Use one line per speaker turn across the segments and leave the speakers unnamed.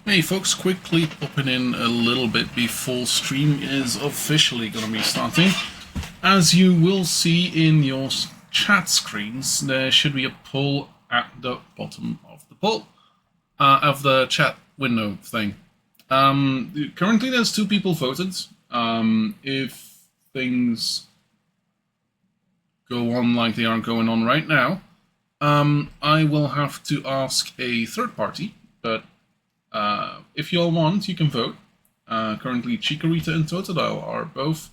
Hey folks, quickly popping in a little bit before stream is officially going to be starting. As you will see in your chat screens, there should be a poll at the bottom of the poll, of the chat window thing. Currently there's 2 people voted. If things go on like they are going on right now, I will have to ask a third party, but if you all want, you can vote. Currently, Chikorita and Totodile are both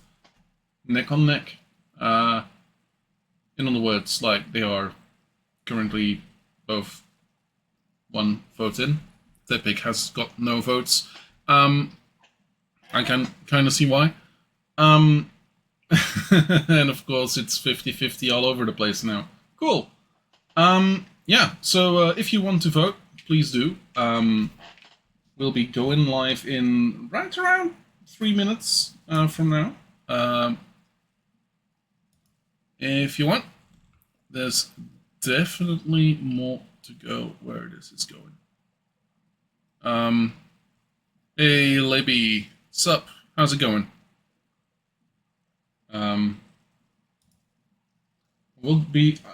neck on neck. In other words, like they are currently both 1 vote in. Tepic has got no votes. I can kind of see why. And of course, it's 50-50 all over the place now. Cool. Yeah, so if you want to vote, please do. We'll be going live in right around 3 minutes from now. If you want, there's definitely more to go where this is going. Hey, Libby, sup? How's it going?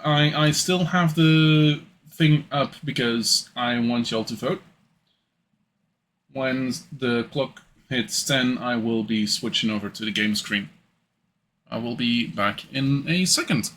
I still have the thing up because I want y'all to vote. When the clock hits 10, I will be switching over to the game screen. I will be back in a second.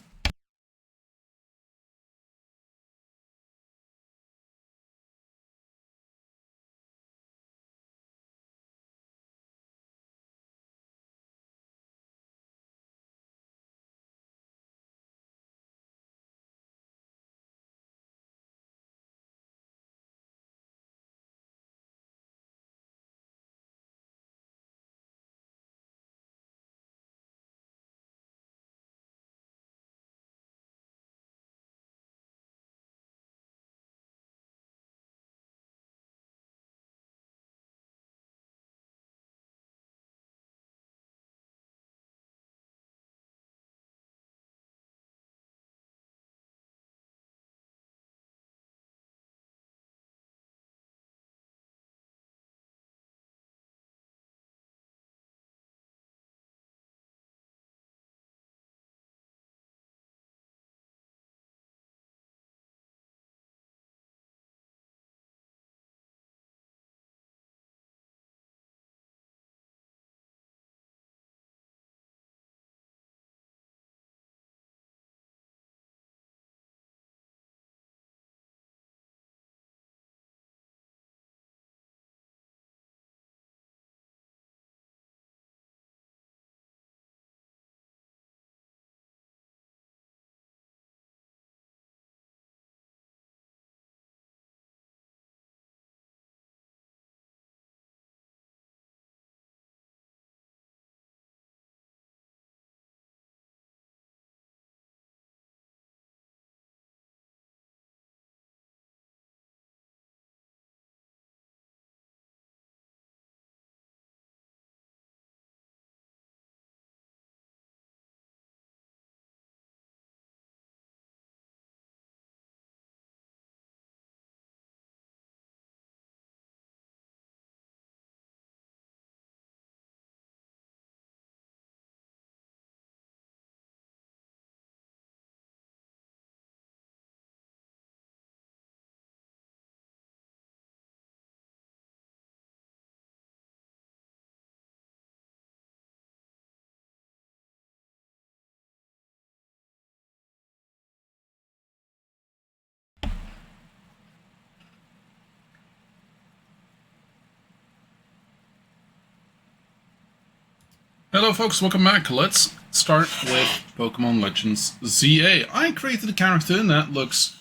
Hello folks, welcome back. Let's start with Pokémon Legends Z-A. I created a character that looks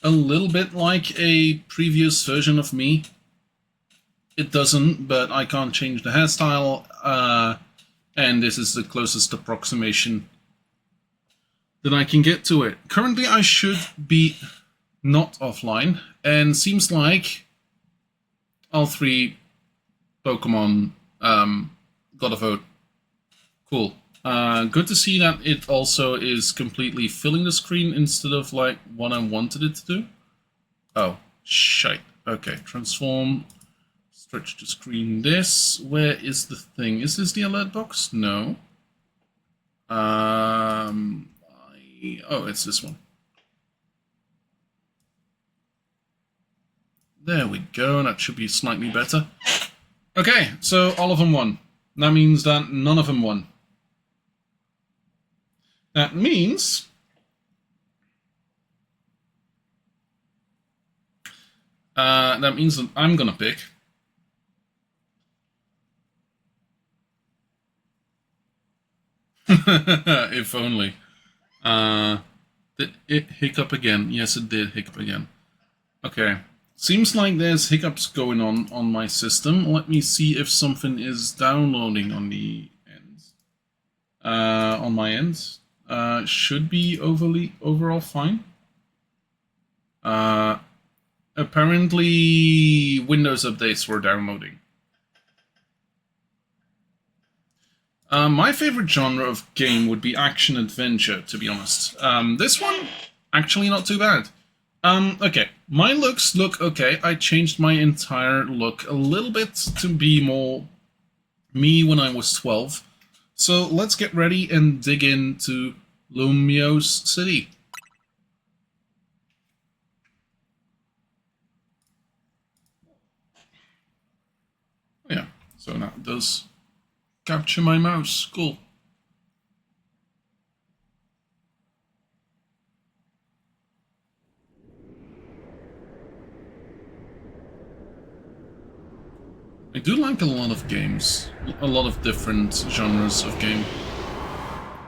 a little bit like a previous version of me. It doesn't, but I can't change the hairstyle, and this is the closest approximation that I can get to it. Currently I should be not offline, and seems like all 3 Pokemon got a vote. Cool. Good to see that it also is completely filling the screen instead of like what I wanted it to do. Oh, shite. Okay, transform. Stretch the screen this. Where is the thing? Is this the alert box? No. Oh, it's this one. There we go, that should be slightly better. Okay, so all of them won. That means that none of them won. That means... that I'm gonna pick... if only. Did it hiccup again? Yes, it did hiccup again. Okay. Seems like there's hiccups going on my system. Let me see if something is downloading on the end. On my end. Should be overall fine. Apparently Windows updates were downloading. My favorite genre of game would be action-adventure, to be honest. This one, actually not too bad. Okay, my looks look okay. I changed my entire look a little bit to be more me when I was 12. So let's get ready and dig into Lumiose City. Yeah, so now it does capture my mouse. Cool. I do like a lot of games, a lot of different genres of game.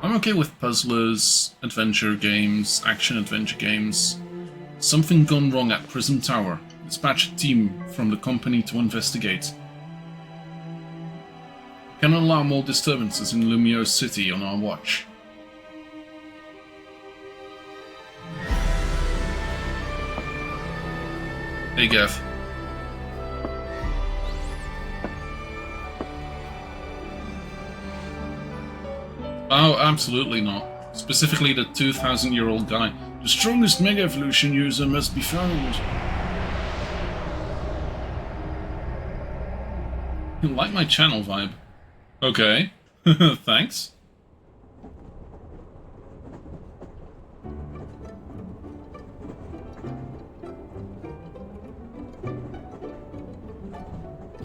I'm okay with puzzlers, adventure games, action-adventure games. Something gone wrong at Prism Tower. Dispatch a team from the company to investigate. Cannot allow more disturbances in Lumiose City on our watch. Hey Gav. Oh, absolutely not. Specifically the 2,000-year-old guy. The strongest Mega Evolution user must be found. You like my channel vibe? Okay. Thanks.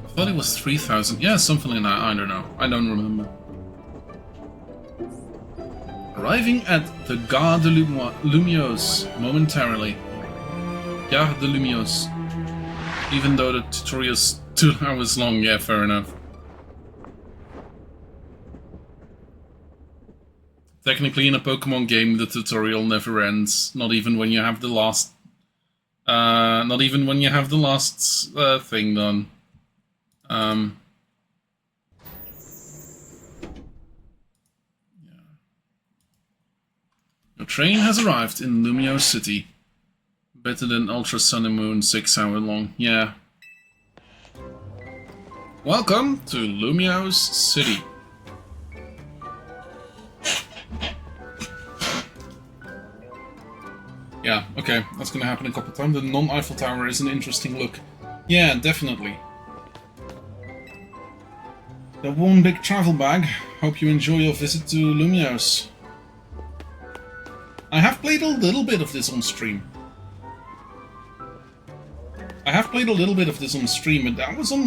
I thought it was 3,000. Yeah, something like that. I don't know. I don't remember. Arriving at the Gare de Lumiose momentarily. Gare de Lumiose. Even though the tutorial's 2 hours long, yeah, fair enough. Technically, in a Pokemon game, the tutorial never ends. Not even when you have the last... not even when you have the last thing done. Your train has arrived in Lumiose City. Better than Ultra Sun and Moon 6 hour long. Yeah. Welcome to Lumiose City. Yeah, okay, that's gonna happen a couple of times. The non-Eiffel Tower is an interesting look. Yeah, definitely. The one big travel bag. Hope you enjoy your visit to Lumiose. I have played a little bit of this on stream. But that was on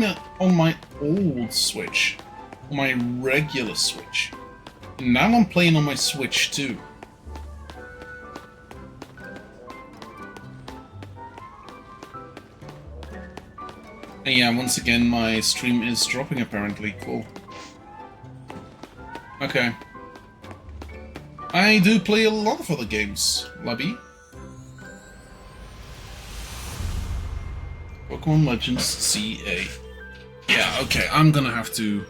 my old Switch. On my regular Switch. And now I'm playing on my Switch too. And yeah, once again my stream is dropping apparently. Cool. Okay. I do play a lot of other games, Labby. Pokémon Legends Z-A. Yeah, okay, I'm gonna have to...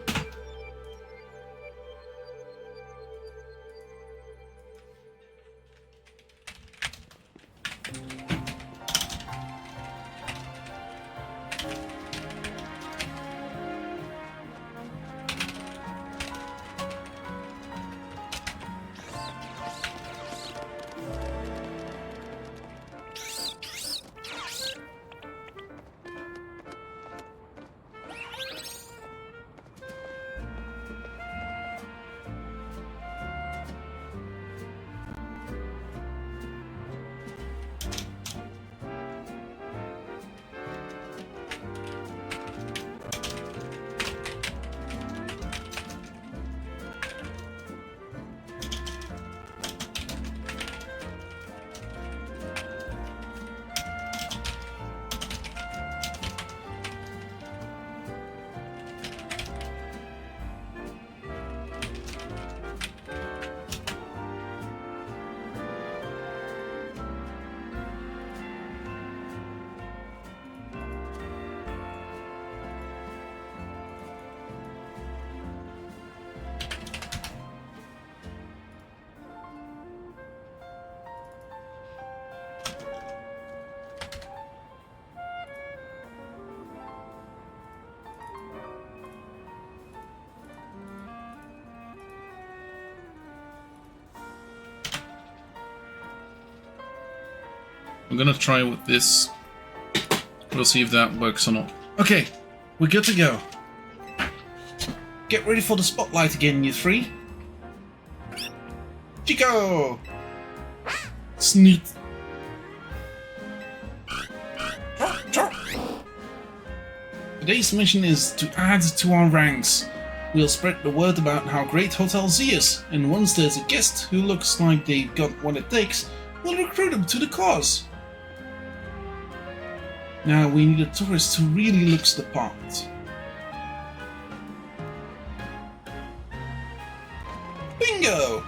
I'm gonna try with this. We'll see if that works or not. Okay, we're good to go. Get ready for the spotlight again, you three. Chico! Sneak. Today's mission is to add to our ranks. We'll spread the word about how great Hotel Z is, and once there's a guest who looks like they've got what it takes, we'll recruit them to the cause. Now we need a tourist who really looks the part. Bingo!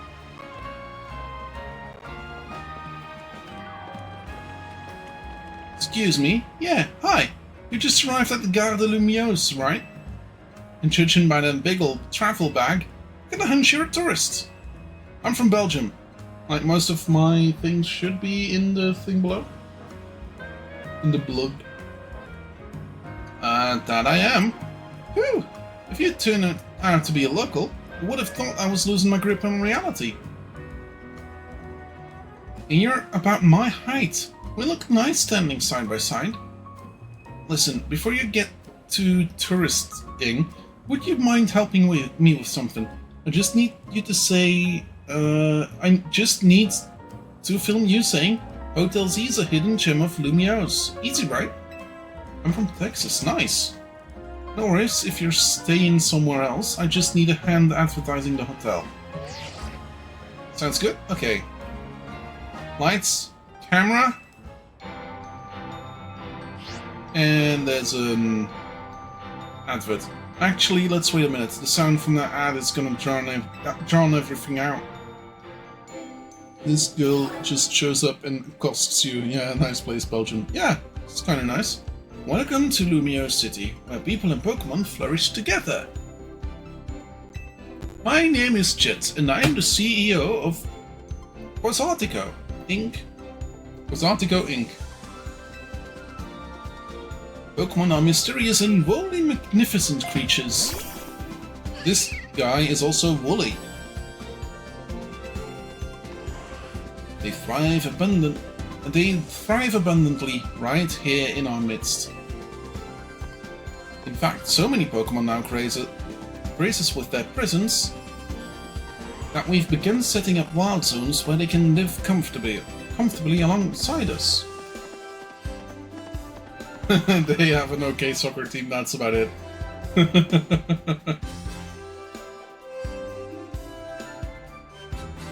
Excuse me? Yeah, hi. You just arrived at the Gare de Lumiose, right? And judging by that big old travel bag, I got a hunch you're a tourist. I'm from Belgium. Like most of my things should be in the thing below. In the blog. That I am. Whew! If you turned out to be a local, I would have thought I was losing my grip on reality. And you're about my height. We look nice standing side by side. Listen, before you get too touristing, would you mind helping me with something? I just need you to say, I just need to film you saying, Hotel Z is a hidden gem of Lumiose. Easy, right? I'm from Texas, nice. No worries if you're staying somewhere else, I just need a hand advertising the hotel. Sounds good? Okay. Lights, camera, and there's an advert. Actually, let's wait a minute. The sound from that ad is gonna drown everything out. This girl just shows up and accosts you. Yeah, nice place, Belgium. Yeah, it's kinda nice. Welcome to Lumiose City, where people and Pokemon flourish together. My name is Jet, and I am the CEO of Quasartico Inc. Quasartico Inc. Pokemon are mysterious and woolly magnificent creatures. This guy is also woolly. They thrive abundantly right here in our midst. In fact, so many Pokemon now grace us with their presence that we've begun setting up wild zones where they can live comfortably alongside us. They have an okay soccer team, that's about it.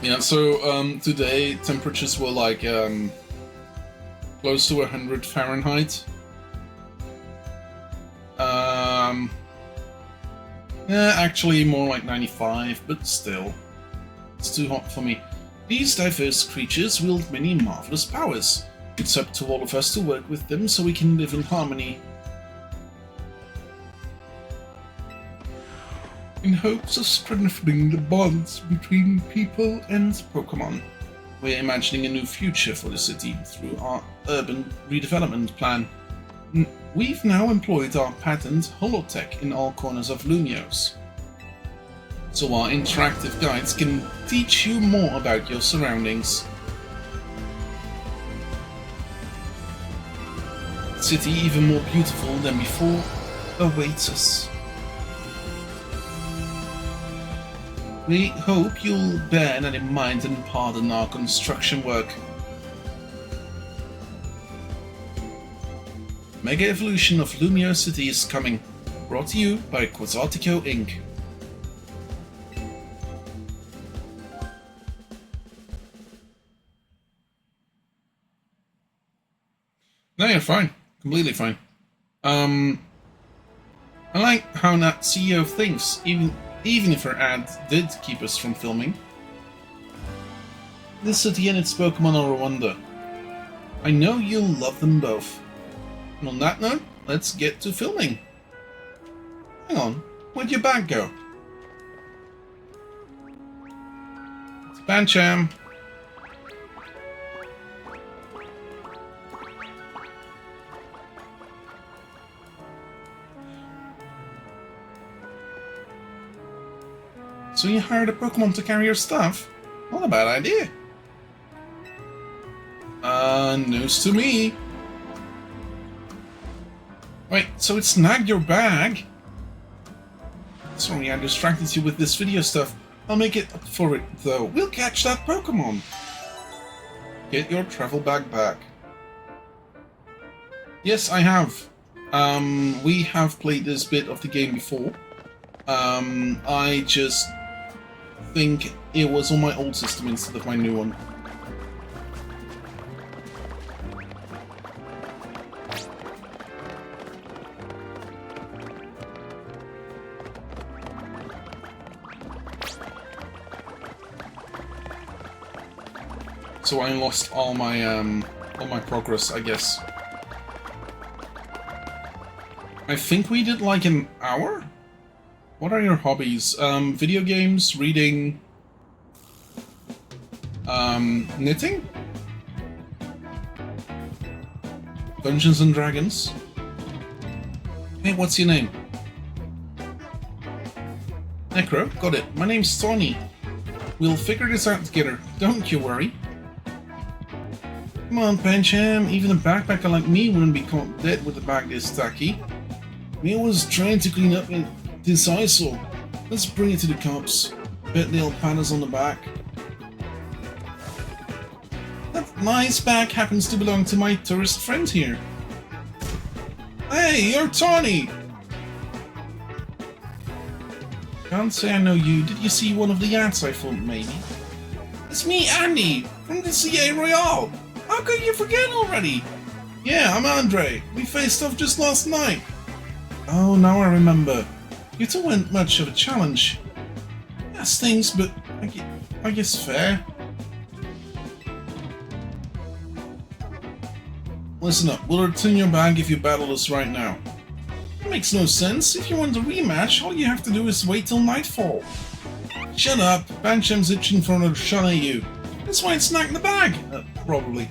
Yeah, so today temperatures were like close to 100 Fahrenheit. Yeah, actually more like 95, but still, it's too hot for me. These diverse creatures wield many marvelous powers. It's up to all of us to work with them so we can live in harmony. In hopes of strengthening the bonds between people and Pokemon, we're imagining a new future for the city through our urban redevelopment plan. We've now employed our patent holotech in all corners of Lumiose, so our interactive guides can teach you more about your surroundings. A city even more beautiful than before awaits us. We hope you'll bear that in mind and pardon our construction work. Mega Evolution of Lumiose City is coming, brought to you by Quasartico Inc. No, you're fine. Completely fine. I like how that CEO thinks, even if her ad did keep us from filming. This city and its Pokemon are a wonder. I know you'll love them both. And on that note, let's get to filming. Hang on, where'd your bag go? It's Bancham. So you hired a Pokemon to carry your stuff? Not a bad idea. News to me. Wait, so it snagged your bag? Sorry, I distracted you with this video stuff. I'll make it up for it, though. We'll catch that Pokémon. Get your travel bag back. Yes, I have. We have played this bit of the game before. I just think it was on my old system instead of my new one. So I lost all my progress, I guess. I think we did like an hour? What are your hobbies? Video games, reading, knitting? Dungeons and Dragons? Hey, what's your name? Necro, got it. My name's Tony. We'll figure this out together, don't you worry. Come on, Pancham, even a backpacker like me wouldn't be caught dead with a bag this tacky. We was trying to clean up in this eyesore. Let's bring it to the cops. Bet they'll pat us on the back. That nice bag happens to belong to my tourist friend here. Hey, you're Tony! Can't say I know you. Did you see one of the ads I filmed, maybe? It's me, Andy, from the Z-A Royale. How could you forget already? Yeah, I'm Andre. We faced off just last night. Oh, now I remember. You two weren't much of a challenge. Yeah, stings, but I guess fair. Listen up, we'll return your bag if you battle us right now. That makes no sense. If you want a rematch, all you have to do is wait till nightfall. Shut up. Bancham's itching for another shot at you. That's why it snagged the bag. Probably.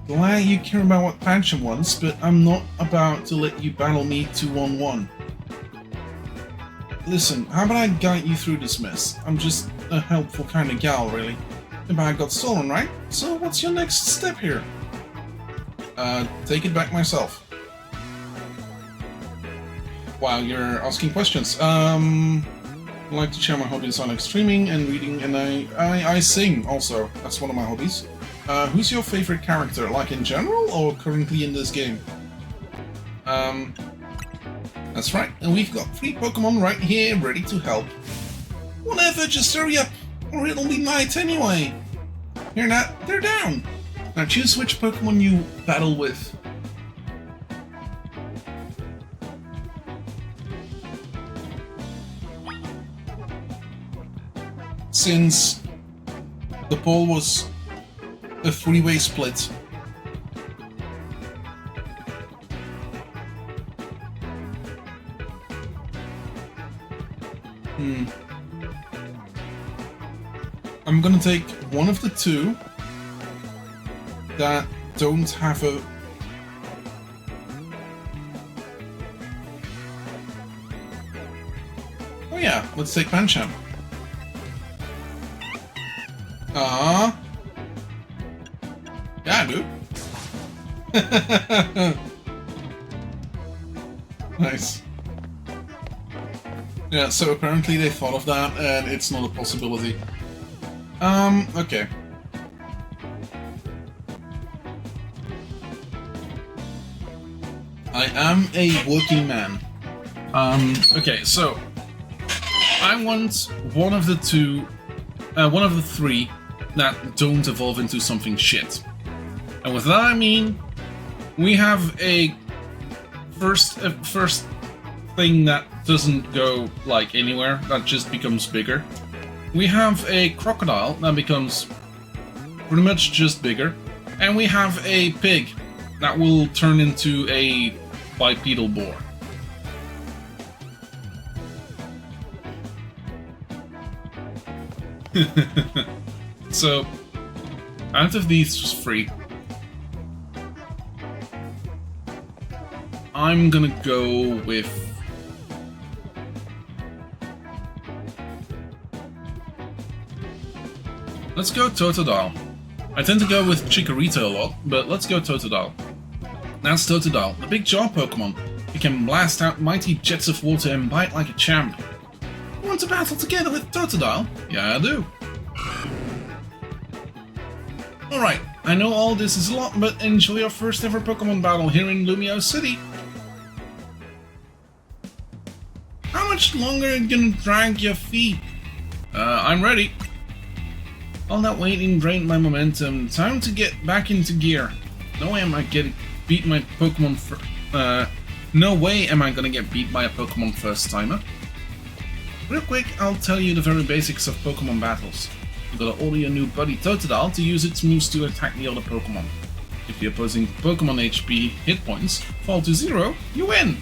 Glad you care about what Pancham wants, but I'm not about to let you battle me 2-on-1. Listen, how about I guide you through this mess? I'm just a helpful kind of gal, really. The bag got stolen, right? So what's your next step here? Take it back myself. Wow, you're asking questions. I like to share my hobbies on streaming and reading, and I sing also. That's one of my hobbies. Who's your favorite character, like in general, or currently in this game? That's right, and we've got 3 Pokemon right here, ready to help. Whatever, just hurry up, or it'll be night anyway. Hear that? They're down. Now choose which Pokemon you battle with. Since the poll was a 3-way split. I'm gonna take one of the 2 that don't have a... Oh yeah, let's take Pancham. Yeah, I do. Nice. Yeah, so apparently they thought of that, and it's not a possibility. Okay. I am a working man. Okay, so I want one of the 3 that don't evolve into something shit. And with that I mean, we have a first thing that doesn't go like anywhere, that just becomes bigger. We have a crocodile that becomes pretty much just bigger. And we have a pig that will turn into a bipedal boar. So, out of these 3, I'm gonna go with... Let's go Totodile. I tend to go with Chikorita a lot, but let's go Totodile. That's Totodile, the big jaw Pokemon. It can blast out mighty jets of water and bite like a champ. You want to battle together with Totodile? Yeah, I do. Alright, I know all this is a lot, but enjoy your first ever Pokemon battle here in Lumio City. How much longer are you gonna drag your feet? I'm ready. All that waiting drained my momentum. Time to get back into gear. No way am I getting beat my Pokemon no way am I gonna get beat by a Pokemon first timer. Real quick, I'll tell you the very basics of Pokemon battles. You gotta order your new buddy Totodile to use its moves to attack the other Pokemon. If the opposing Pokemon HP hit points fall to 0, you win!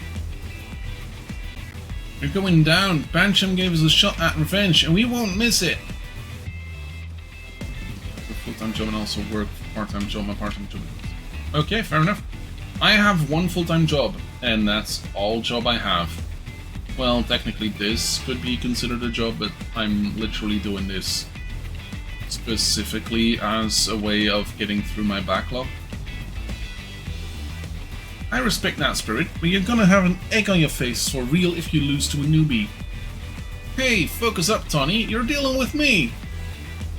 We're going down. Bancham gave us a shot at revenge and we won't miss it! A full-time job and also work part-time job and part-time job. Okay, fair enough. I have one full-time job, and that's all job I have. Well, technically this could be considered a job, but I'm literally doing this specifically as a way of getting through my backlog. I respect that spirit, but you're gonna have an egg on your face for real if you lose to a newbie. Hey, focus up, Tawny, you're dealing with me!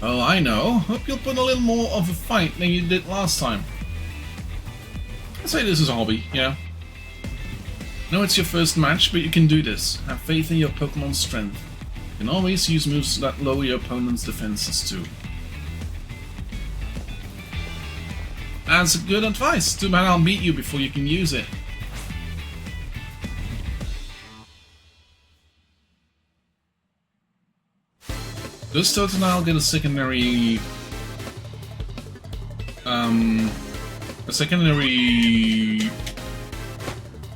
Oh, I know. Hope you'll put a little more of a fight than you did last time. I'd say this is a hobby, yeah. I know it's your first match, but you can do this. Have faith in your Pokemon's strength. You can always use moves that lower your opponent's defenses too. That's good advice. Too bad I'll beat you before you can use it. Does Totodile get a secondary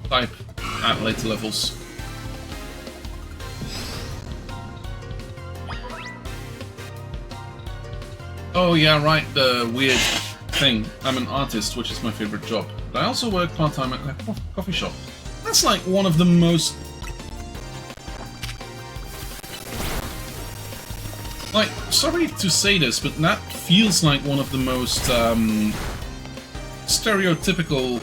type at later levels? Oh yeah, right, the weird thing. I'm an artist, which is my favorite job. But I also work part-time at a coffee shop. That's like one of the most... Like, sorry to say this, but that feels like one of the most stereotypical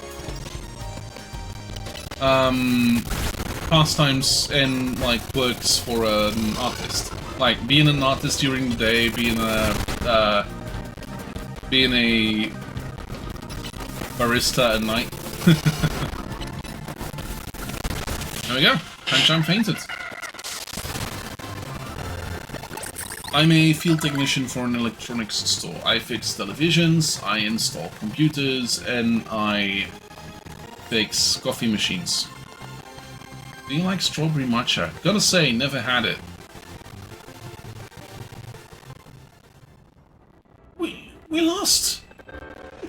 pastimes and like works for an artist. Like being an artist during the day, being a barista at night. There we go. Pancham fainted. I'm a field technician for an electronics store. I fix televisions, I install computers, and I fix coffee machines. Do you like strawberry matcha? Gotta say, never had it. We lost!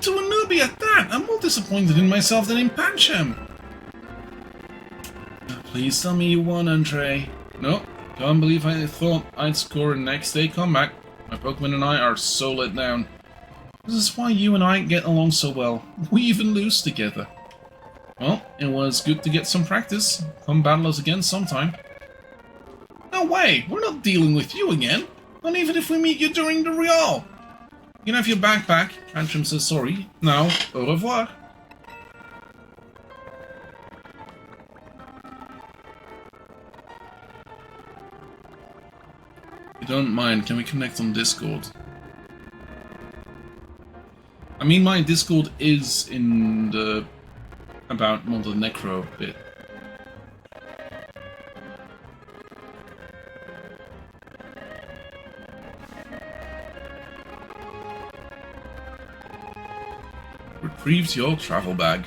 To a newbie at that! I'm more disappointed in myself than in Pancham! Please tell me you won, Andre. No. Can't believe I thought I'd score a next day comeback. My Pokemon and I are so let down. This is why you and I get along so well. We even lose together. Well, it was good to get some practice. Come battle us again sometime. No way! We're not dealing with you again! Not even if we meet you during the Real! You can have your backpack. Antrim says sorry. Now, au revoir. If you don't mind, can we connect on Discord? I mean, my Discord is in the about Montenegro bit. Retrieves your travel bag.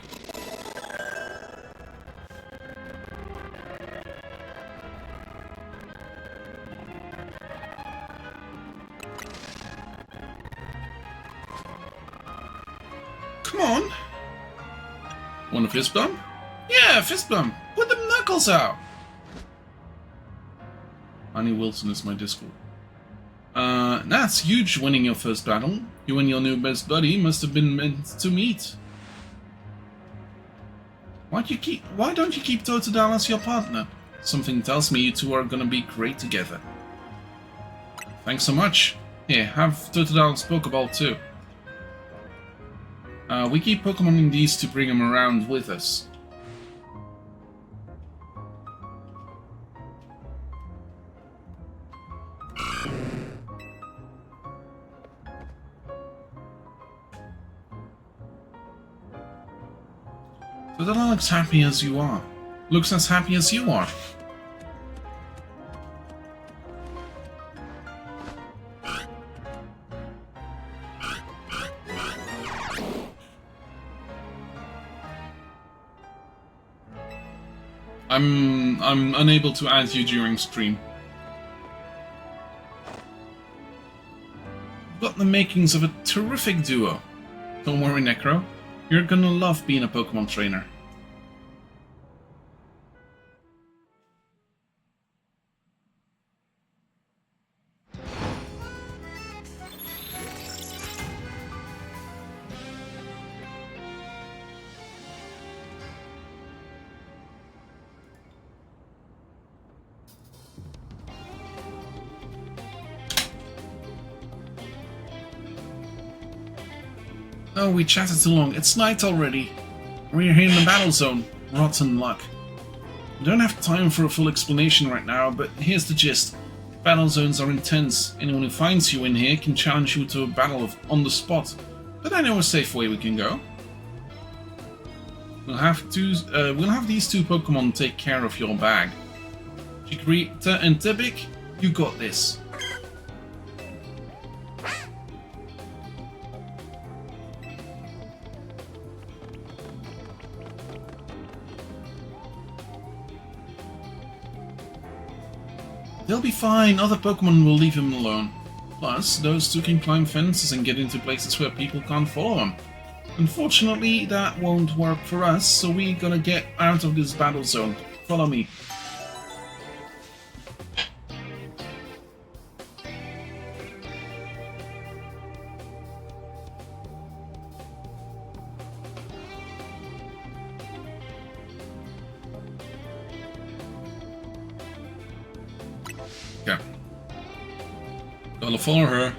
Come on! Want a fist bump? Yeah, fist bump! Put them knuckles out! Annie Wilson is my Discord. That's huge, winning your first battle. You and your new best buddy must have been meant to meet. Why don't you keep Totodile as your partner? Something tells me you two are gonna be great together. Thanks so much. Here, have Totodile's Pokeball too. We keep Pokemoning these to bring them around with us. So that looks happy as you are. Looks as happy as you are. I'm unable to add you during stream. Got the makings of a terrific duo. Don't worry, Necro. You're gonna love being a Pokemon trainer. Oh, we chatted too long. It's night already. We're here in the battle zone. Rotten luck. I don't have time for a full explanation right now, but here's the gist. Battle zones are intense. Anyone who finds you in here can challenge you to a battle on the spot. But I know a safe way we can go. We'll have these two Pokemon take care of your bag. Chikorita and Tebik, you got this. They'll be fine, other Pokemon will leave him alone. Plus, those two can climb fences and get into places where people can't follow them. Unfortunately, that won't work for us, so we gotta get out of this battle zone. Follow me. Okay. Gotta follow her.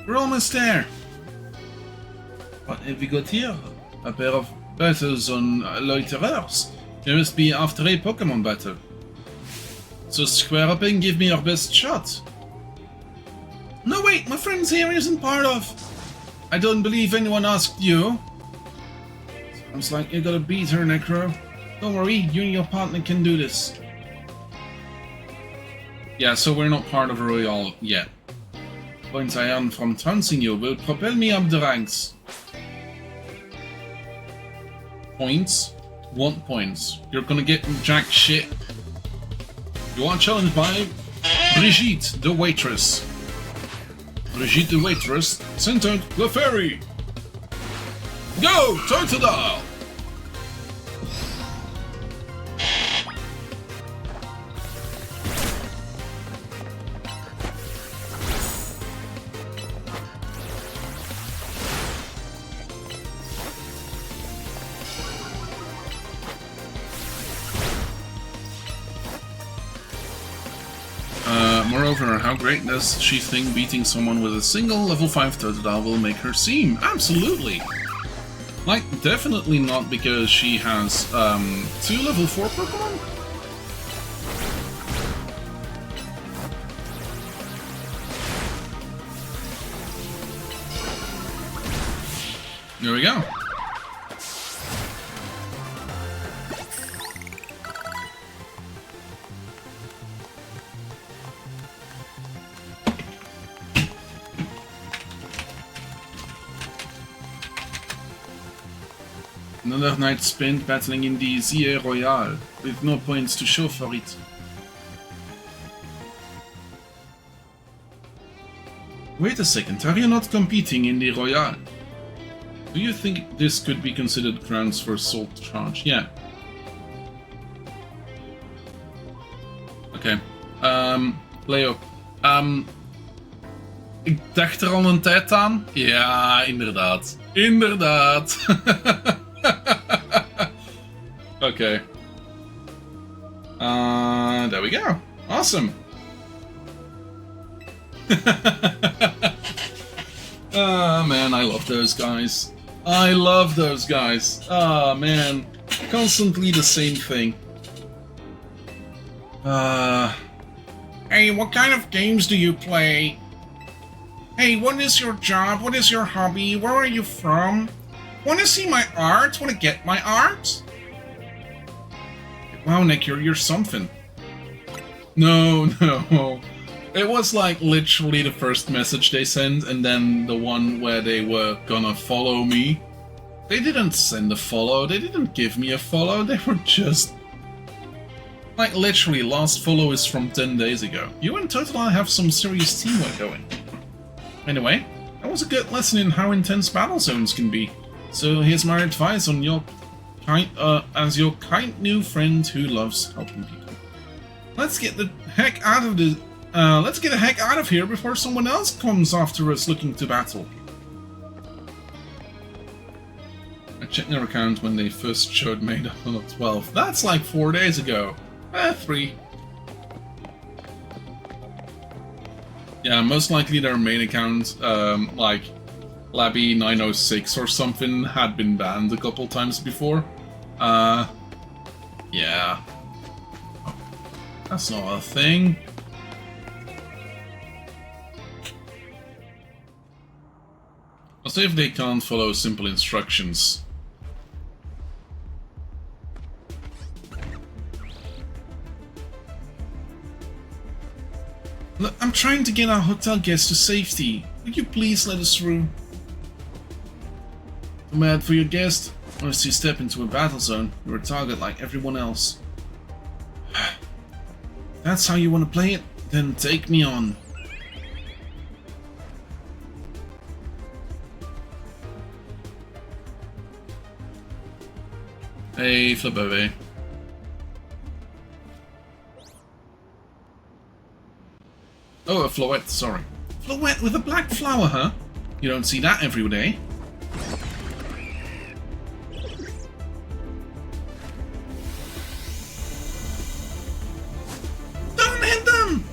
We're almost there. What have we got here? A pair of battles on loiterers. There must be after a Pokemon battle. So square up and give me your best shot. No wait, my friend's here isn't part of. I don't believe anyone asked you. Sounds like you gotta beat her, Necro. Don't worry, you and your partner can do this. Yeah, so we're not part of a Royale yet. Points I earn from trouncing you will propel me up the ranks. Points? Want points. You're gonna get jack shit. You are challenged by Brigitte, the waitress. Brigitte, the waitress, sent out Clefairy. Go, Totodile! Moreover, how great does she think beating someone with a single level 5 Totodile will make her seem? Absolutely! Like, definitely not because she has, 2 level 4 Pokemon? There we go. Another night spent battling in the Z-A Royale, with no points to show for it. Wait a second, are you not competing in the Royale? Do you think this could be considered grounds for assault charge? Yeah. Okay. Leo. Ik dacht er al een tijd aan. Ja, inderdaad. Inderdaad. Okay. There we go. Awesome. Oh man, I love those guys. I love those guys. Oh man, constantly the same thing. Hey, what kind of games do you play? Hey, what is your job? What is your hobby? Where are you from? Want to see my art? Want to get my art? Wow, Nick, you're something. No. It was like literally the first message they sent, and then the one where they were gonna follow me. They didn't send a follow, they didn't give me a follow, they were just... Like literally, last follow is from 10 days ago. You and Total have some serious teamwork going. Anyway, that was a good lesson in how intense battle zones can be. So here's my advice on your as your kind new friend who loves helping people. Let's get the heck out of this. Let's get the heck out of here before someone else comes after us looking to battle. I checked their account when they first showed made up on 12. That's like 4 days ago. 3. Yeah, most likely their main account, like Labby906 or something, had been banned a couple times before. Yeah. That's not a thing. I'll see if they can't follow simple instructions. Look, I'm trying to get our hotel guests to safety. Would you please let us through? Too bad for your guest. Once you step into a battle zone, you're a target like everyone else. That's how you want to play it? Then take me on. Hey, Flabebe. Oh, a Floette, sorry. Floette with a black flower, huh? You don't see that every day. Don't hit them!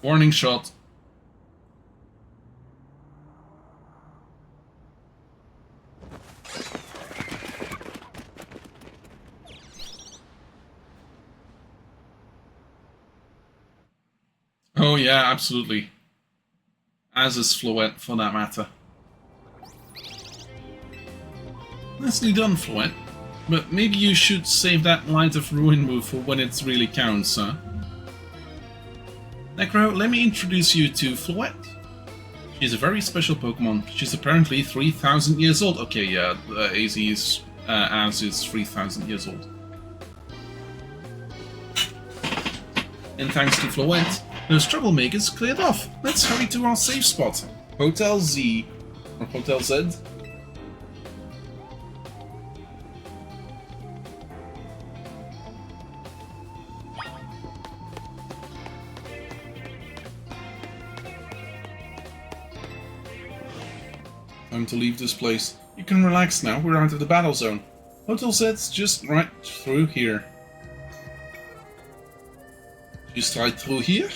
Warning shot. Oh yeah, absolutely. As is Floette, for that matter. Nicely done, Floette. But maybe you should save that Light of Ruin move for when it really counts, huh? Necro, let me introduce you to Floette. She's a very special Pokemon. She's apparently 3,000 years old. Okay, yeah, AZ's Az is 3,000 years old. And thanks to Floette, those troublemakers cleared off. Let's hurry to our safe spot. Hotel Z. Or Hotel Z. Time to leave this place. You can relax now, we're out of the battle zone. Hotel Z's just right through here. Just right through here?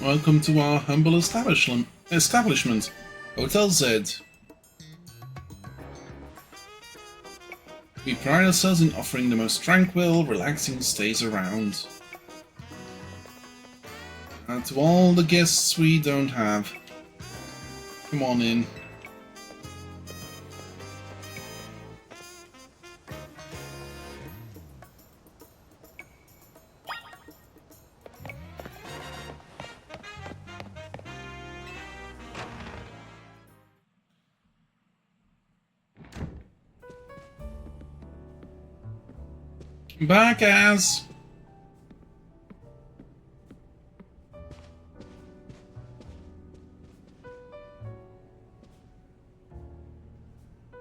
Welcome to our humble establishment, Hotel Z. We pride ourselves in offering the most tranquil, relaxing stays around. And to all the guests we don't have, come on in. Back as.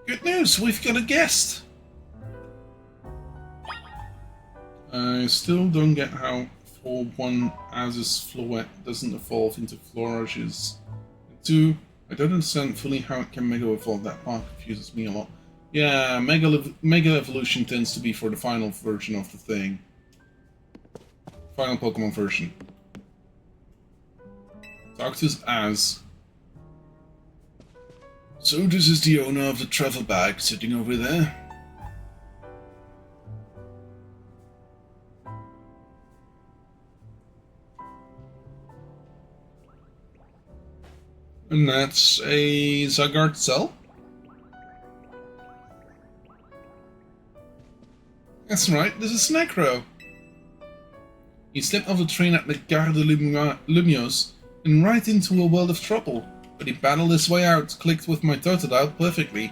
Good news, we've got a guest. I still don't get how for one Az's Floette doesn't evolve into Flourishes. 2, I don't understand fully how it can Mega Evolve. That part confuses me a lot. Yeah, Mega Evolution tends to be for the final version of the thing. Final Pokemon version. Talk to Az. So this is the owner of the travel bag sitting over there. And that's a Zygarde cell? That's right, this is Necro. He stepped off the train at the Gare de Lumiose and right into a world of trouble, but he battled his way out, clicked with my Totodile perfectly.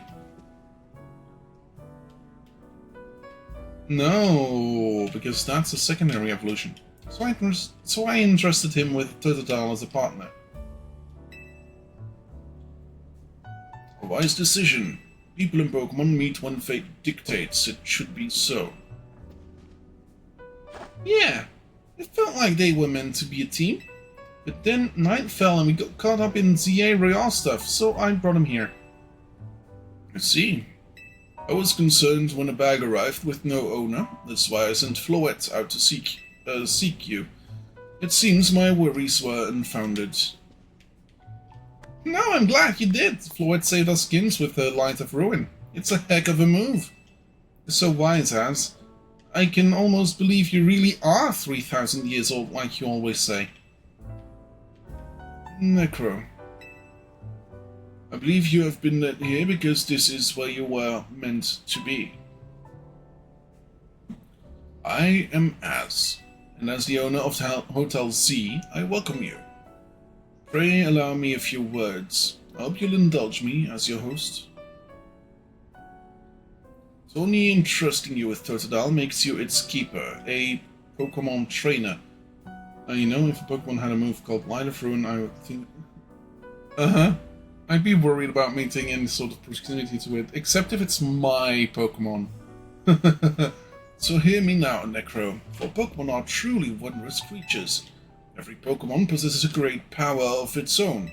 No, because that's a secondary evolution. So I entrusted him with Totodile as a partner. A wise decision. People in Pokemon meet when fate dictates it should be so. Yeah, it felt like they were meant to be a team. But then night fell and we got caught up in Z-A Royale stuff, so I brought him here. I see. I was concerned when a bag arrived with no owner. That's why I sent Floette out to seek you. It seems my worries were unfounded. No, I'm glad you did. Floette saved our skins with her Light of Ruin. It's a heck of a move. You're so wise, Az. I can almost believe you really are 3,000 years old, like you always say. Necro. I believe you have been led here because this is where you were meant to be. I am Az, and as the owner of Hotel Z, I welcome you. Pray allow me a few words. I hope you'll indulge me as your host. Only entrusting you with Totodile makes you its keeper, a Pokemon trainer. I know if a Pokemon had a move called Light of Ruin, I would think... I'd be worried about meeting any sort of proximity to it, except if it's my Pokemon. So hear me now, Necro, for Pokemon are truly wondrous creatures. Every Pokemon possesses a great power of its own,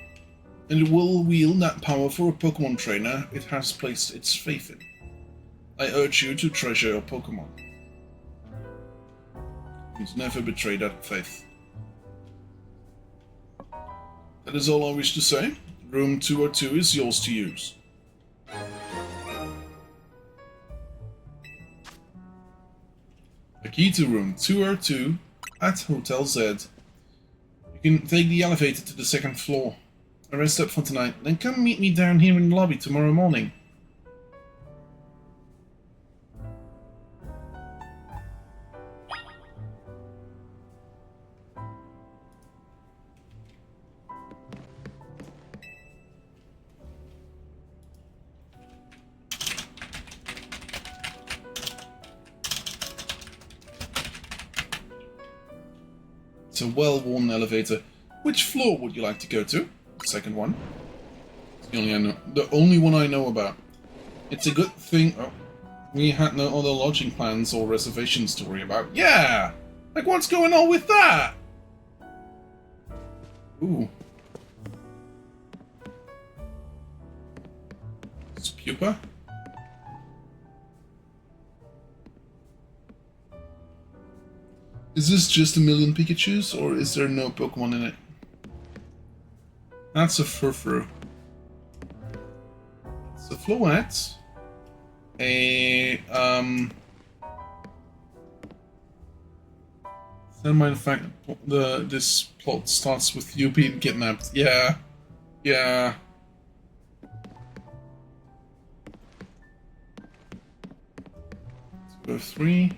and it will wield that power for a Pokemon trainer it has placed its faith in. I urge you to treasure your Pokemon, and never betray that faith. That is all I wish to say. Room 202 is yours to use. The key to room 202 at Hotel Z. You can take the elevator to the second floor. I rest up for tonight, then come meet me down here in the lobby tomorrow morning. It's a well-worn elevator. Which floor would you like to go to? The second one. It's the only one I know about. It's a good thing. Oh, we had no other lodging plans or reservations to worry about. Yeah! Like, what's going on with that? Ooh. It's Pupa. Is this just a million Pikachus, or is there no Pokemon in it? That's a Furfru. It's a Floette. Never mind the fact that this plot starts with you being kidnapped. Yeah. Yeah. Let's go 3.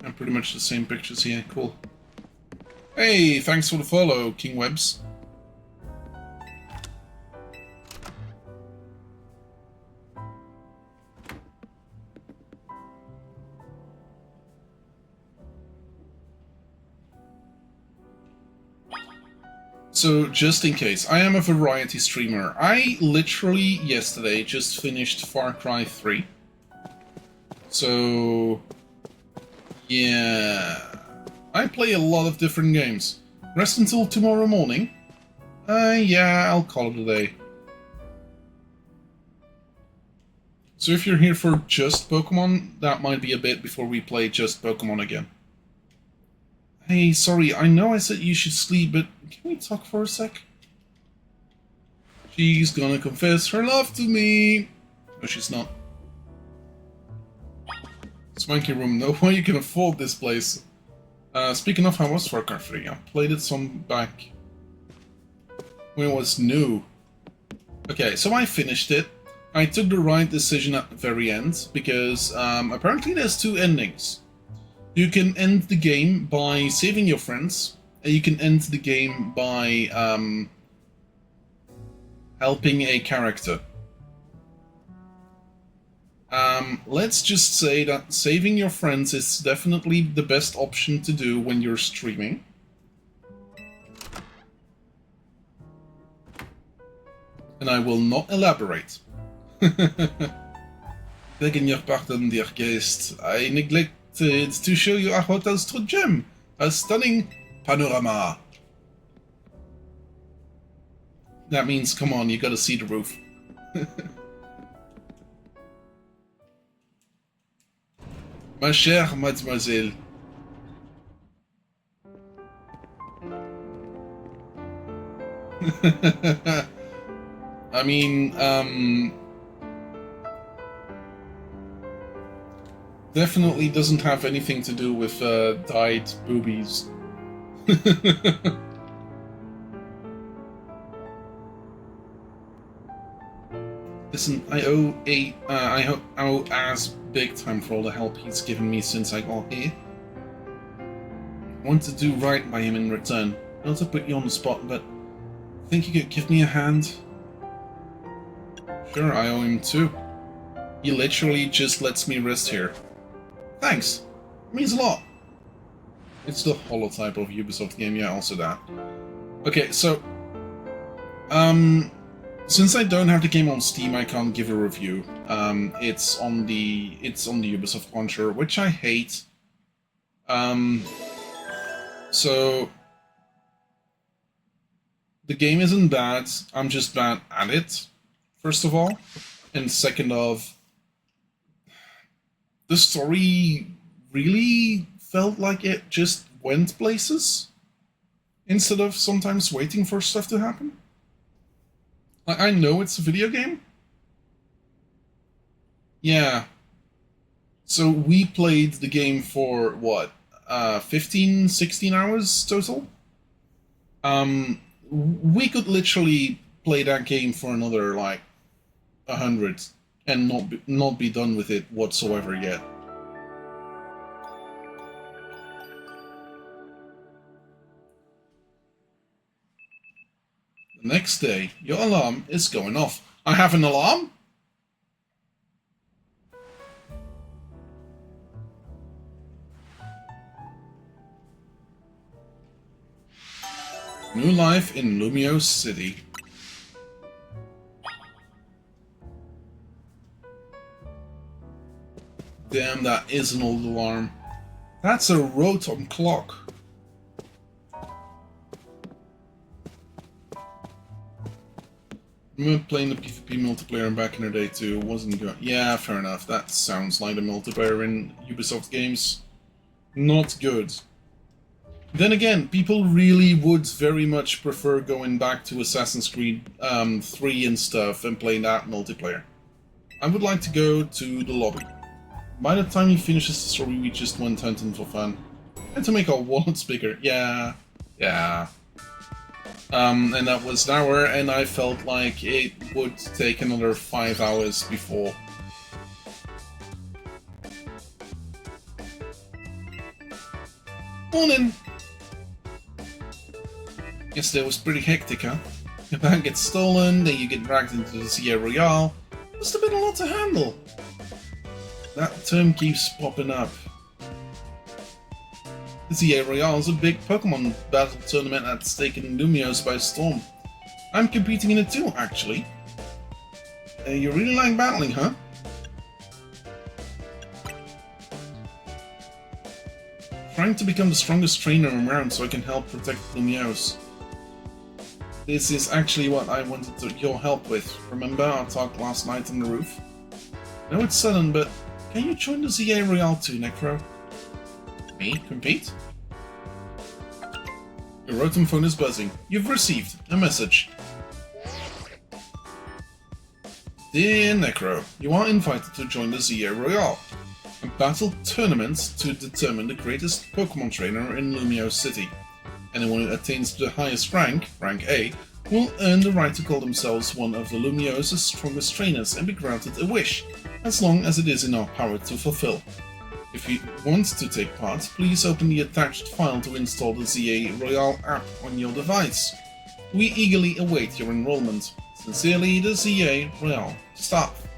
And pretty much the same pictures here. Cool. Hey, thanks for the follow, King Webs. So, just in case, I am a variety streamer. I literally, yesterday, just finished Far Cry 3. So, yeah... I play a lot of different games. Rest until tomorrow morning? Yeah, I'll call it a day. So if you're here for just Pokemon, that might be a bit before we play just Pokemon again. Hey, sorry, I know I said you should sleep, but can we talk for a sec? She's gonna confess her love to me. No, she's not. Swanky room, no way you can afford this place. Speaking of, how was Far Cry 3? I played it some back when it was new. Okay, so I finished it. I took the right decision at the very end, because apparently there's two endings. You can end the game by saving your friends, and you can end the game by helping a character. Let's just say that saving your friends is definitely the best option to do when you're streaming. And I will not elaborate. Begging your pardon, dear guest. I neglected to show you our hotel's true gem, a stunning panorama. That means, come on, you gotta see the roof. Ma chère mademoiselle. I mean, definitely doesn't have anything to do with dyed boobies. Listen, I owe Az big time for all the help he's given me since I got here. I want to do right by him in return. Not to put you on the spot, but think you could give me a hand? Sure, I owe him too. He literally just lets me rest here. Thanks! It means a lot! It's the holotype of Ubisoft game, yeah, also that. Okay, so... since I don't have the game on Steam, I can't give a review. It's on the Ubisoft launcher, which I hate. So... the game isn't bad, I'm just bad at it, first of all. And second of... the story really felt like it just went places, instead of sometimes waiting for stuff to happen. I know it's a video game. Yeah. So we played the game for, what, 15, 16 hours total? We could literally play that game for another, like, 100 and not be done with it whatsoever yet. The next day, your alarm is going off. I have an alarm? New life in Lumio City. Damn, that is an old alarm. That's a Rotom clock. I remember playing the PvP multiplayer back in the day too. Wasn't good. Yeah, fair enough. That sounds like the multiplayer in Ubisoft games. Not good. Then again, people really would very much prefer going back to Assassin's Creed 3 and stuff and playing that multiplayer. I would like to go to the lobby. By the time he finishes the story, we just went hunting for fun. And to make our wallets bigger. Yeah. And that was an hour, and I felt like it would take another 5 hours before. Morning! Yesterday was pretty hectic, huh? Your bag gets stolen, then you get dragged into the Sierra Royale. Must have been a lot to handle. That term keeps popping up. The Z-A Royale is a big Pokemon battle tournament that's taken Lumiose by storm. I'm competing in it too, actually. You really like battling, huh? Trying to become the strongest trainer around so I can help protect Lumiose. This is actually what I wanted your help with. Remember our talk last night on the roof? I know it's sudden, but can you join the Z-A Royale too, Necro? Me? Compete? Your Rotom phone is buzzing. You've received a message. Dear Necro, you are invited to join the Z-A Royale, a battle tournament to determine the greatest Pokemon trainer in Lumiose City. Anyone who attains the highest rank, rank A, will earn the right to call themselves one of the Lumiose's strongest trainers and be granted a wish, as long as it is in our power to fulfill. If you want to take part, please open the attached file to install the Z-A Royale app on your device. We eagerly await your enrollment. Sincerely, the Z-A Royale staff.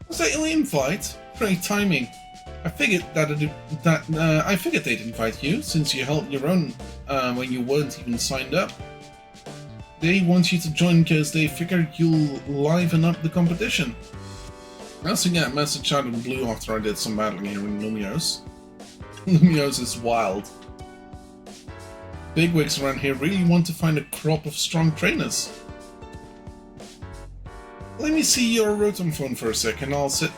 Was that your invite? Great timing. I figured they'd invite you, since you held your own when you weren't even signed up. They want you to join because they figured you'll liven up the competition. I also got a message out of the blue after I did some battling here in Lumiose. Lumiose is wild. Bigwigs around here really want to find a crop of strong trainers. Let me see your Rotom phone for a second. I'll set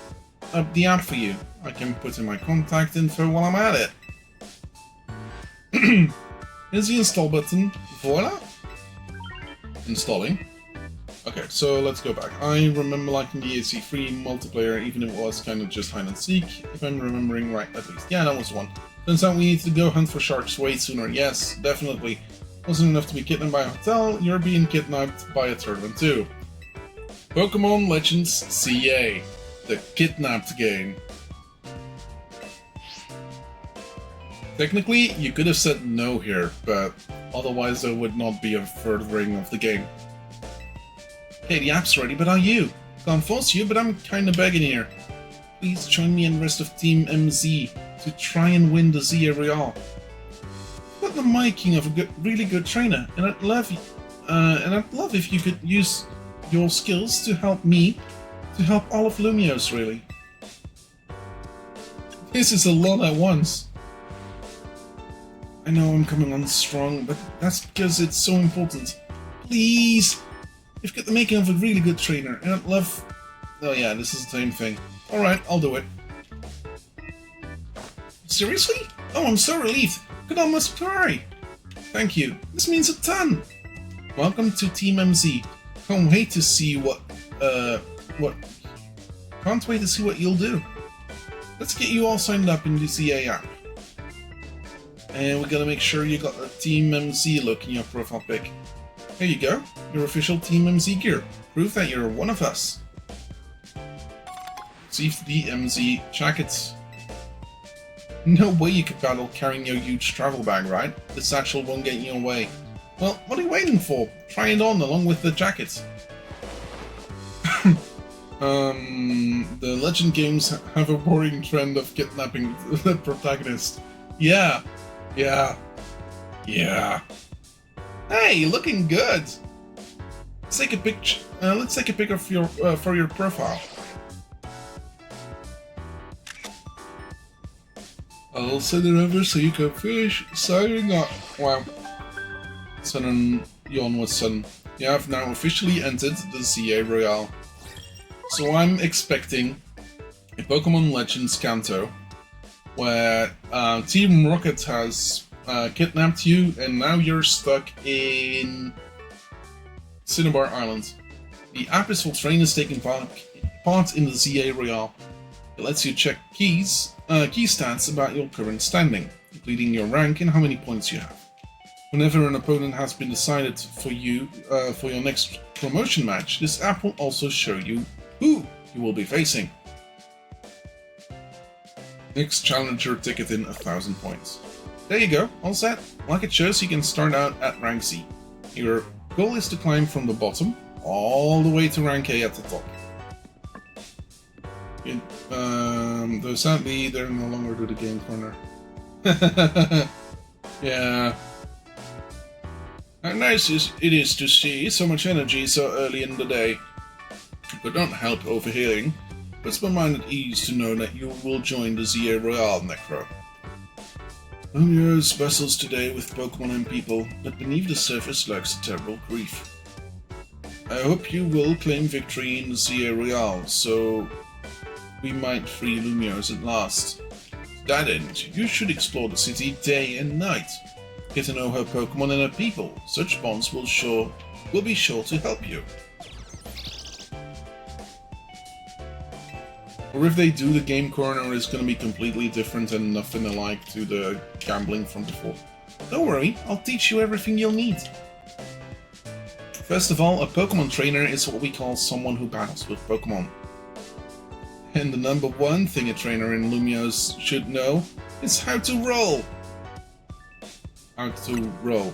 up the app for you. I can put in my contact info while I'm at it. Here's the install button. Voila! Installing. Okay, so let's go back. I remember liking the AC3 multiplayer, even if it was kind of just hide and seek, if I'm remembering right at least. Yeah, that was the one. Turns out we need to go hunt for sharks way sooner. Yes, definitely. Wasn't enough to be kidnapped by a hotel, you're being kidnapped by a tournament too. Pokémon Legends Z-A, the kidnapped game. Technically, you could have said no here, but otherwise there would not be a furthering of the game. Okay, the app's ready, but are you? Can't force you, but I'm kinda begging here. Please join me and the rest of Team MZ to try and win the Z-A Royale. I've got the making of a really good trainer, and I'd love if you could use your skills to help me, to help all of Lumiose, really. This is a lot at once. I know I'm coming on strong, but that's because it's so important. Please! You've got the making of a really good trainer, and I'd love... Oh yeah, this is the same thing. Alright, I'll do it. Seriously? Oh, I'm so relieved. Good on my story. Thank you. This means a ton. Welcome to Team MZ. Can't wait to see what you'll do. Let's get you all signed up in the Z-A app. And we gotta make sure you got the Team MZ look in your profile pic. Here you go, your official Team MZ gear. Prove that you're one of us. Receive the MZ jackets. No way you could battle carrying your huge travel bag, right? The satchel won't get you away. Well, what are you waiting for? Try it on along with the jackets. The Legend games have a worrying trend of kidnapping the protagonist. Yeah. Hey, looking good. Let's take a picture. Let's take a pic of your for your profile. I'll send it over so you can finish signing up. Wow. Sun and Yon was Sun. You have now officially entered the Z-A Royale. So I'm expecting a Pokémon Legends Kanto, where Team Rocket has kidnapped you, and now you're stuck in Cinnabar Island. The app is for trainers taking part in the Z-A Royale. It lets you check key stats about your current standing, including your rank and how many points you have. Whenever an opponent has been decided for you for your next promotion match, this app will also show you who you will be facing. Next challenger ticket in 1,000 points. There you go, all set. Like it shows, you can start out at rank Z. Your goal is to climb from the bottom all the way to rank A at the top. Though sadly, they're no longer do the game corner. Yeah. How nice it is to see so much energy so early in the day. But don't help overhearing. Puts my mind at ease to know that you will join the Z-A Royale, Necro. Lumiose wrestles today with Pokemon and people, but beneath the surface lurks a terrible grief. I hope you will claim victory in the Z-A Royale, so we might free Lumiose at last. To that end, you should explore the city day and night. Get to know her Pokemon and her people. Such bonds will be sure to help you. Or if they do, the game corner is going to be completely different and nothing alike to the gambling from before. Don't worry, I'll teach you everything you'll need. First of all, a Pokemon trainer is what we call someone who battles with Pokemon. And the number one thing a trainer in Lumiose should know is how to roll. How to roll.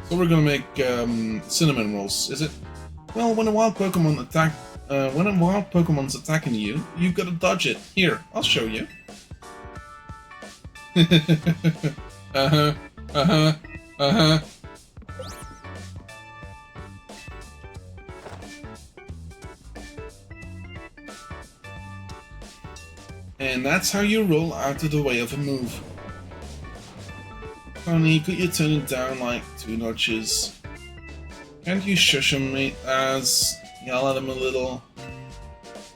So we're gonna make cinnamon rolls, is it? Well, when a wild Pokemon when a wild Pokemon's attacking you, you've got to dodge it. Here, I'll show you. And that's how you roll out of the way of a move. Honey, could you turn it down like 2 notches? Can't you shush him, mate, as yell at him a little?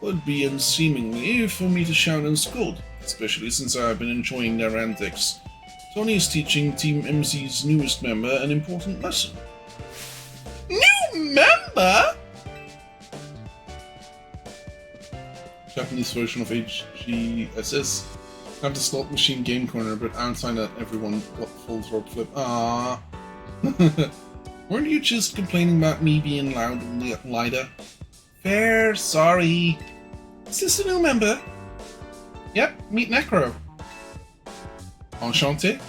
Would be unseemly for me to shout and scold, especially since I've been enjoying their antics. Tony is teaching Team MZ's newest member an important lesson. New member? Japanese version of HGSS. Have the slot machine game corner, but outside that everyone got full throat flip. Ah. Weren't you just complaining about me being loud and Lida? Fair, sorry. Is this a new member? Yep, meet Necro. Enchanté.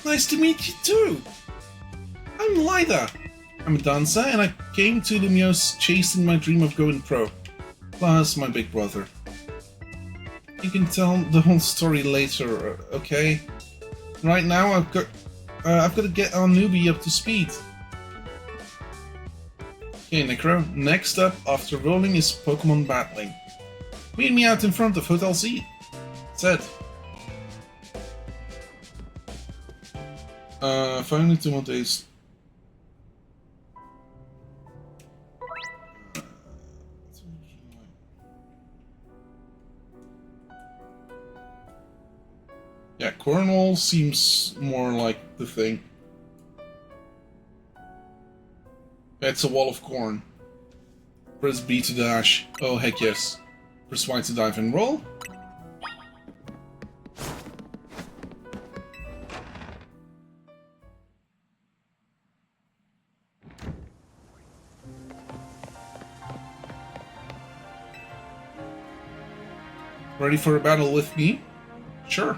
Nice to meet you too. I'm Lida. I'm a dancer and I came to Lumiose chasing my dream of going pro. Plus my big brother. You can tell the whole story later, okay? Right now I've got to get our newbie up to speed. Okay, Necro. Next up after rolling is Pokemon battling. Meet me out in front of Hotel Z. Said. Finally 2 more days. Yeah, Cornwall seems more like the thing. It's a wall of corn. Press B to dash. Oh, heck yes. Press Y to dive and roll. Ready for a battle with me? Sure.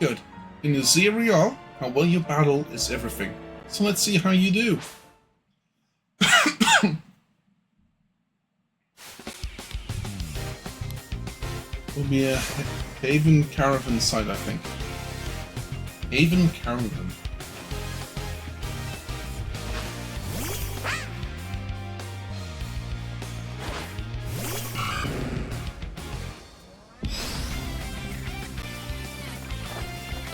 Good. In the Z-A Royale, how well you battle is everything. So let's see how you do. Will be a Haven Caravan side, I think. Haven Caravan.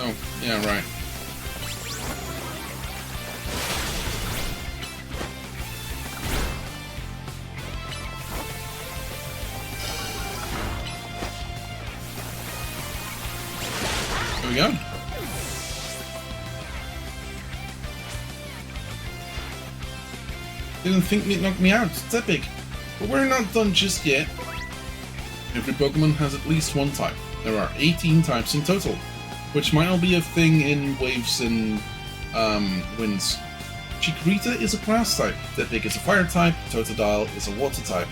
Oh, yeah, right. There we go. Didn't think you'd knock me out, it's epic. But we're not done just yet. Every Pokemon has at least one type. There are 18 types in total, which might all be a thing in waves and winds. Chikorita is a grass type, Tepig is a fire type, Totodile is a water type.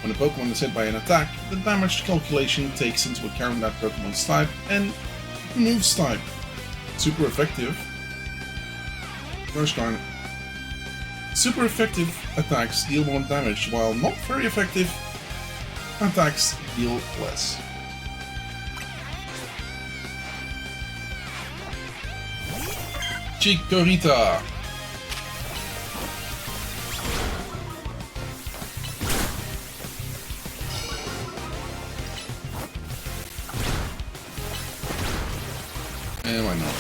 When a Pokemon is hit by an attack, the damage calculation takes into account that Pokemon's type and moves type. Super effective. First Garnet. Super effective attacks deal more damage, while not very effective attacks deal less. Chikorita. And why not?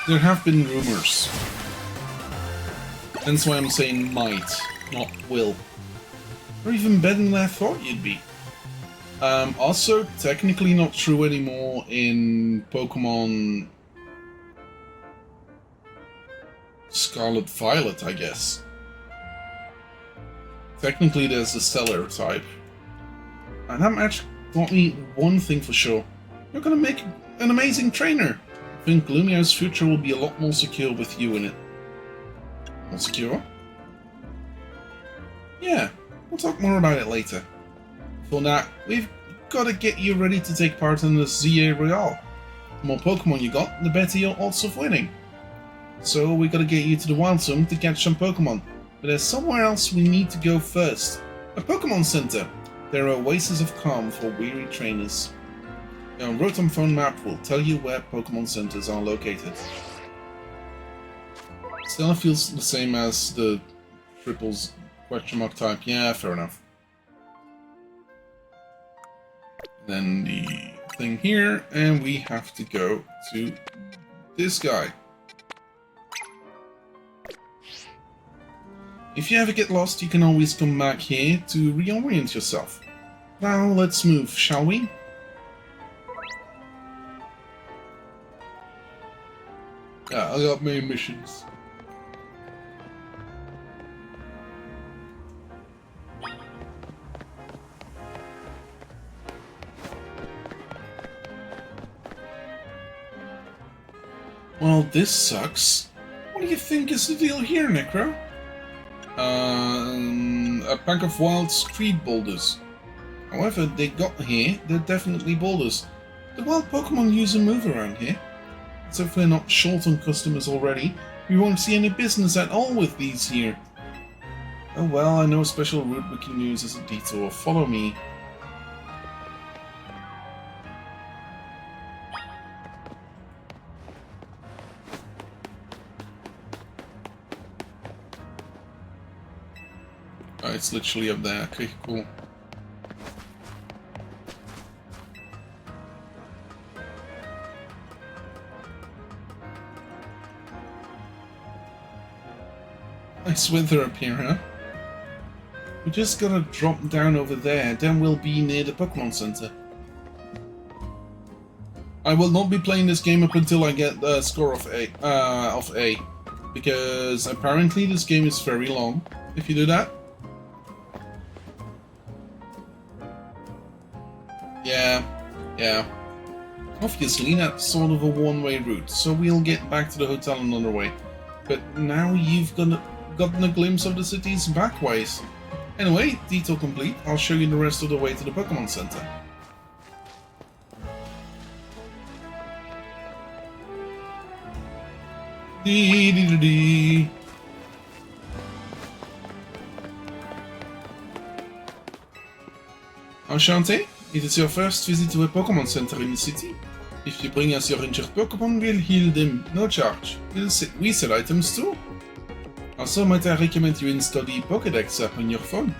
There have been rumors. That's why I'm saying might, not will. Or even better than I thought you'd be. Also, technically not true anymore in Pokémon Scarlet Violet, I guess. Technically there's the Stellar type. And that match taught me one thing for sure. You're gonna make an amazing trainer. I think Lumia's future will be a lot more secure with you in it. More secure? Yeah, we'll talk more about it later. For now, we've got to get you ready to take part in the Z-A Royale. The more Pokemon you got, the better your odds of winning. So we gotta get you to the Wild Zone to catch some Pokemon. But there's somewhere else we need to go first. A Pokemon Center. They're an oasis of calm for weary trainers. A Rotom phone map will tell you where Pokemon Centers are located. Still feels the same as the triples question mark type. Yeah, fair enough. Then the thing here, and we have to go to this guy. If you ever get lost, you can always come back here to reorient yourself. Now let's move, shall we? Yeah, I got main missions. Well, this sucks. What do you think is the deal here, Necro? A pack of wild street boulders. However they got here, they're definitely boulders. The wild Pokemon use and move around here. So if they're not short on customers already, we won't see any business at all with these here. Oh well, I know a special route we can use as a detour. Follow me. Oh, it's literally up there. Okay, cool. Nice weather up here, huh? We just gotta drop down over there, then we'll be near the Pokemon Center. I will not be playing this game up until I get the score of A, because apparently this game is very long. If you do that. Yeah. Obviously, that's sort of a one-way route, so we'll get back to the hotel another way. But now you've gotten a glimpse of the city's back ways. Anyway, detour complete. I'll show you the rest of the way to the Pokemon Center. Dee-dee-dee-dee. Enchanté. It is your first visit to a Pokemon Center in the city. If you bring us your injured Pokemon, we'll heal them, no charge. We sell items too. Also, might I recommend you install the Pokédex app on your phone.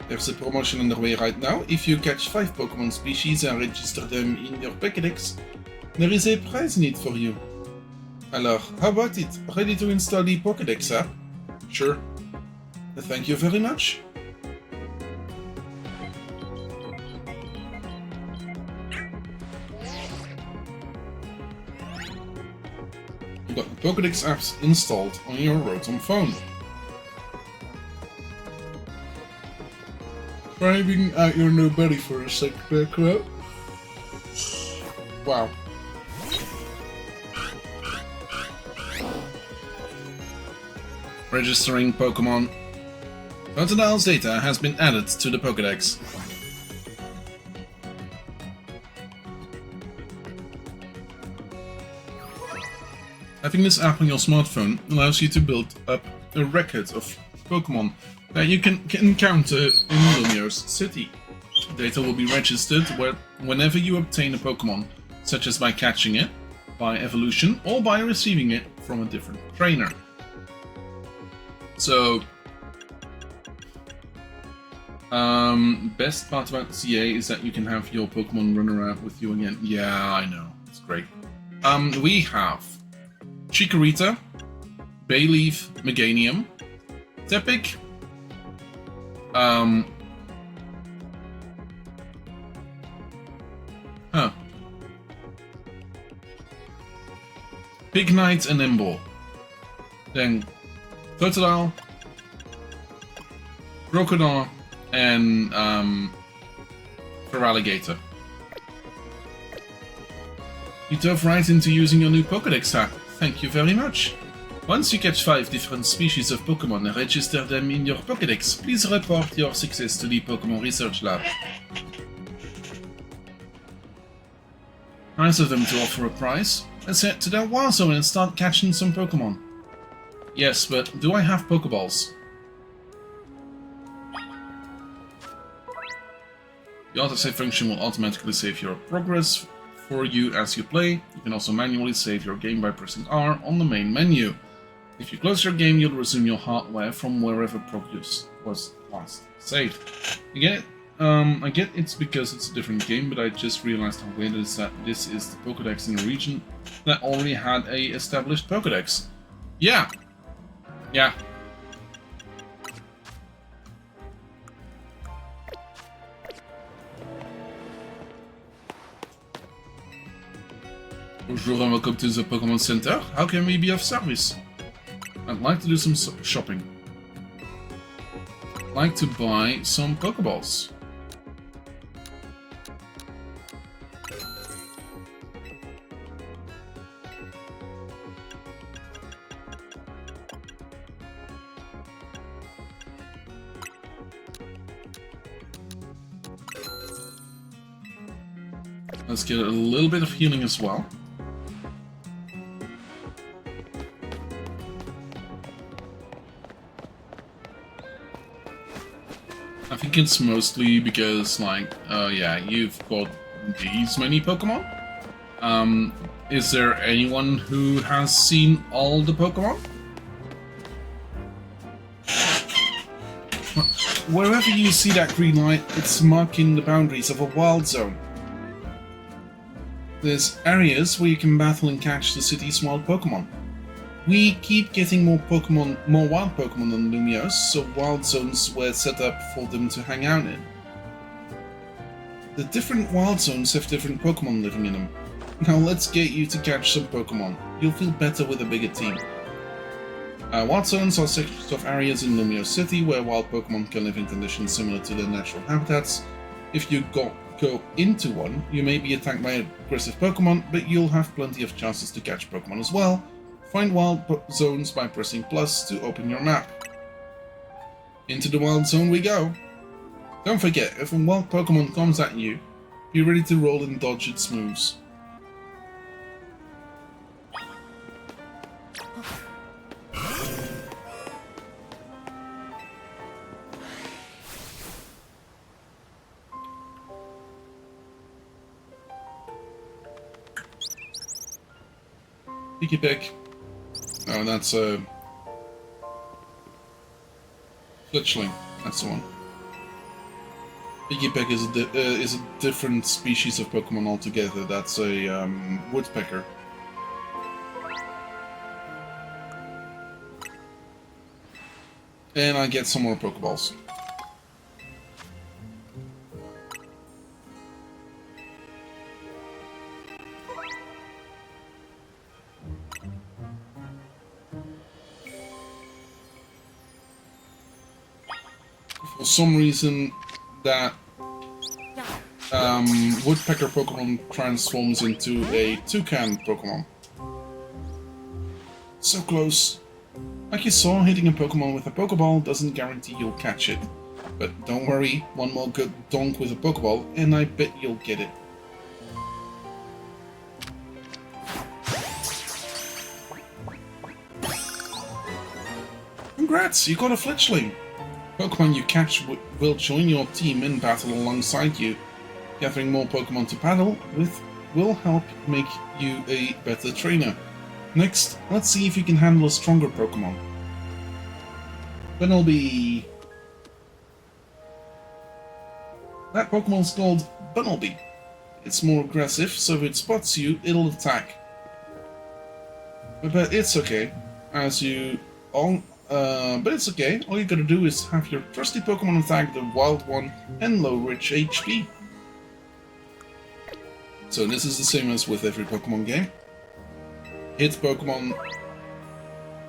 There's a promotion underway right now. If you catch 5 Pokemon species and register them in your Pokédex, there is a prize in it for you. Alors, how about it? Ready to install the Pokédex app? Sure. Thank you very much. You got the Pokédex apps installed on your Rotom phone. Driving out your new buddy for a sec, Necro. Wow. Registering Pokemon. Totodale's data has been added to the Pokédex. Having this app on your smartphone allows you to build up a record of Pokémon that you can encounter in Lumio's city. Data will be registered whenever you obtain a Pokémon, such as by catching it, by evolution, or by receiving it from a different trainer. So, best part about Z-A is that you can have your Pokemon run around with you again. Yeah, I know, it's great. We have Chikorita, Bayleaf, Meganium, Tepig, Pignite and Emboar. Then Totodile, Crocodile, and Feraligatr. You dove right into using your new Pokédex app. Thank you very much. Once you catch 5 different species of Pokémon and register them in your Pokédex, please report your success to the Pokémon Research Lab. Nice of them to offer a prize. Let's head to their Wild Zone and start catching some Pokémon. Yes, but do I have Pokeballs? The autosave function will automatically save your progress for you as you play. You can also manually save your game by pressing R on the main menu. If you close your game, you'll resume your hardware from wherever progress was last saved. You get it? I get it's because it's a different game, but I just realized how weird it is that this is the Pokédex in a region that already had a established Pokédex. Yeah. Yeah. Bonjour and welcome to the Pokémon Center. How can we be of service? I'd like to do some shopping. I'd like to buy some Pokeballs. Let's get a little bit of healing as well. I think it's mostly because, like, yeah, you've got these many Pokemon. Is there anyone who has seen all the Pokemon? Wherever you see that green light, it's marking the boundaries of a wild zone. There's areas where you can battle and catch the city's wild Pokemon. We keep getting more wild Pokemon than Lumiose, so wild zones were set up for them to hang out in. The different wild zones have different Pokemon living in them. Now let's get you to catch some Pokemon. You'll feel better with a bigger team. Wild zones are sections of areas in Lumiose City where wild Pokemon can live in conditions similar to their natural habitats. If you go into one, you may be attacked by aggressive Pokemon, but you'll have plenty of chances to catch Pokemon as well. Find wild zones by pressing plus to open your map. Into the wild zone we go. Don't forget, if a wild Pokemon comes at you, be ready to roll and dodge its moves. Pick. Oh, that's a Fletchling. That's the one. Piggyback is a different species of Pokemon altogether. That's a woodpecker. And I get some more Pokeballs. For some reason, that woodpecker Pokemon transforms into a toucan Pokemon. So close. Like you saw, hitting a Pokemon with a Pokeball doesn't guarantee you'll catch it. But don't worry, one more good donk with a Pokeball and I bet you'll get it. Congrats, you got a fledgling! Pokemon you catch will join your team in battle alongside you. Gathering more Pokemon to battle with will help make you a better trainer. Next, let's see if you can handle a stronger Pokemon. Bunnelby. That Pokemon's called Bunnelby. It's more aggressive, so if it spots you, it'll attack. But it's okay, but it's okay. All you gotta do is have your trusty Pokemon attack the wild one and lower its HP. So this is the same as with every Pokemon game. Hit Pokemon.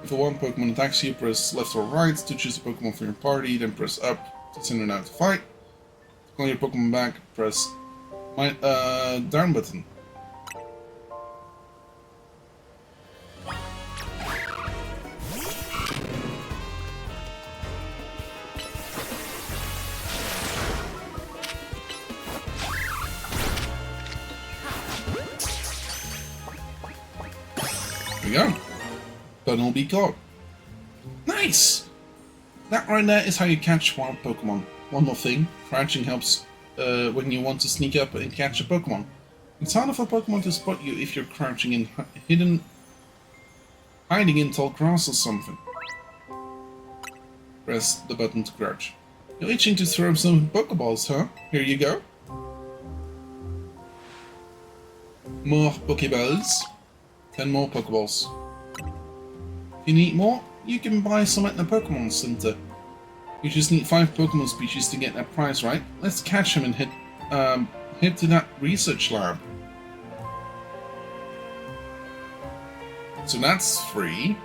If one Pokemon attacks you, press left or right to choose a Pokemon from your party, then press up to send it out to fight. To call your Pokemon back, press down button. There we go. Bunnelby caught. Nice! That right there is how you catch wild Pokemon. One more thing, crouching helps when you want to sneak up and catch a Pokemon. It's harder for Pokemon to spot you if you're crouching in hiding in tall grass or something. Press the button to crouch. You're itching to throw some Pokeballs, huh? Here you go. More Pokeballs. 10 more Pokeballs. If you need more, you can buy some at the Pokemon Center. You just need 5 Pokemon species to get that prize right. Let's catch him and head to that research lab. So that's free.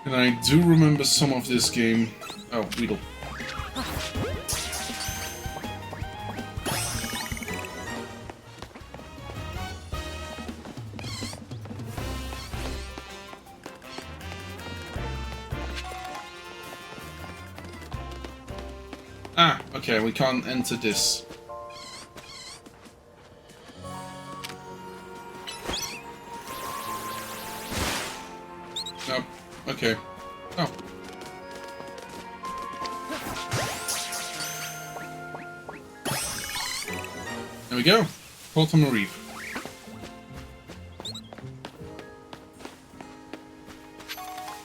And I do remember some of this game. Oh, Weedle. Ah, okay, we can't enter this. Nope. Okay. Oh. There we go. Baltimore Reef.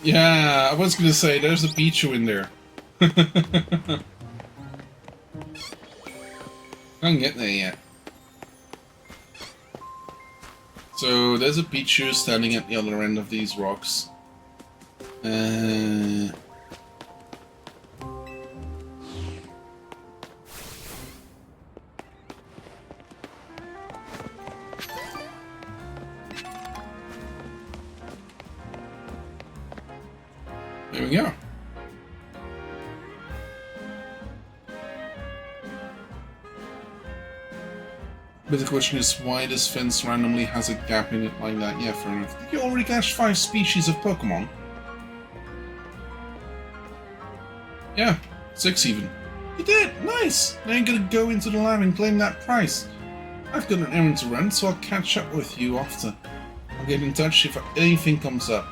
Yeah, I was gonna say, there's a Pichu in there. Can't get there yet. So, there's a Pichu standing at the other end of these rocks. There we go. But the question is, why this fence randomly has a gap in it like that? Yeah, fair enough. Did you already catch 5 species of Pokemon? Yeah, 6 even. You did! Nice! Now you're gonna go into the lab and claim that prize. I've got an errand to run, so I'll catch up with you after. I'll get in touch if anything comes up.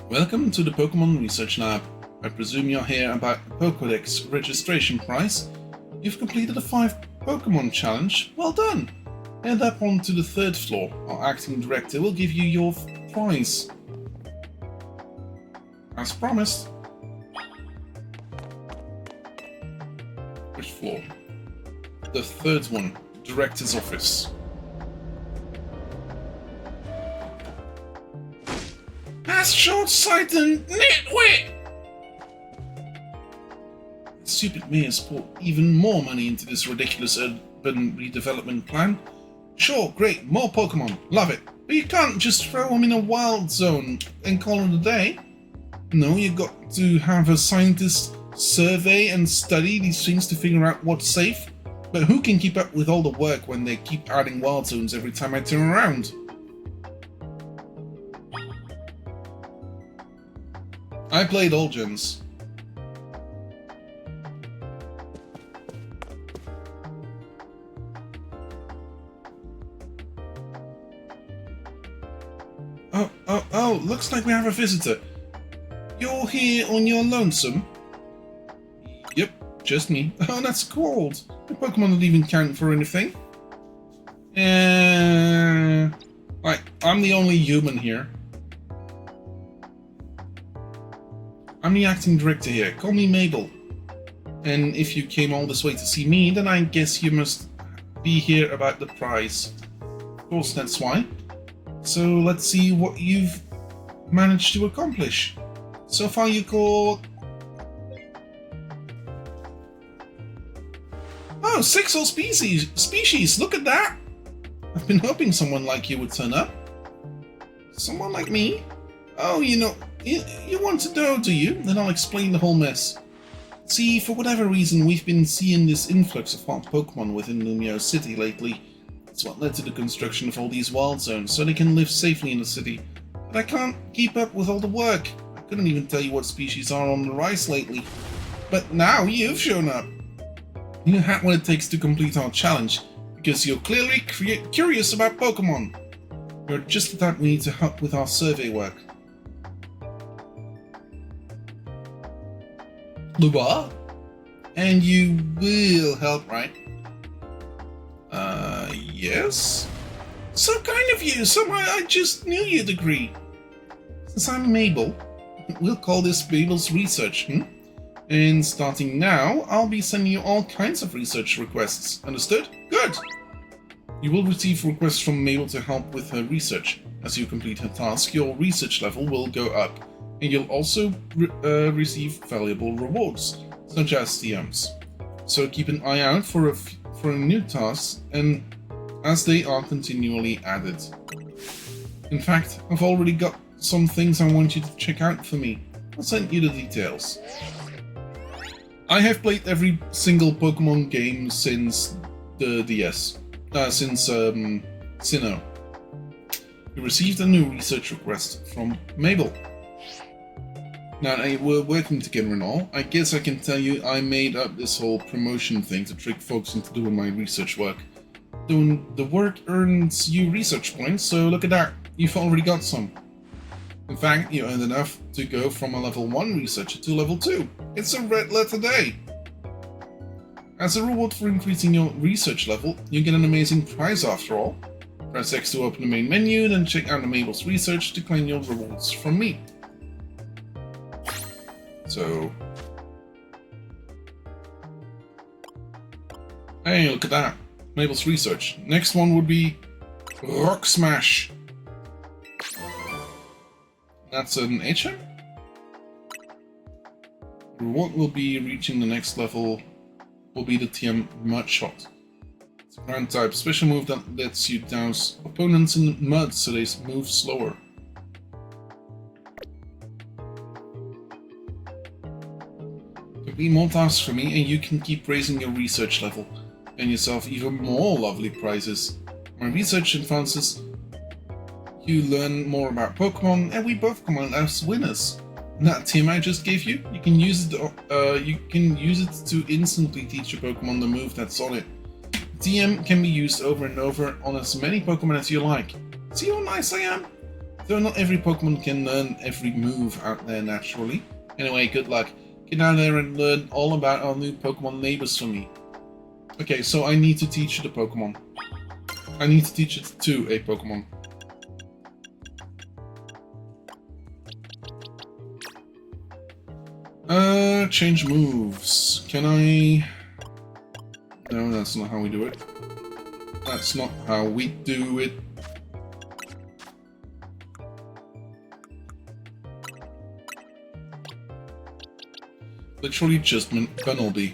Welcome to the Pokemon Research Lab. I presume you're here about the Pokédex registration prize. You've completed a 5 Pokemon challenge. Well done! Head up onto the 3rd floor. Our acting director will give you your prize. As promised. Which floor? The 3rd one. Director's office. As short-sighted and nitwit! The stupid mayor's poured even more money into this ridiculous urban redevelopment plan. Sure, great, more Pokemon, love it. But you can't just throw them in a wild zone and call it a day. No, you got to have a scientist survey and study these things to figure out what's safe. But who can keep up with all the work when they keep adding wild zones every time I turn around? I played all gens. Oh, looks like we have a visitor. You're here on your lonesome? Yep, just me. Oh, that's cold. The Pokemon don't even count for anything. Like, I'm the only human here. I'm the acting director here. Call me Mabel. And if you came all this way to see me, then I guess you must be here about the prize. Of course, that's why. So let's see what you've managed to accomplish. So far you caught... Oh, 6 whole species! Look at that! I've been hoping someone like you would turn up. Someone like me? Oh, you know, you want to know, do you? Then I'll explain the whole mess. See, for whatever reason, we've been seeing this influx of wild Pokemon within Lumio City lately. It's what led to the construction of all these wild zones, so they can live safely in the city. But I can't keep up with all the work. I couldn't even tell you what species are on the rise lately. But now you've shown up. You have what it takes to complete our challenge, because you're clearly curious about Pokemon. You're just the type we need to help with our survey work. What? And you will help, right? Yes? So kind of you, somehow I just knew you'd agree. Since I'm Mabel, we'll call this Mabel's research, And starting now, I'll be sending you all kinds of research requests. Understood? Good! You will receive requests from Mabel to help with her research. As you complete her task, your research level will go up, and you'll also receive valuable rewards, such as TMs. So keep an eye out for new tasks, and as they are continually added. In fact, I've already got some things I want you to check out for me. I'll send you the details. I have played every single Pokemon game since the DS. Since Sinnoh. We received a new research request from Mabel. Now that we're working together and all, I guess I can tell you I made up this whole promotion thing to trick folks into doing my research work. Doing the work earns you research points, so look at that, you've already got some. In fact, you earned enough to go from a level 1 researcher to level 2. It's a red letter day! As a reward for increasing your research level, you get an amazing prize after all. Press X to open the main menu, then check out the Mabel's research to claim your rewards from me. So... Hey, look at that! Mabel's research. Next one would be... Rock Smash! That's an HM? Reward will be reaching the next level will be the TM Mud Shot. It's a ground type special move that lets you douse opponents in mud so they move slower. Complete more tasks for me and you can keep raising your research level and yourself even more lovely prizes. My research advances, you learn more about Pokemon and we both come out as winners. That TM I just gave you, you can use it to instantly teach your Pokemon the move that's on it. TM can be used over and over on as many Pokemon as you like. See how nice I am? Though not every Pokemon can learn every move out there naturally. Anyway, good luck. Get out there and learn all about our new Pokemon neighbors for me. Okay, so I need to teach you the Pokemon. I need to teach it to a Pokemon. Change moves. Can I... No, that's not how we do it. That's not how we do it. Literally just Bunnelby.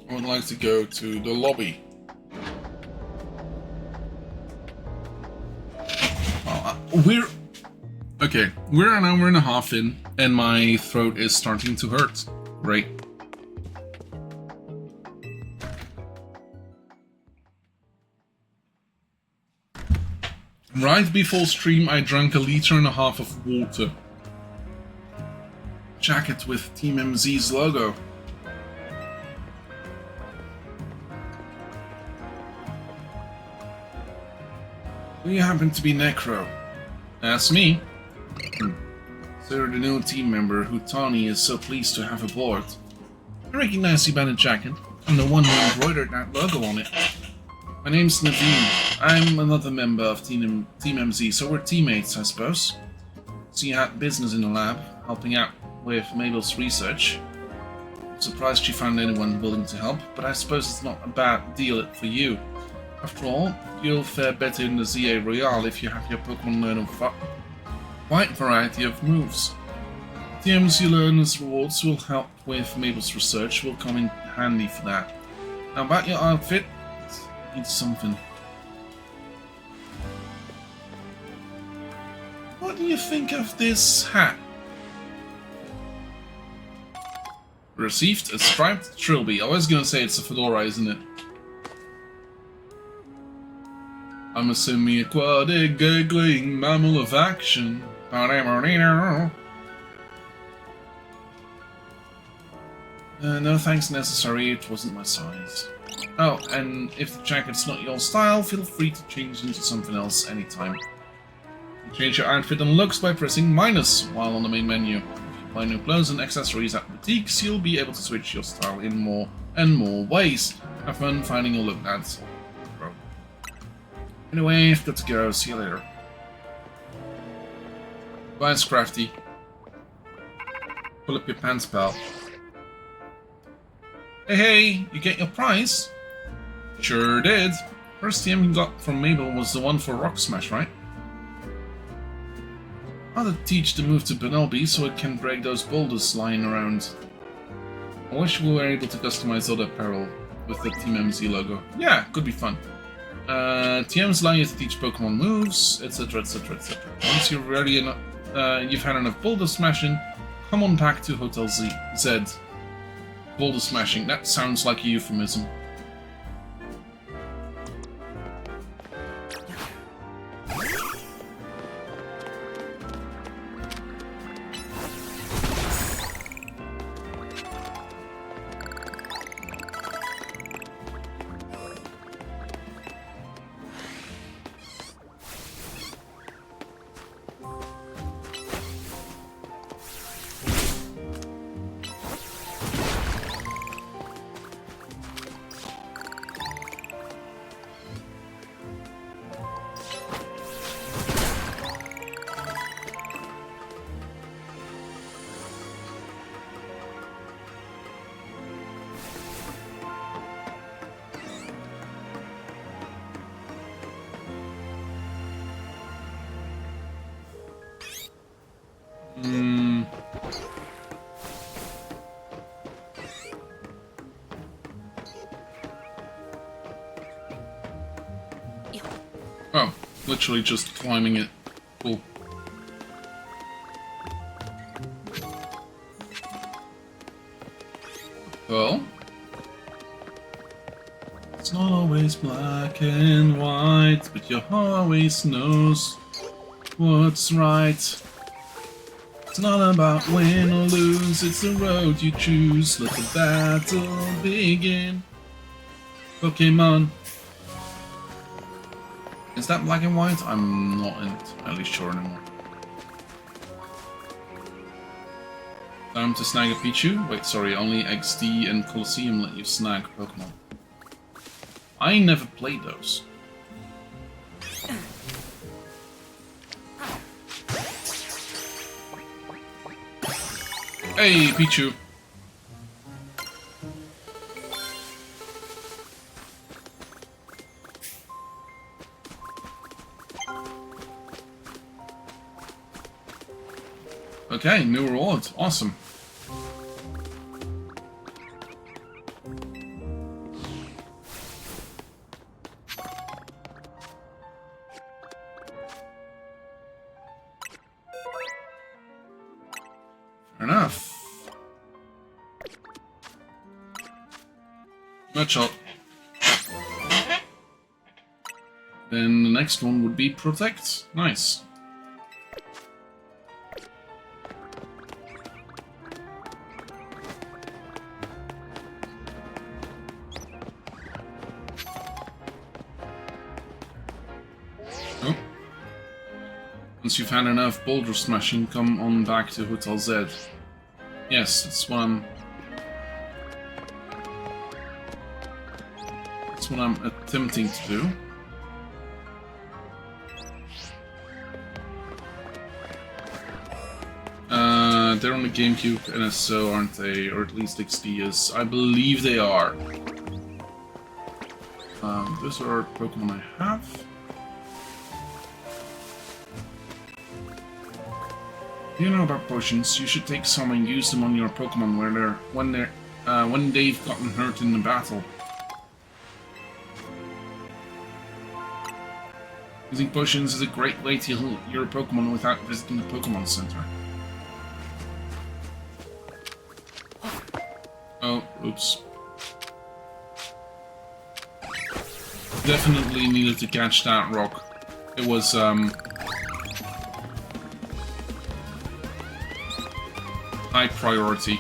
I would like to go to the lobby. We're an hour and a half in, and my throat is starting to hurt. Great. Right before stream, I drank 1.5 liters of water. Jacket with Team MZ's logo. Do you happen to be Necro? That's me. Sir, the new team member who Tawny is so pleased to have aboard. I recognize you by the jacket. I'm the one who embroidered that logo on it. My name's Naveen. I'm another member of Team MZ, so we're teammates, I suppose. So you had business in the lab, helping out with Mabel's research. I'm surprised she found anyone willing to help, but I suppose it's not a bad deal for you. After all, you'll fare better in the Z-A Royale if you have your Pokémon learn a wide variety of moves. The MZ Learner's rewards will help with Mabel's research, will come in handy for that. Now about your outfit, it needs something. What do you think of this hat? Received a striped trilby. I was gonna say it's a fedora, isn't it? I'm a semi-aquatic, giggling mammal of action. No thanks necessary, it wasn't my size. Oh, and if the jacket's not your style, feel free to change into something else anytime. You change your outfit and looks by pressing minus while on the main menu. If you buy new clothes and accessories at boutiques, you'll be able to switch your style in more and more ways. Have fun finding your look, lads. Anyway, I've got to go. See you later. Bye, Scrafty. Pull up your pants, pal. Hey, you get your prize? Sure did. First TM you got from Mabel was the one for Rock Smash, right? I'll teach the move to Bunnelby so it can break those boulders lying around. I wish we were able to customize other apparel with the Team MZ logo. Yeah, could be fun. TMs allow you to teach Pokemon moves, etc, etc, etc. Once you're ready enough, you've had enough boulder smashing, come on back to Hotel Z. Boulder smashing, that sounds like a euphemism. Oh, literally just climbing it. Cool. Well, it's not always black and white, but your heart always knows what's right. It's not about win or lose, it's the road you choose. Let the battle begin. Pokémon. Is that black and white? I'm not entirely sure anymore. Time to snag a Pichu? Wait, sorry, only XD and Colosseum let you snag Pokemon. I never played those. Hey, Pichu! Okay, new reward. Awesome. Fair enough. Nutshot. Then the next one would be Protect. Nice. Oh. Once you've had enough boulder smashing, come on back to Hotel Z. Yes, that's what I'm attempting to do. They're on the GameCube NSO, aren't they? Or at least XD I believe they are. Those are Pokemon I have. If you know about potions, you should take some and use them on your Pokemon when they've gotten hurt in the battle. Using potions is a great way to heal your Pokemon without visiting the Pokemon Center. Oh, oops. Definitely needed to catch that rock. It was, high priority.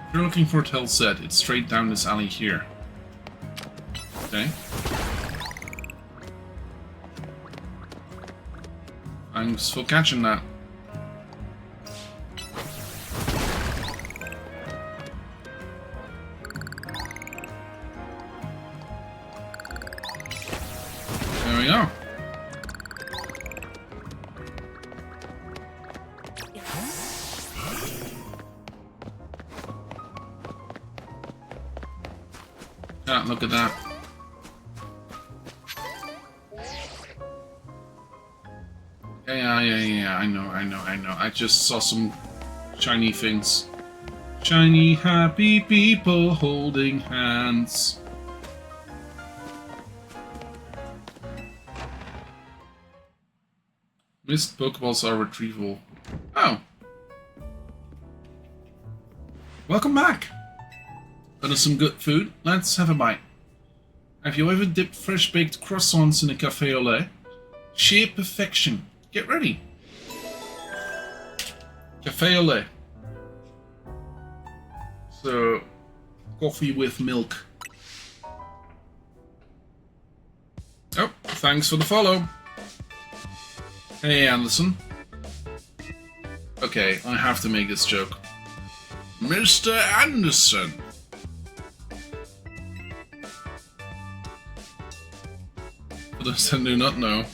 If you're looking for Hotel Z, it's straight down this alley here. Okay. Thanks for catching that. There we go. Yeah, look at that. Yeah, I know. I just saw some shiny things. Shiny, happy people holding hands. Missed Pokeballs are retrievable. Oh. Welcome back. That is some good food. Let's have a bite. Have you ever dipped fresh baked croissants in a cafe au lait? Sheer perfection. Get ready. Cafe au lait. So, coffee with milk. Oh, thanks for the follow. Hey, Anderson. Okay, I have to make this joke. Mr. Anderson. For those that do not know,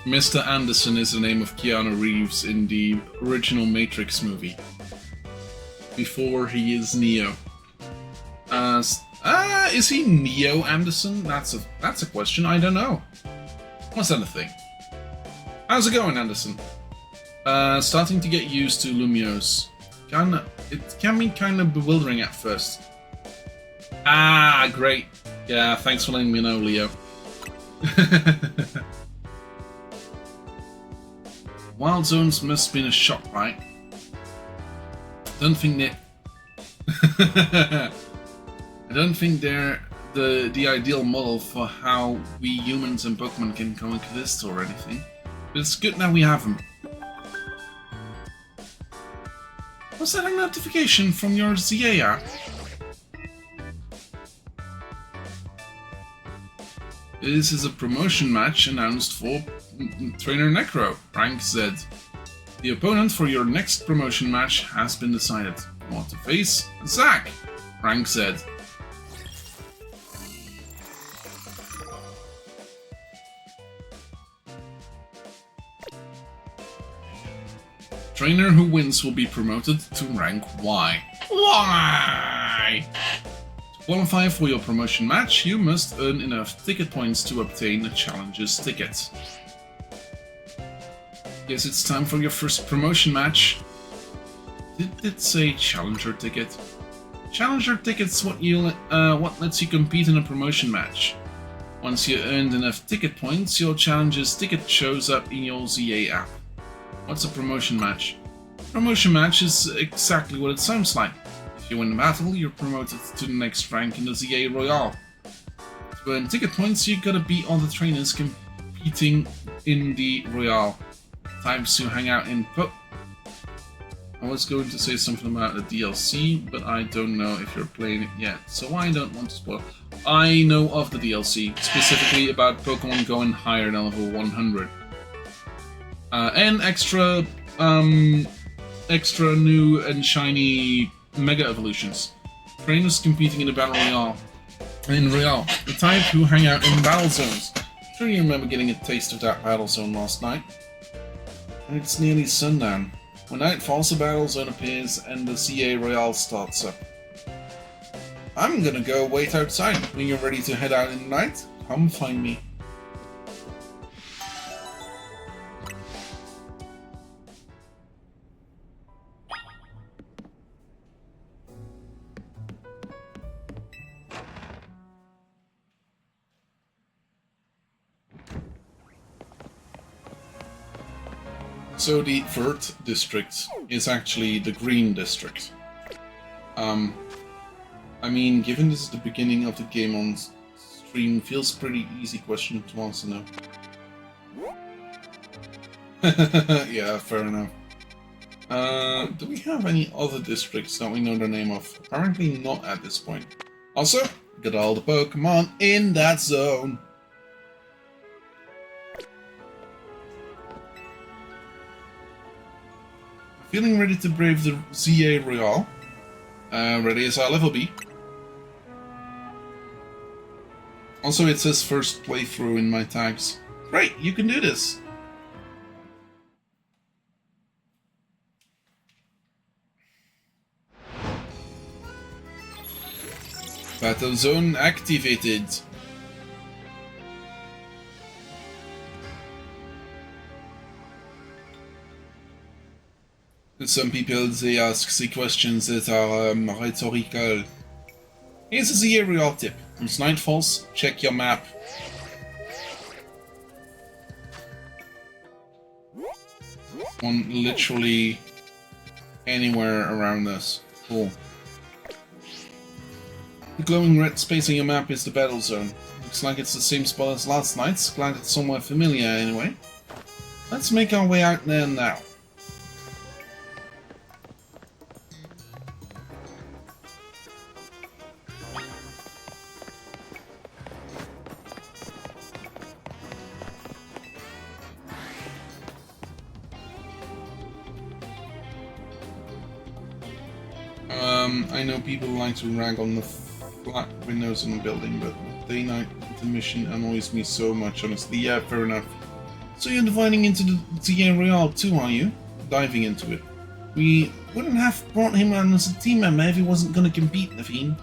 Mr. Anderson is the name of Keanu Reeves in the original Matrix movie. Before he is Neo. Is he Neo Anderson? That's a question. I don't know. What's that a thing? How's it going, Anderson? Starting to get used to Lumiose. It can be kind of bewildering at first. Ah, great. Yeah, thanks for letting me know, Leo. Wild Zones must have been a shock, right? Don't think that. I don't think they're the ideal model for how we humans and Pokemon can coexist or anything. But it's good now we have them. Was that a notification from your Z-A app? This is a promotion match announced for Trainer Necro, rank Z. The opponent for your next promotion match has been decided. You want to face Zach, rank Z. trainer who wins will be promoted to rank Y. Why? To qualify for your promotion match, you must earn enough ticket points to obtain a challenger's ticket. Yes, it's time for your first promotion match. Did it say challenger ticket? Challenger ticket's what lets you compete in a promotion match. Once you earned enough ticket points, your challenger's ticket shows up in your ZA app. What's a promotion match? Promotion match is exactly what it sounds like. If you win the battle, you're promoted to the next rank in the ZA Royale. To earn ticket points, you gotta beat all the trainers competing in the Royale. Times to hang out in I was going to say something about the DLC, but I don't know if you're playing it yet, so I don't want to spoil. I know of the DLC, specifically about Pokemon going higher than level 100. And extra new and shiny Mega Evolutions. Trainers competing in the Battle Royale. In Royale, the type who hang out in battle zones. I'm sure you remember getting a taste of that battle zone last night. And it's nearly sundown. When night falls, the battle zone appears and the ZA Royale starts up. I'm gonna go wait outside. When you're ready to head out in the night, come find me. So the third district is actually the green district. I mean, given this is the beginning of the game on stream, feels pretty easy question to answer now. Yeah, fair enough. Do we have any other districts that we know the name of? Apparently not at this point. Also, got all the Pokemon in that zone. Feeling ready to brave the ZA Royale. Ready as I'll ever be. Also, it says first playthrough in my tags. Great, you can do this! Battle zone activated. Some people, they ask the questions that are rhetorical. Here's a ZA Royale tip. Once night falls, check your map. One literally anywhere around us. Cool. The glowing red space on your map is the battle zone. Looks like it's the same spot as last night's. Glad it's somewhere familiar anyway. Let's make our way out there now. I know people like to rag on the flat windows in the building, but day-night intermission annoys me so much, honestly. Yeah, fair enough. So you're dividing into the ZA Royale too, are you? Diving into it. We wouldn't have brought him on as a team member if he wasn't gonna compete, Naveen.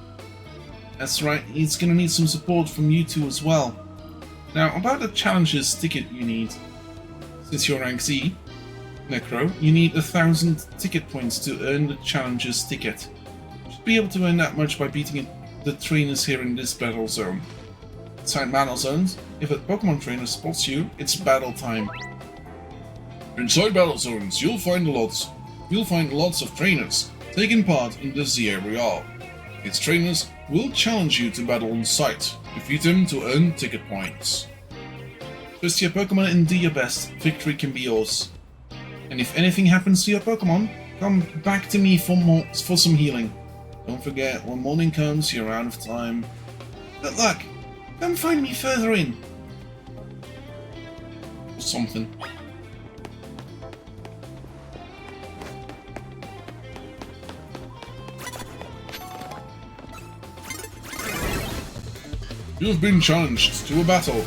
That's right, he's gonna need some support from you two as well. Now, about the challenger's ticket you need. Since you're rank Z, Necro, you need 1,000 ticket points to earn the challenger's ticket. You should be able to earn that much by beating the trainers here in this battle zone. Inside battle zones, if a Pokemon trainer spots you, it's battle time. Inside battle zones, you'll find lots of trainers taking part in the ZA Royale. Its trainers will challenge you to battle on site. Defeat them to earn ticket points. Trust your Pokemon and do your best. Victory can be yours. And if anything happens to your Pokemon, come back to me for some healing. Don't forget, when morning comes, you're out of time. Good luck! Come find me further in. Or something. You've been challenged to a battle.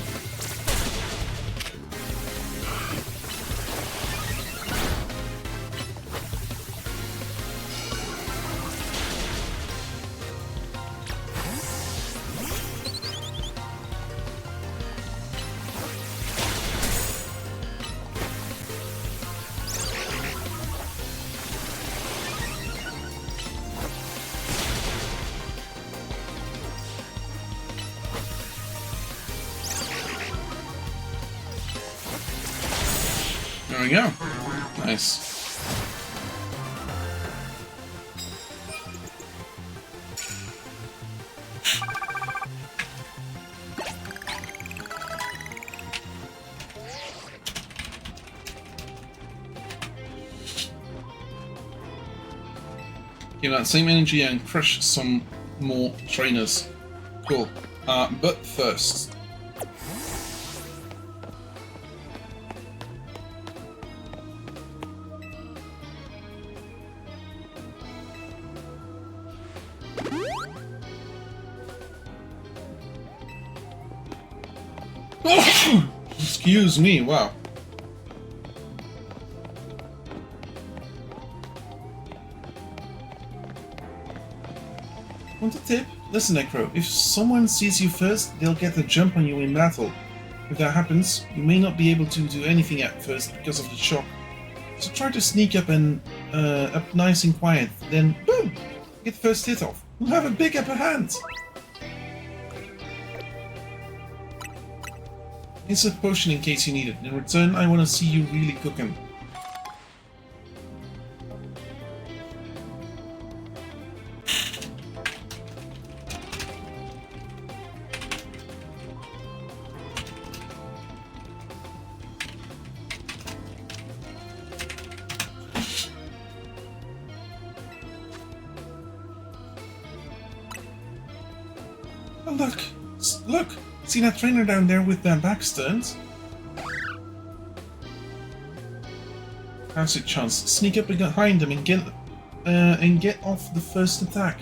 we go. Nice. Give that same energy and crush some more trainers. Cool. But first... Oh! Excuse me, wow. Want a tip? Listen, Necro, if someone sees you first, they'll get the jump on you in battle. If that happens, you may not be able to do anything at first because of the shock. So try to sneak up and up nice and quiet, then boom! Get the first hit off. You'll have a big upper hand! Here's a potion in case you need it. In return, I want to see you really cooking. Oh, look! Look! See that trainer down there with their backs turned? Now's your chance. Sneak up behind them and get off the first attack.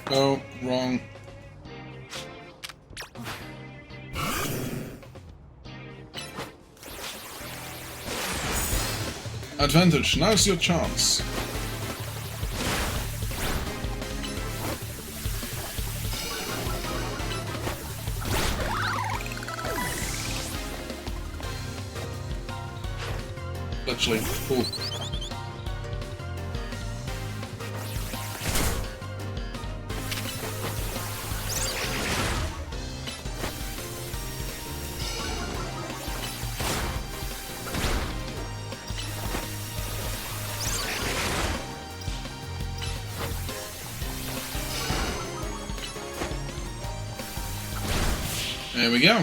Oh, wrong. Advantage, now's your chance. Literally, cool. There we go.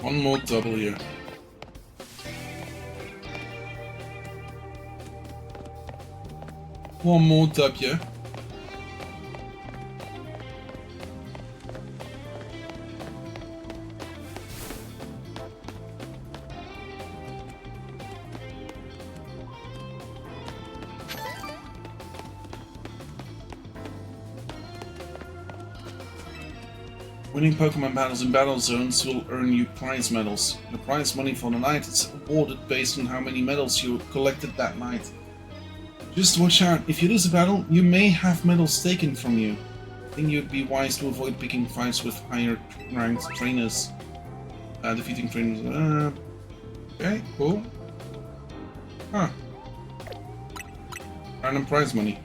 One more W. One more W. Winning Pokemon battles in battle zones will earn you prize medals. The prize money for the night is awarded based on how many medals you collected that night. Just watch out, if you lose a battle, you may have medals taken from you. I think you'd be wise to avoid picking fights with higher ranked trainers. Defeating trainers. Okay, cool. Huh. Random prize money.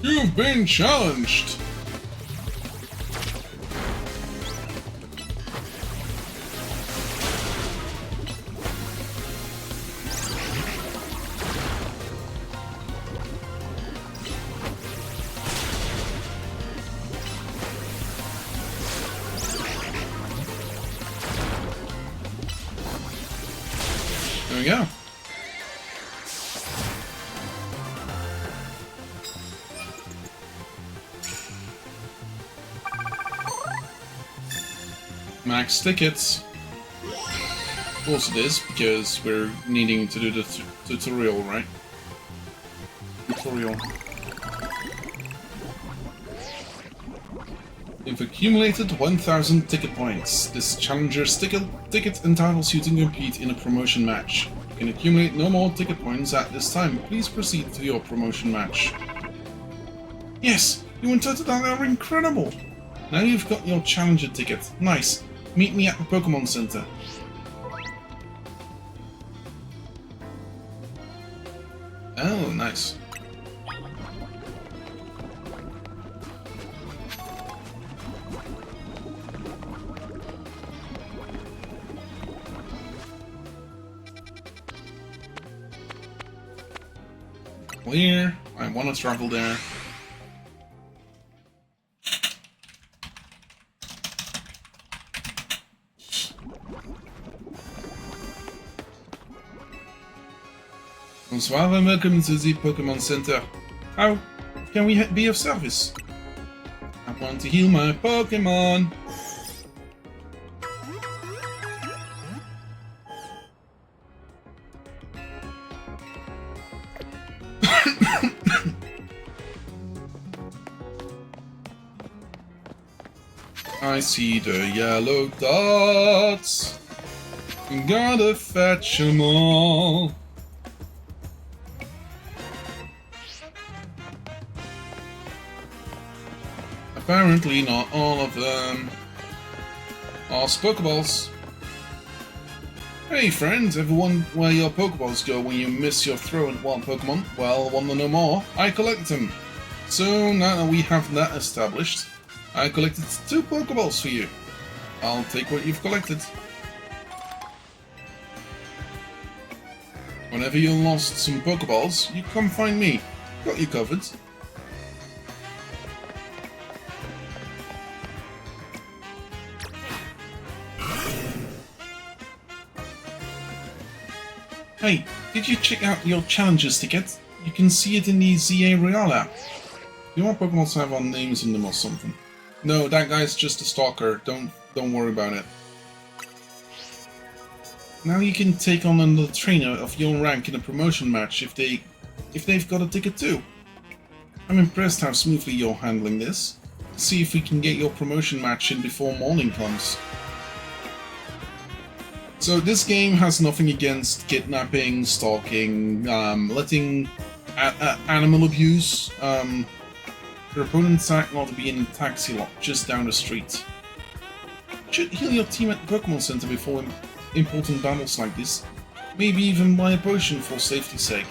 You've been challenged! There we go. Max tickets. Of course it is, because we're needing to do the tutorial, right? Tutorial. You've accumulated 1000 ticket points. This challenger's ticket entitles you to compete in a promotion match. You can accumulate no more ticket points at this time. Please proceed to your promotion match. Yes! You entitled that are incredible! Now you've got your challenger ticket. Nice. Meet me at the Pokémon Center. Oh, nice. Clear. I want to travel there. Bonsoir and welcome to the Pokémon Center. How can we be of service? I want to heal my Pokémon. I see the yellow dots. Gotta fetch 'em all. Apparently not all of them are Pokeballs. Hey friends, ever wonder where your Pokeballs go when you miss your throw at one Pokemon? Well, want to know more? I collect them. So now that we have that established, I collected 2 Pokeballs for you. I'll take what you've collected. Whenever you lost some Pokeballs, you come find me. Got you covered. Hey, did you check out your Challengers ticket? You can see it in the Z-A Royale app. Do our Pokemon have our names in them or something? No, that guy's just a stalker. Don't worry about it. Now you can take on another trainer of your rank in a promotion match if they've got a ticket too. I'm impressed how smoothly you're handling this. See if we can get your promotion match in before morning comes. So this game has nothing against kidnapping, stalking, letting animal abuse. Your opponent's act ought to be in a taxi lot just down the street. You should heal your team at the Pokémon Center before important battles like this. Maybe even buy a potion for safety's sake.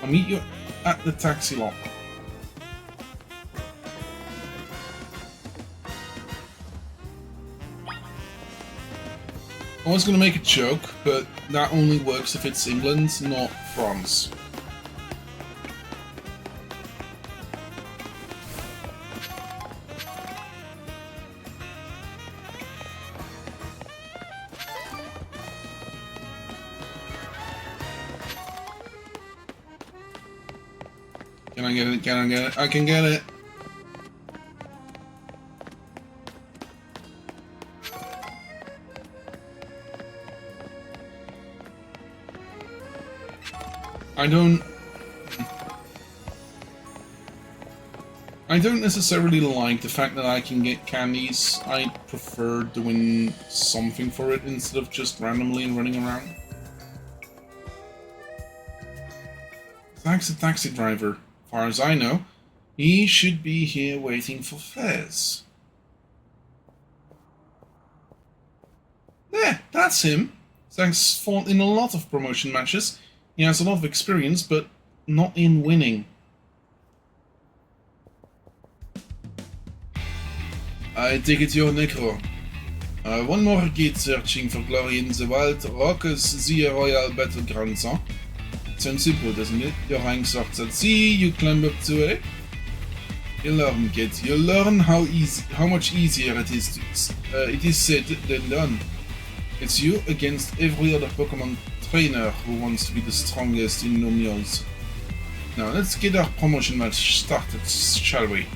I'll meet you at the taxi lot. I was gonna make a joke, but that only works if it's England, not France. Can I get it? Can I get it? I can get it! I don't necessarily like the fact that I can get candies. I prefer doing something for it instead of just randomly running around. Zach's a taxi driver. As far as I know, he should be here waiting for fares. There, that's him. Zach's fought in a lot of promotion matches. He has a lot of experience, but not in winning. I take it you're Necro. One more gate searching for glory in the wild. Rock's the Royal Battlegrounds, huh? Sounds simple, doesn't it? Your rank starts at sea, you climb up to A. You learn, kid. You learn how much easier it is said than done. It's you against every other Pokemon trainer who wants to be the strongest in Nomios. Now let's get our promotion match started, shall we?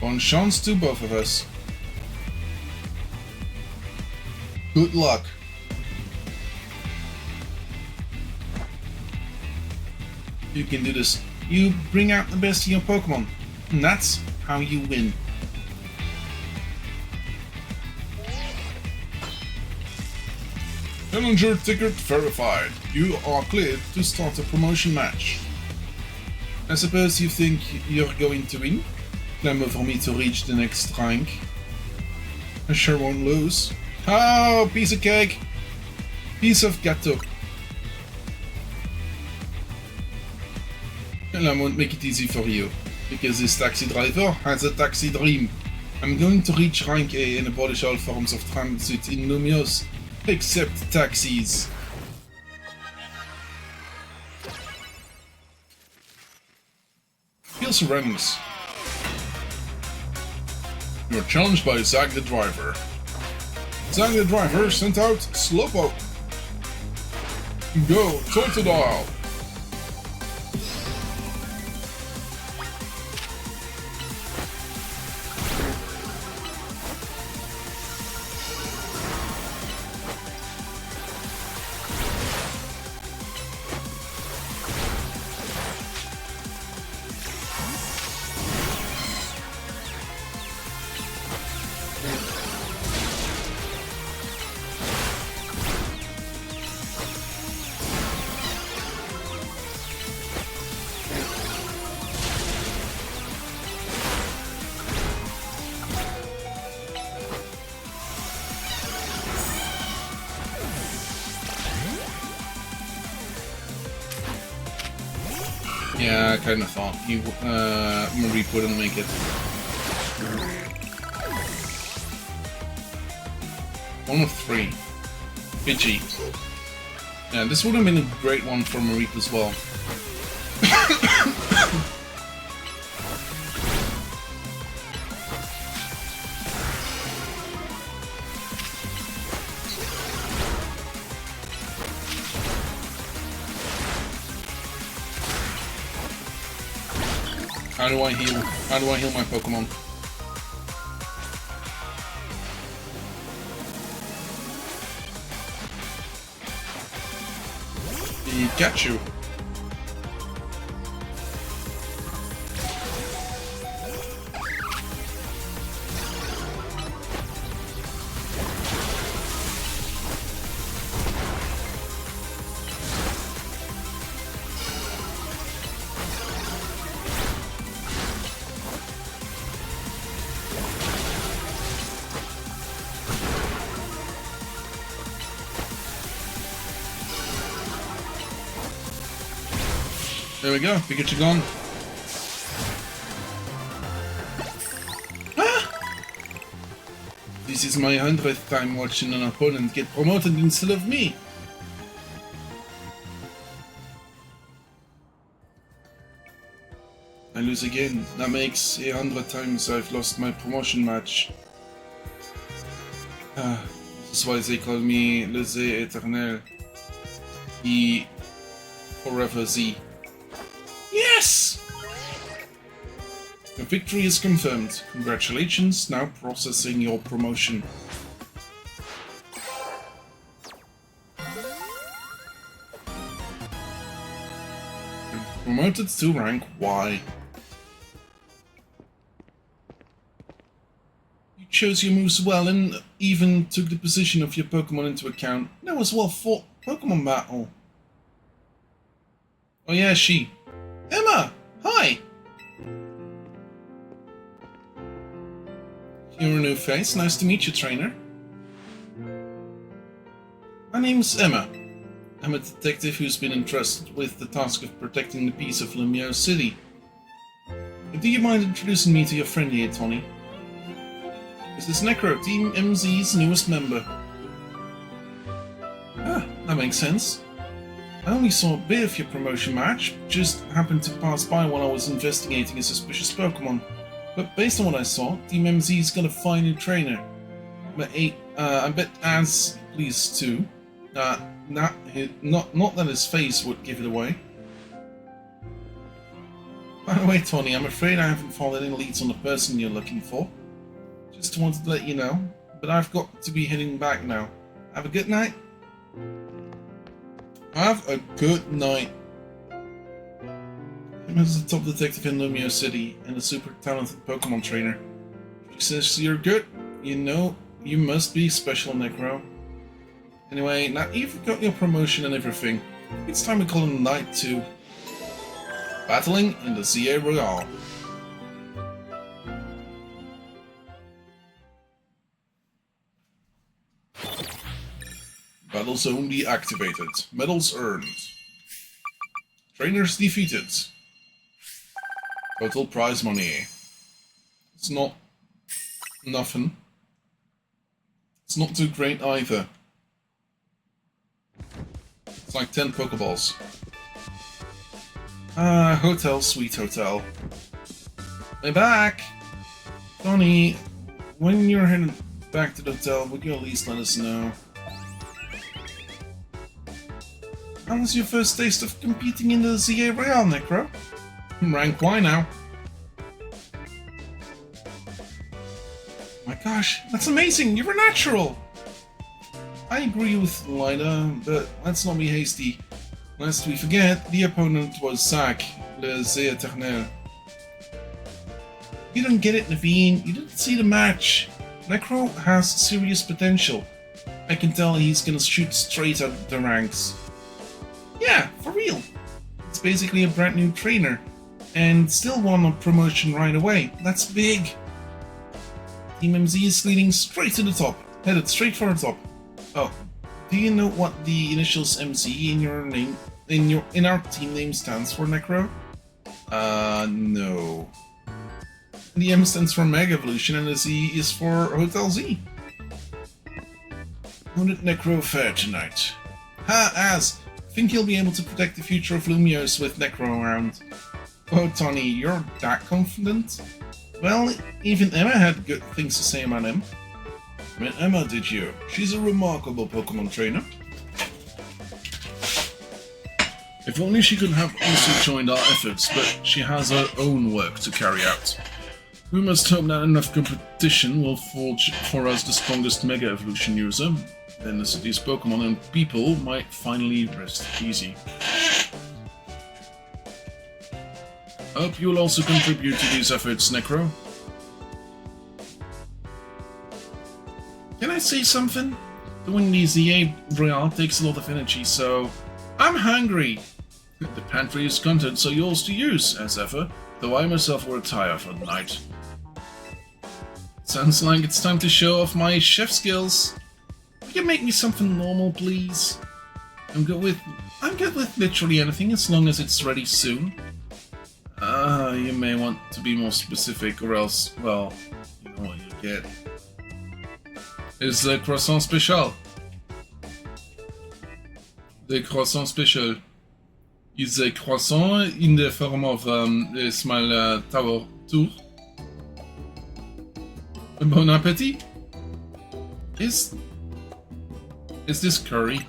Bon chance to both of us. Good luck. You can do this. You bring out the best in your Pokemon, and that's how you win. Challenger ticket verified. You are cleared to start a promotion match. I suppose you think you're going to win? Clamor for me to reach the next rank. I sure won't lose. Oh, piece of cake! Piece of gâteau. Well, I won't make it easy for you, because this taxi driver has a taxi dream. I'm going to reach rank A and abolish all forms of transit in Lumiose, except taxis. Feel surroundings. You are challenged by Zag the driver. Zag the driver sent out Slowpoke. Go, Totodile. Yeah, I kind of thought Marie wouldn't make it. One of 3. Pidgey. Yeah, this would have been a great one for Marie as well. How do I heal? How do I heal my Pokemon? Pikachu. There we go, Pikachu gone. Ah! This is my 100th time watching an opponent get promoted instead of me. I lose again. That makes 100 times I've lost my promotion match. This is why they call me Le Z Eternel. The Forever Z. Yes! Your victory is confirmed. Congratulations, now processing your promotion. Promoted to rank Y. You chose your moves well and even took the position of your Pokemon into account. That was well fought Pokemon battle. Oh yeah, she. Emma! Hi! You're a new face. Nice to meet you, trainer. My name's Emma. I'm a detective who's been entrusted with the task of protecting the peace of Lumiose City. Do you mind introducing me to your friend here, Tony? This is Necro, Team MZ's newest member. Ah, that makes sense. I only saw a bit of your promotion match, just happened to pass by while I was investigating a suspicious Pokemon. But based on what I saw, Team MZ's got a fine new trainer. But I bet As pleased too. Not that his face would give it away. By the way, Tony, I'm afraid I haven't followed any leads on the person you're looking for. Just wanted to let you know, but I've got to be heading back now. Have a good night. Have a good night. I'm as the top detective in Lumio City and a super talented Pokemon trainer. She says you're good. You know, you must be special, Necro. Anyway, now you've got your promotion and everything. It's time we call it a night to battling in the Z-A Royale. Battle zone deactivated. Medals earned. Trainers defeated. Total prize money. It's not nothing. It's not too great either. It's like 10 Pokeballs. Ah, hotel, sweet hotel. Way back! Tony, when you're headed back to the hotel, would you at least let us know? How was your first taste of competing in the Z-A Royale, Necro? Rank Y now. My gosh, that's amazing! You're a natural! I agree with Lida, but let's not be hasty. Lest we forget, the opponent was Zack, le Z Eternel. You don't get it, Naveen. You didn't see the match. Necro has serious potential. I can tell he's gonna shoot straight at the ranks. Yeah, for real. It's basically a brand new trainer, and still won a promotion right away. That's big. Team MZ is leading straight to the top, headed straight for the top. Oh, do you know what the initials MZ in your name, in our team name stands for, Necro? No. The M stands for Mega Evolution, and the Z is for Hotel Z. How did Necro fare tonight? Ha, Az! Think he'll be able to protect the future of Lumios with Necro around? Oh, Tony, you're that confident? Well, even Emma had good things to say about him. Met Emma, did you? She's a remarkable Pokemon trainer. If only she could have also joined our efforts, but she has her own work to carry out. We must hope that enough competition will forge for us the strongest Mega Evolution user. Then the city's Pokemon and people might finally rest easy. Hope you'll also contribute to these efforts, Necro. Can I say something? Doing the Z-A Royale takes a lot of energy, so I'm hungry. The pantry is content, so yours to use, as ever, though I myself will retire for the night. Sounds like it's time to show off my chef skills. Will you make me something normal, please? I'm good with literally anything as long as it's ready soon. You may want to be more specific, or else, well, you know what you get. Is the croissant special? The croissant special is a croissant in the form of a small tower tour. Bon appetit. Is this curry?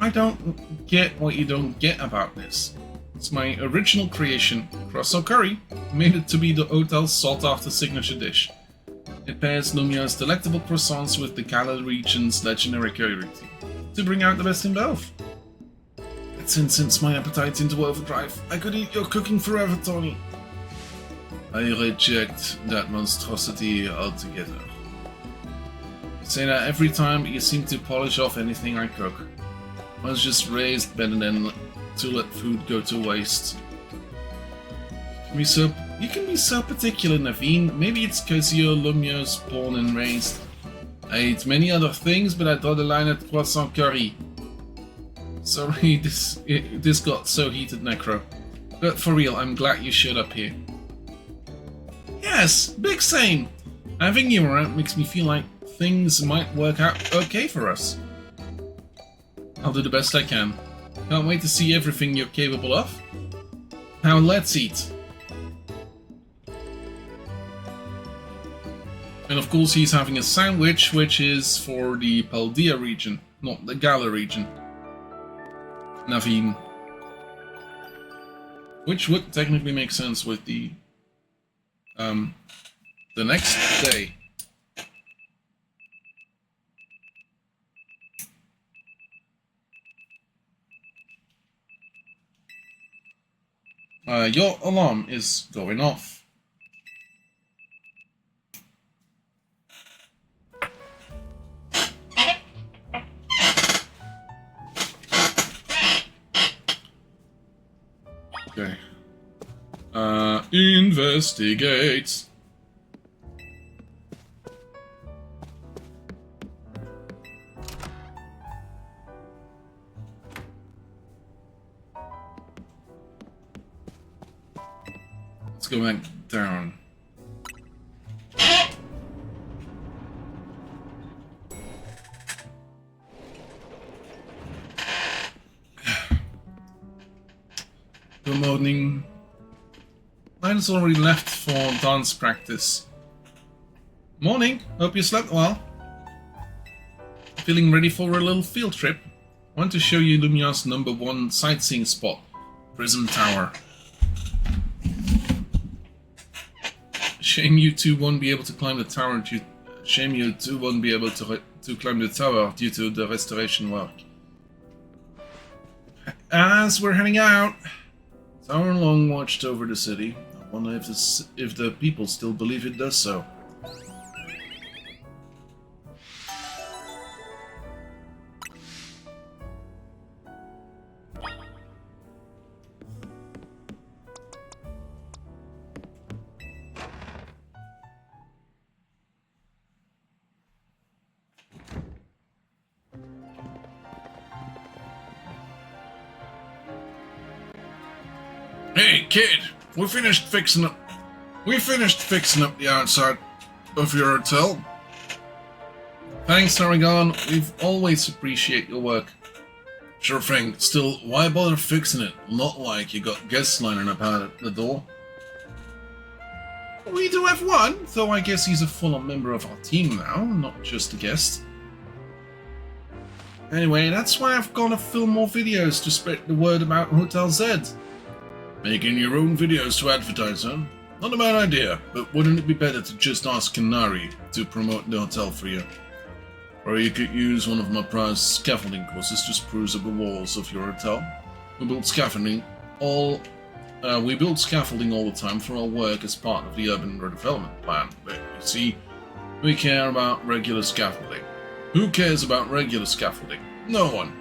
I don't get what you don't get about this. It's my original creation, croissant curry. Made it to be the hotel's sought-after signature dish. It pairs Lumia's delectable croissants with the Galar region's legendary curry to bring out the best in both. It sends my appetite into overdrive. I could eat your cooking forever, Tony. I reject that monstrosity altogether. I say that every time you seem to polish off anything I cook. I was just raised better than to let food go to waste. You can be so particular, Naveen. Maybe it's because you're Lumio's born and raised. I eat many other things, but I draw the line at croissant curry. Sorry, this got so heated, Necro. But for real, I'm glad you showed up here. Yes, big same. Having you around makes me feel like things might work out okay for us. I'll do the best I can. Can't wait to see everything you're capable of. Now let's eat. And of course he's having a sandwich, which is for the Paldea region, not the Galar region. Naveen. Which would technically make sense with the next day. Your alarm is going off. Okay. Investigate. Let's go back down. Good morning. Mine's already left for dance practice. Morning. Hope you slept well. Feeling ready for a little field trip? I want to show you Lumia's #1 sightseeing spot, Prism Tower. Shame you two won't be able to climb the tower due to the restoration work. As we're heading out, Tower long watched over the city. I wonder if the people still believe it does so. Hey kid, we finished fixing up the outside of your hotel. Thanks, Aragon. We've always appreciate your work. Sure thing. Still, why bother fixing it? Not like you got guests lining up out at the door. We do have one, though I guess he's a full-on member of our team now, not just a guest. Anyway, that's why I've gonna film more videos to spread the word about Hotel Z. Making your own videos to advertise, huh? Not a bad idea, but wouldn't it be better to just ask Canary to promote the hotel for you? Or you could use one of my prize scaffolding courses to spruce up the walls of your hotel. We build scaffolding all the time for our work as part of the urban redevelopment plan. But you see, we care about regular scaffolding. Who cares about regular scaffolding? No one.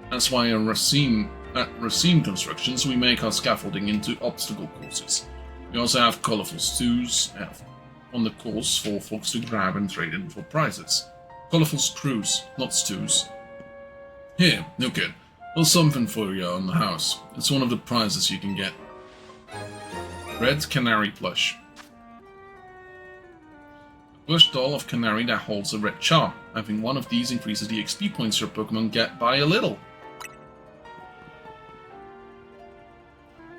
That's why at Racine Constructions we make our scaffolding into obstacle courses. We also have colorful stews on the course for folks to grab and trade in for prizes. Colorful screws, not stews. Here, look it. There's something for you on the house. It's one of the prizes you can get. Red Canary plush. A plush doll of Canary that holds a red charm. Having one of these increases the XP points your Pokemon get by a little.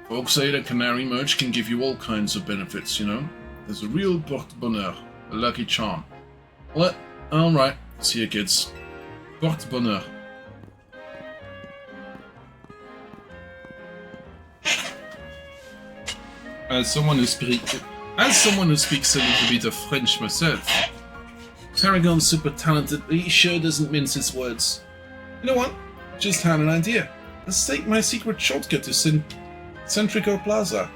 Folks say that Canary merch can give you all kinds of benefits, you know. There's a real porte-bonheur, a lucky charm. Well, alright, see you kids. Porte-bonheur. As someone who speaks a little bit of French myself, Tarragon's super talented, but he sure doesn't mince his words. You know what? Just had an idea. Let's take my secret shortcut to Centrico Plaza.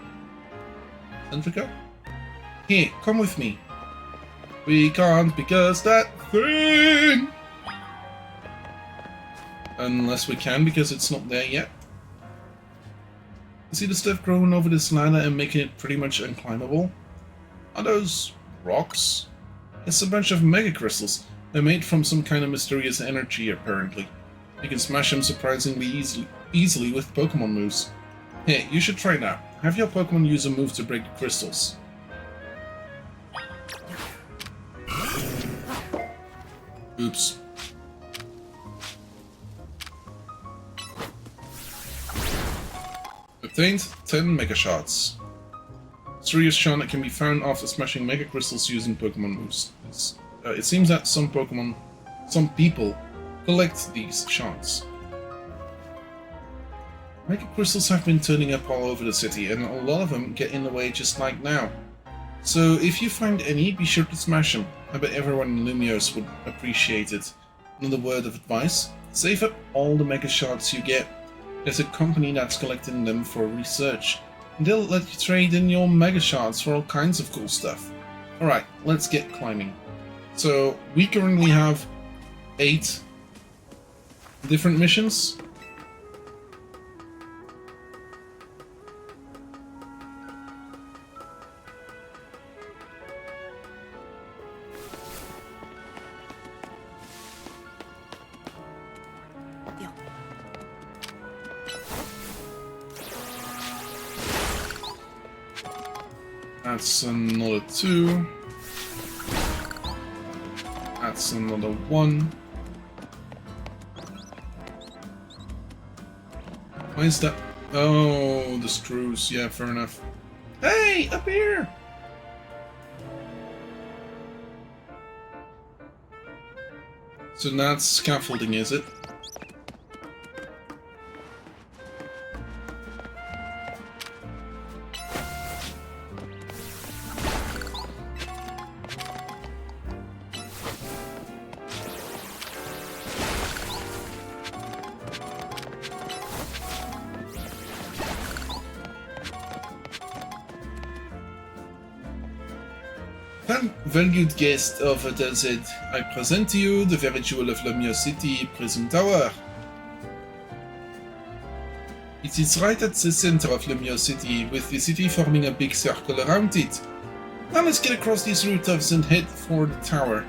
Centrico? Here, come with me. We can't because that thing! Unless we can because it's not there yet. You see the stuff growing over this ladder and making it pretty much unclimbable? Are those rocks? It's a bunch of mega crystals. They're made from some kind of mysterious energy apparently. You can smash them surprisingly easily with Pokemon moves. Hey, you should try now. Have your Pokemon use a move to break the crystals. Oops. Obtained 10 Mega Shards. Serious charm that can be found after smashing Mega Crystals using Pokemon moves. It seems that some people collect these shards. Mega Crystals have been turning up all over the city, and a lot of them get in the way just like now. So if you find any, be sure to smash them. I bet everyone in Lumios would appreciate it. Another word of advice, save up all the Mega Shards you get. There's a company that's collecting them for research. They'll let you trade in your mega shards for all kinds of cool stuff. Alright, let's get climbing. So, we currently have 8 different missions. That's another 2. That's another 1. Why is that? Oh, the screws. Yeah, fair enough. Hey, up here! So that's scaffolding, is it? Valued guest of Hotel Z, I present to you the very jewel of Lumio City, Prism Tower. It is right at the center of Lumio City, with the city forming a big circle around it. Now let's get across these rooftops and head for the tower.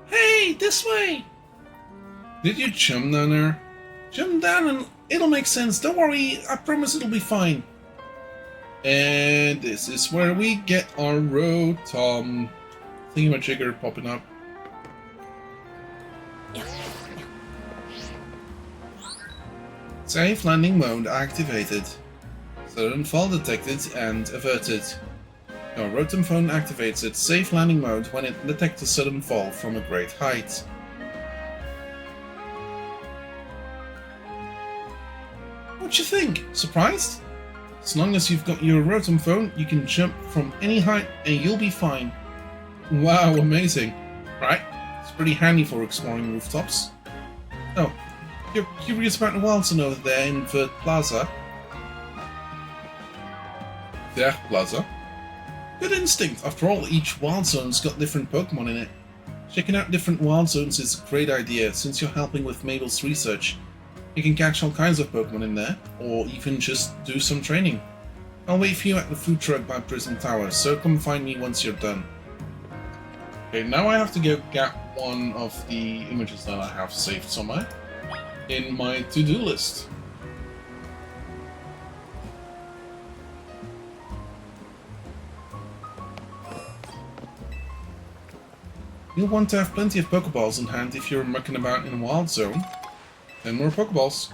Hey, this way! Did you jump down there? Jump down and it'll make sense. Don't worry, I promise it'll be fine. And this is where we get our rotom thingamajigger popping up. Safe landing mode activated. Sudden fall detected and averted. Your rotom phone activates its safe landing mode when it detects a sudden fall from a great height. What you think? Surprised? As long as you've got your rotom phone, you can jump from any height and you'll be fine. Wow, amazing. Right? It's pretty handy for exploring rooftops. Oh, you're curious about the wild zone over there in the plaza? Der Plaza? Good instinct. After all, each wild zone's got different Pokemon in it. Checking out different wild zones is a great idea since you're helping with Mabel's research. You can catch all kinds of Pokemon in there, or even just do some training. I'll wait for you at the food truck by Prism Tower, so come find me once you're done. Okay, now I have to go get one of the images that I have saved somewhere in my to-do list. You'll want to have plenty of Pokeballs in hand if you're mucking about in a wild zone. 10 more Pokeballs.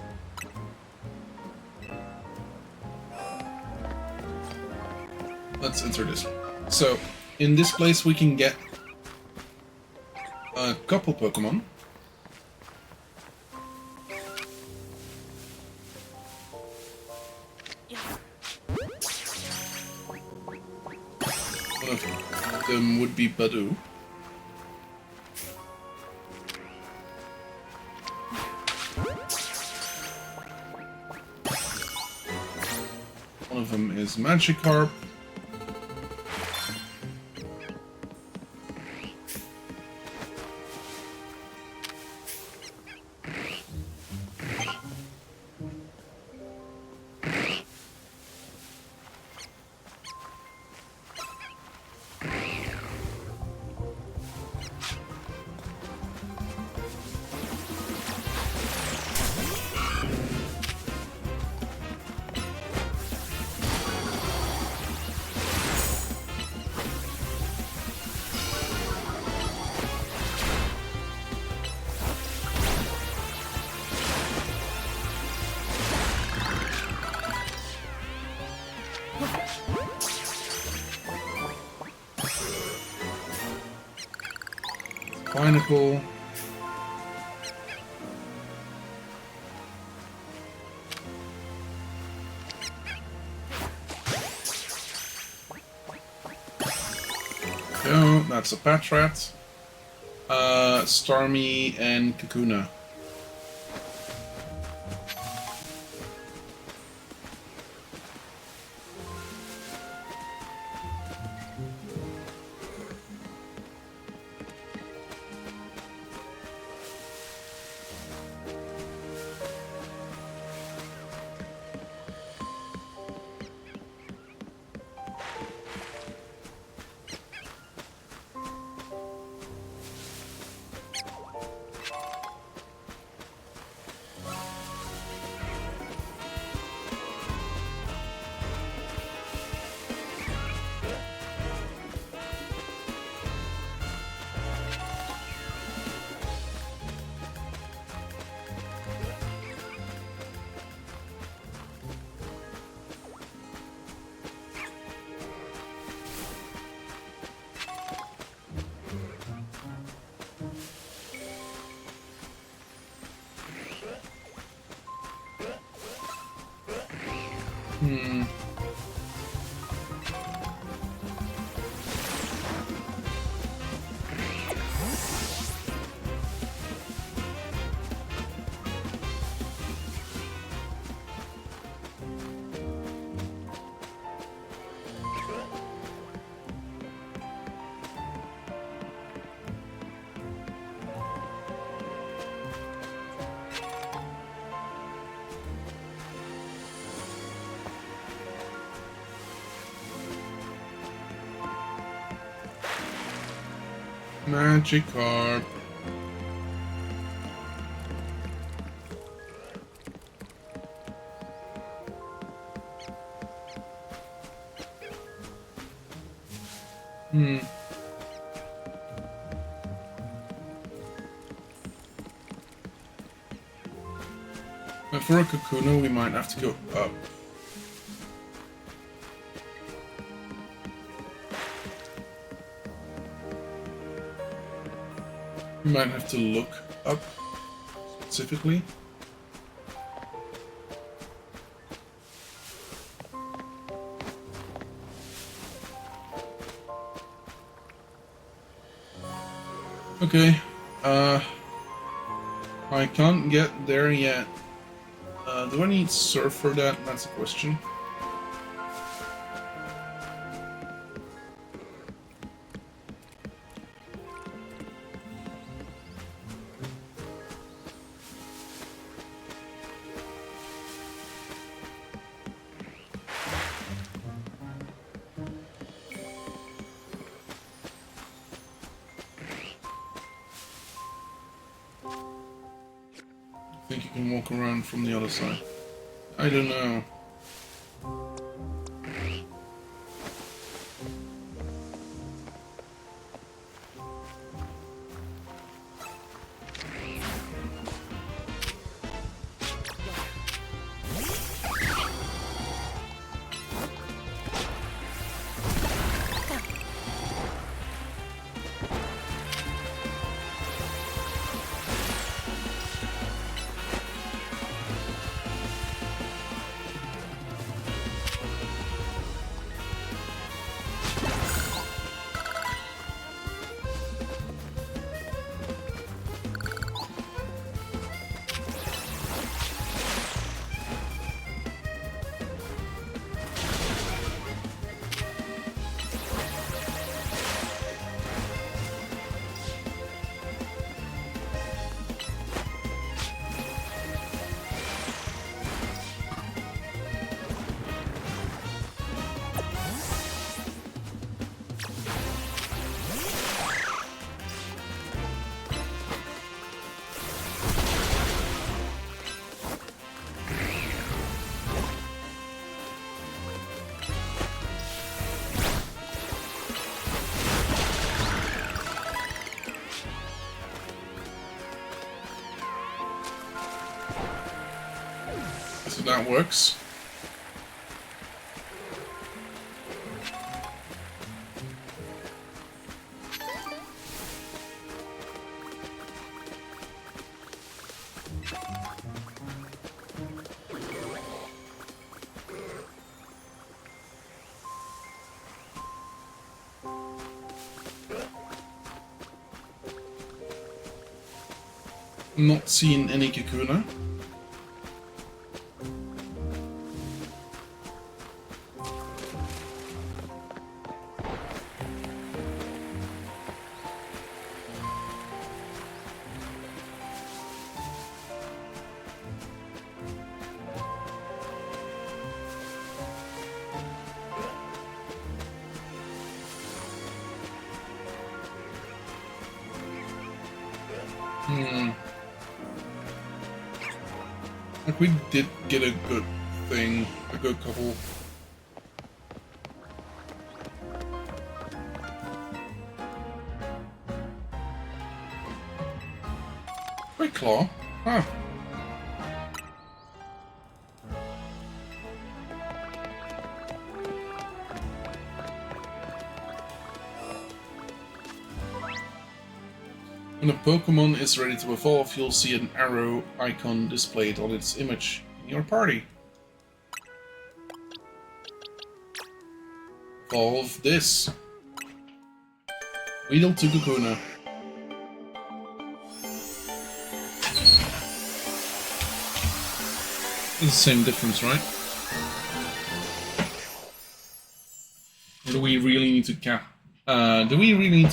Let's enter this one. So, in this place we can get a couple Pokemon. One of them would be Badoo. One of them is Magikarp. Binacle. go. That's a Patrat. Starmie and Kakuna. Magikarp. But for a Kakuna, we might have to go up. We might have to look up specifically. Okay, I can't get there yet. Do I need surf for that? That's a question. I think you can walk around from the other side. I don't know. So that works. Not seeing any Kakuna. Like we did get a good thing, a good couple. Great claw. Huh. When a Pokemon is ready to evolve, you'll see an arrow icon displayed on its image in your party. Evolve this. Weedle to Kakuna. It's the same difference, right? Or do we really need to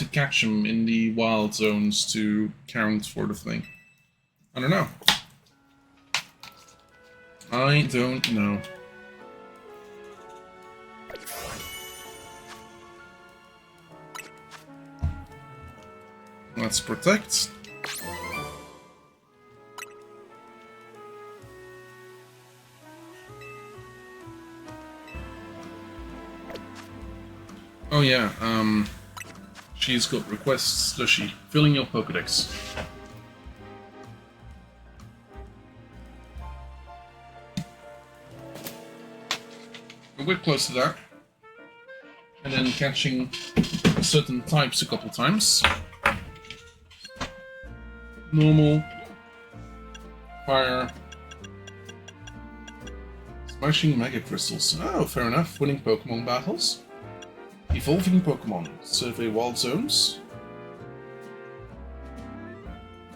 catch him in the wild zones to count for the thing? I don't know. I don't know. Let's protect. Oh yeah, she's got requests, does she? Filling your Pokédex. We're close to that. And then catching certain types a couple times. Normal. Fire. Smashing Mega Crystals. Oh, fair enough. Winning Pokemon battles. Evolving Pokemon. Survey wild zones.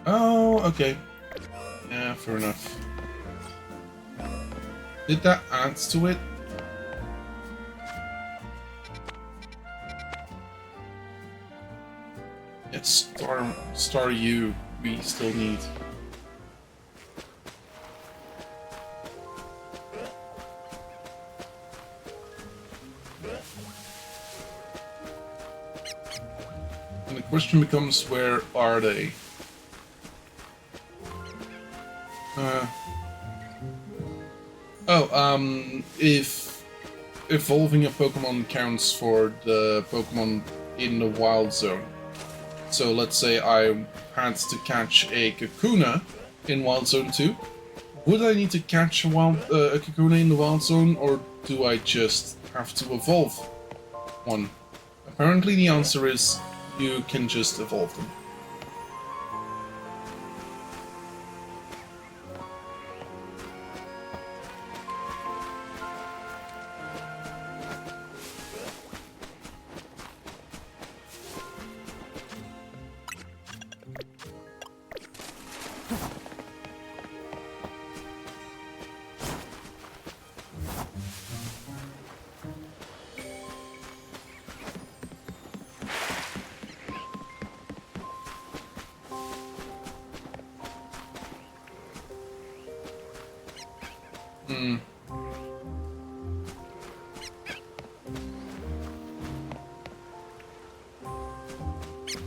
Oh, okay. Yeah, fair enough. Did that add to it? It's Star U we still need. And the question becomes, where are they? If evolving a Pokemon counts for the Pokemon in the wild zone. So let's say I had to catch a Kakuna in Wild Zone 2. Would I need to catch a Kakuna in the Wild Zone, or do I just have to evolve one? Apparently the answer is you can just evolve them.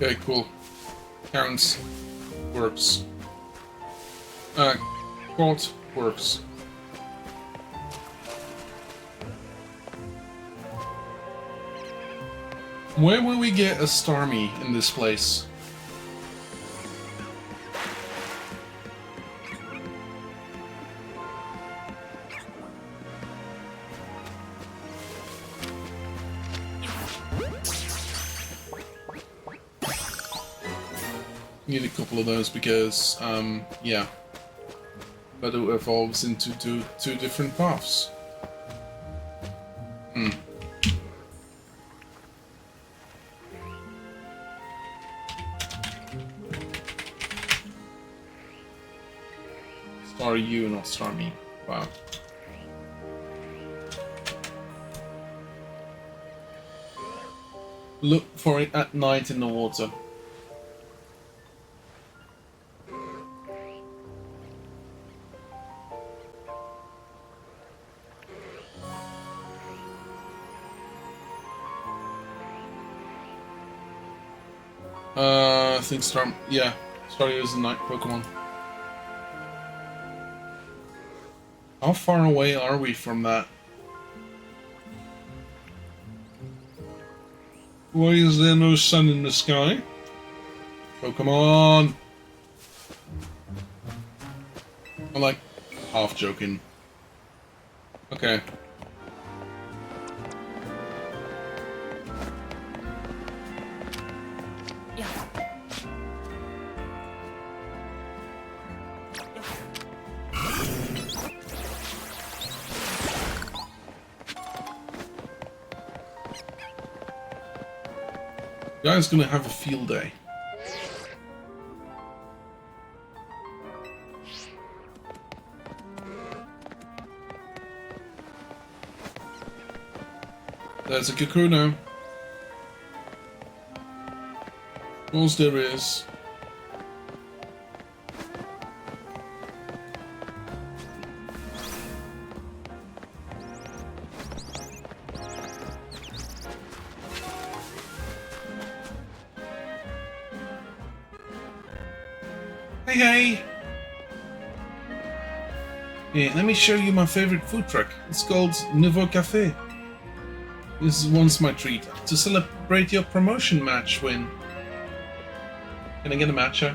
Okay, cool. Counts. Works. Quote works. Where will we get a Starmie in this place? Need a couple of those because, yeah, but it evolves into two different paths. Star you, not star me. Wow. Look for it at night in the water. I think Staryu is a night Pokemon. How far away are we from that? Why is there no sun in the sky? Pokemon! I'm like half joking. Okay. Guy's gonna have a field day. There's a Kakuna. Of course there is. Hey! Yeah, let me show you my favorite food truck. It's called Nouveau Café. This is once my treat to celebrate your promotion match win. Can I get a matcha?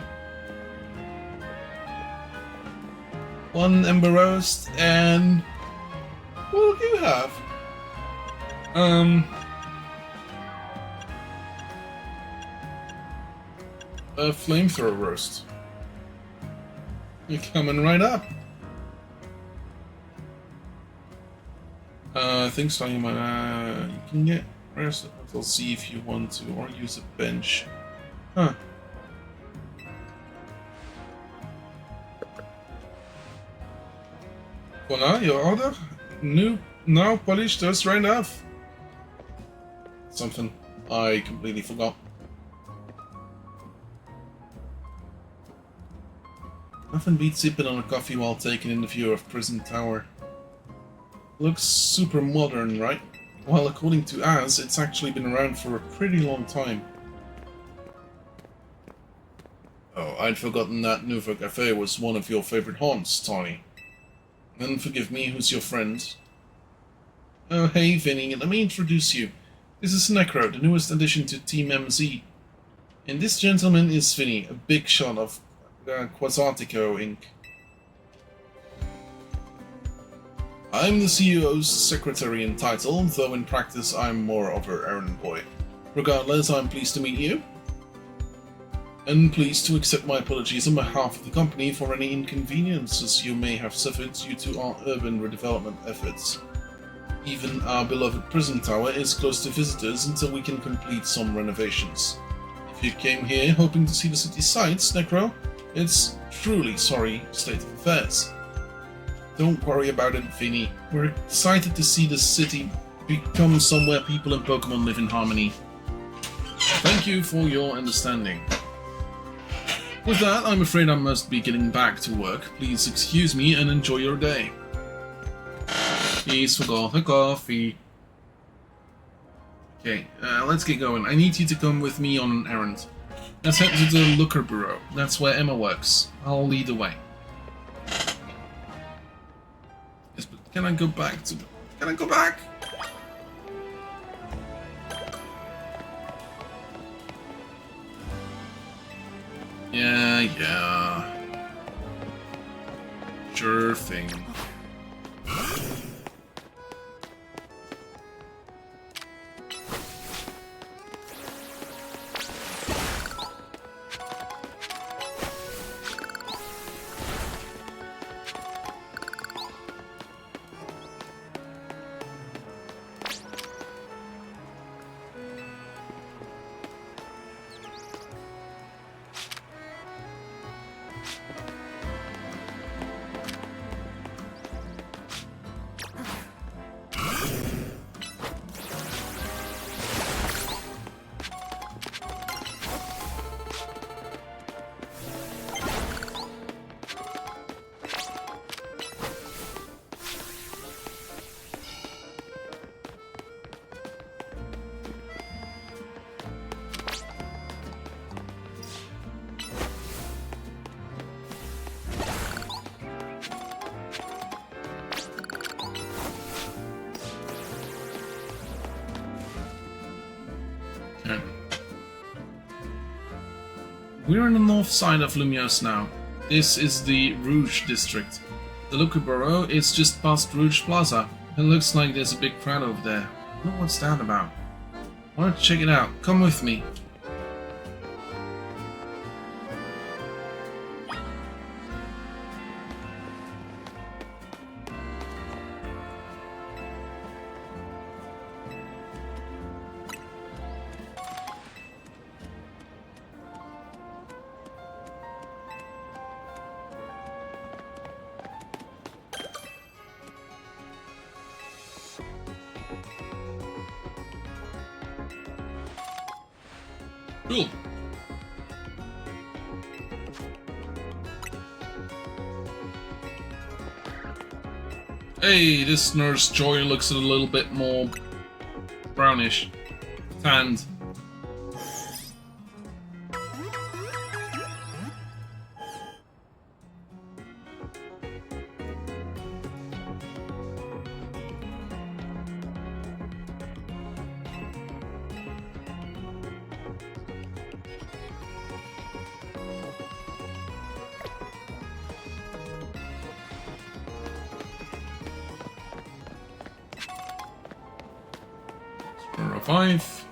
One Ember Roast and what do you have? A flamethrower roast. You're coming right up. I think so. You can get rest. I'll see if you want to, or use a bench. Huh. Voila, your order. New, now polished just right enough. Something I completely forgot. Nothing beats sipping on a coffee while taking in the view of Prison Tower. Looks super modern, right? Well, according to Az, it's actually been around for a pretty long time. Oh, I'd forgotten that Nouveau Café was one of your favorite haunts, Tawny. Then forgive me, who's your friend? Oh, hey, Vinny, let me introduce you. This is Necro, the newest addition to Team MZ. And this gentleman is Vinny, a big shot of Quasartico Inc. I'm the CEO's secretary in title, though in practice I'm more of her errand boy. Regardless, I'm pleased to meet you. And pleased to accept my apologies on behalf of the company for any inconveniences you may have suffered due to our urban redevelopment efforts. Even our beloved prison tower is closed to visitors until we can complete some renovations. If you came here hoping to see the city's sights, Necro, it's truly sorry state of affairs. Don't worry about it, Vinny. We're excited to see the city become somewhere people and Pokemon live in harmony. Thank you for your understanding. With that, I'm afraid I must be getting back to work. Please excuse me and enjoy your day. He's forgot the coffee. Okay, let's get going. I need you to come with me on an errand. Let's head to the Looker Bureau. That's where Emma works. I'll lead the way. Yes, but can I go back to... Can I go back? Yeah. Sure thing. Yeah. We're on the north side of Lumios now. This is the Rouge district. The local borough is just past Rouge Plaza. It looks like there's a big crowd over there. I don't know what's that about. I want to check it out. Come with me. Cool. Hey, this Nurse Joy looks a little bit more brownish. Tanned. Revive.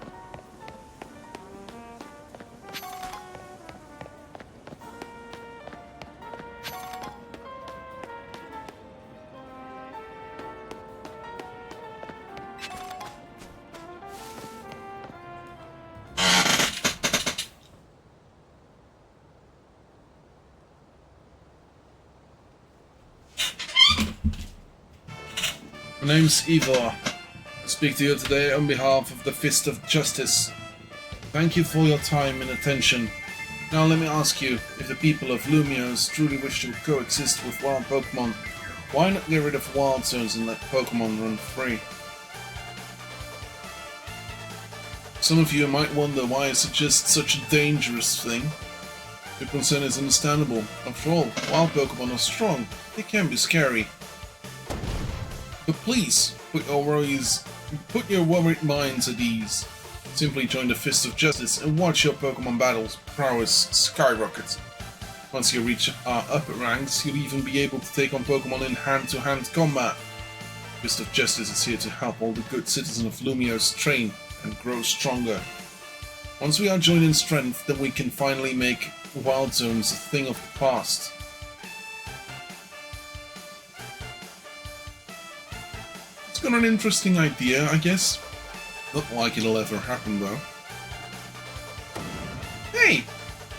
My name's Ivor. I speak to you today on behalf of the Fist of Justice. Thank you for your time and attention. Now let me ask you, if the people of Lumios truly wish to coexist with wild Pokémon, why not get rid of wild zones and let Pokémon run free? Some of you might wonder why I suggest such a dangerous thing. Your concern is understandable. After all, wild Pokémon are strong. They can be scary. But please, put your worried minds at ease. Simply join the Fist of Justice and watch your Pokémon battles prowess skyrocket. Once you reach our upper ranks, you'll even be able to take on Pokémon in hand-to-hand combat. Fist of Justice is here to help all the good citizens of Lumios train and grow stronger. Once we are joined in strength, then we can finally make wild zones a thing of the past. Got an interesting idea, I guess. Not like it'll ever happen, though. Hey!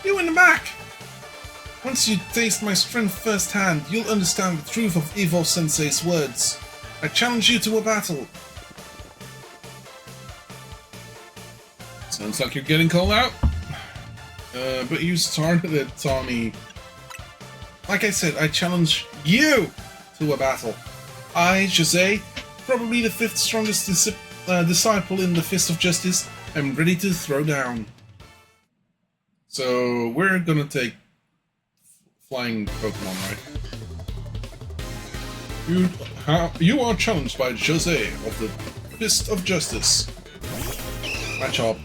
You in the back! Once you taste my strength firsthand, you'll understand the truth of Evo Sensei's words. I challenge you to a battle. Sounds like you're getting called out. But you started it, Tawny. Like I said, I challenge you to a battle. I, Jose, probably the 5th strongest disciple in the Fist of Justice, I'm ready to throw down. So we're gonna take flying Pokemon, right? You are challenged by Jose of the Fist of Justice. Match up.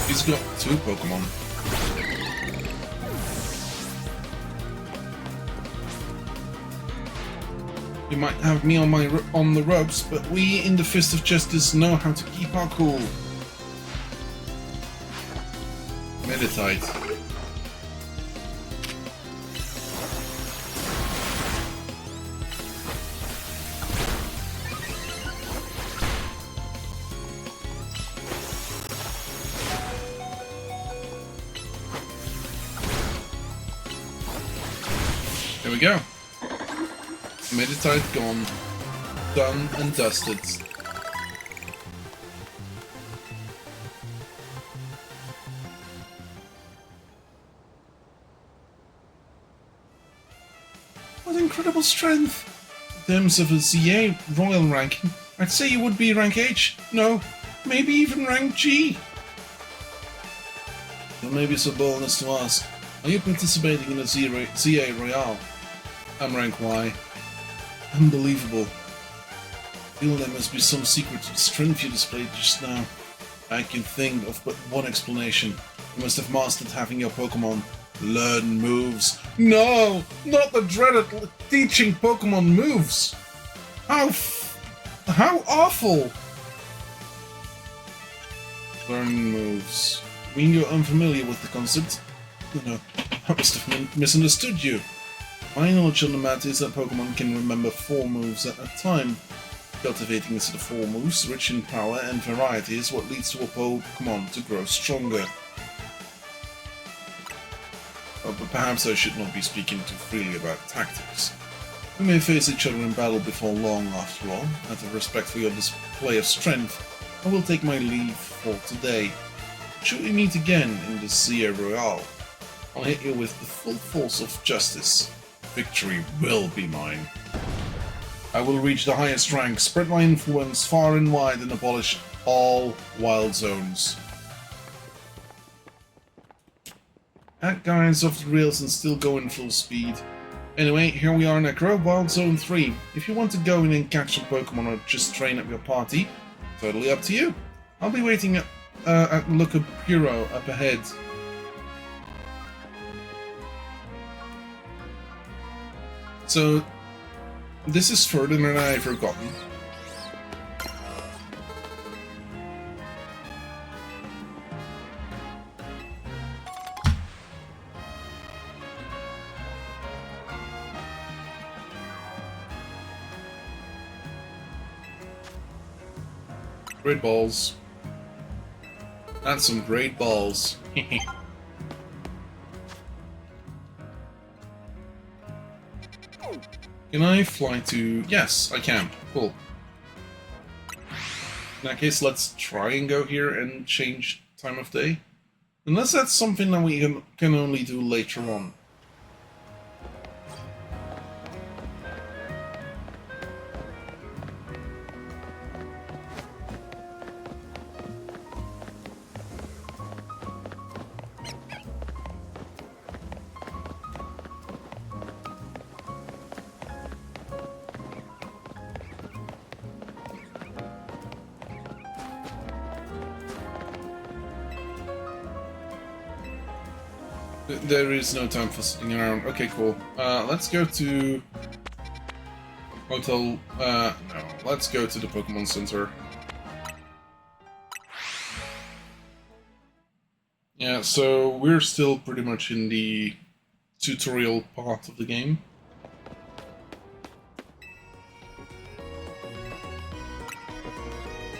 He's got 2 Pokemon. You might have me on the ropes, but we in the Fist of Justice know how to keep our cool. Meditate. There we go. Meditate gone. Done and dusted. What incredible strength! In terms of a ZA royal ranking, I'd say you would be rank H. No, maybe even rank G. You may be so bold as to ask, are you participating in a ZA Royale? I'm rank Y. Unbelievable. I feel there must be some secret strength you displayed just now. I can think of but one explanation. You must have mastered having your Pokémon learn moves. No! Not the dreaded teaching Pokémon moves! How awful! Learn moves. I mean you're unfamiliar with the concept? No, I must have misunderstood you. My knowledge on the matter is that Pokémon can remember 4 moves at a time. Cultivating a set of 4 moves, rich in power and variety, is what leads to a Pokémon to grow stronger. But perhaps I should not be speaking too freely about tactics. We may face each other in battle before long, after all. Out of respect for your display of strength, I will take my leave for today. Should we meet again in the ZA Royale, I'll hit you with the full force of justice. Victory will be mine. I will reach the highest rank, spread my influence far and wide, and abolish all wild zones. That guy's off the rails and still going full speed. Anyway, here we are in Necro, Wild Zone 3. If you want to go in and catch some Pokemon or just train up your party, totally up to you. I'll be waiting at Lookup Bureau up ahead. So, this is further than I've forgotten. Great balls. That's some great balls. Can I fly to... Yes, I can. Cool. In that case, let's try and go here and change time of day. Unless that's something that we can only do later on. There is no time for sitting around. Okay, cool. Let's go to... Hotel... no. Let's go to the Pokemon Center. Yeah, so we're still pretty much in the tutorial part of the game.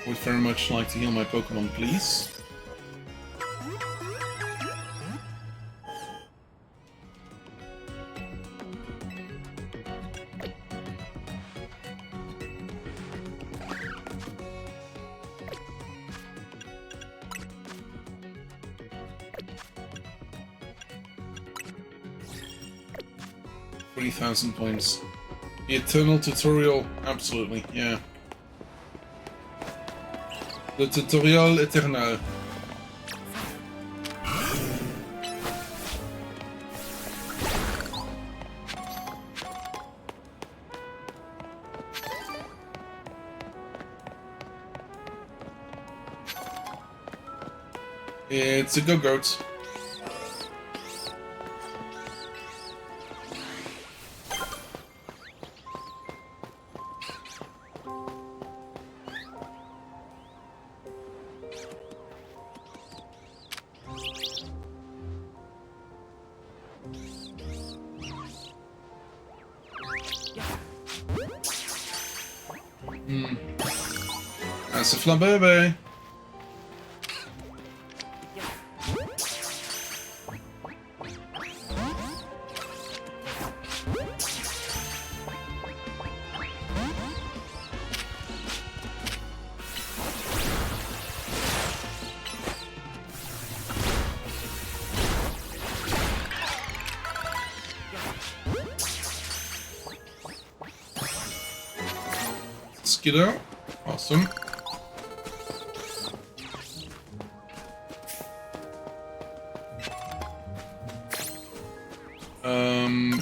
Would very much like to heal my Pokemon, please. £3,000. The Eternal Tutorial, absolutely, yeah. The Tutorial Eternal. It's a go-goat. That's a Flabébé. Skiddo. Awesome.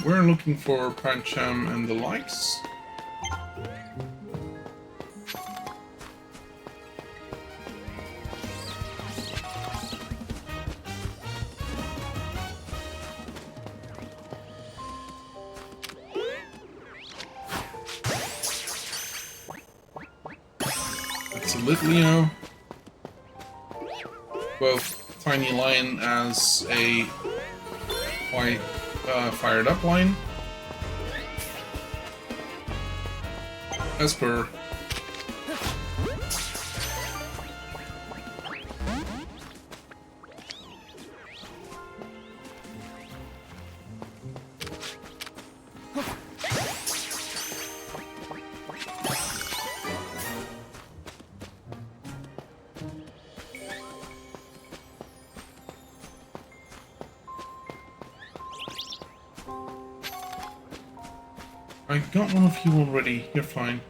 We're looking for Pancham and the likes. That's a Litleo. Both Tiny Lion as a white fired up line. As per. I got one of you already, you're fine.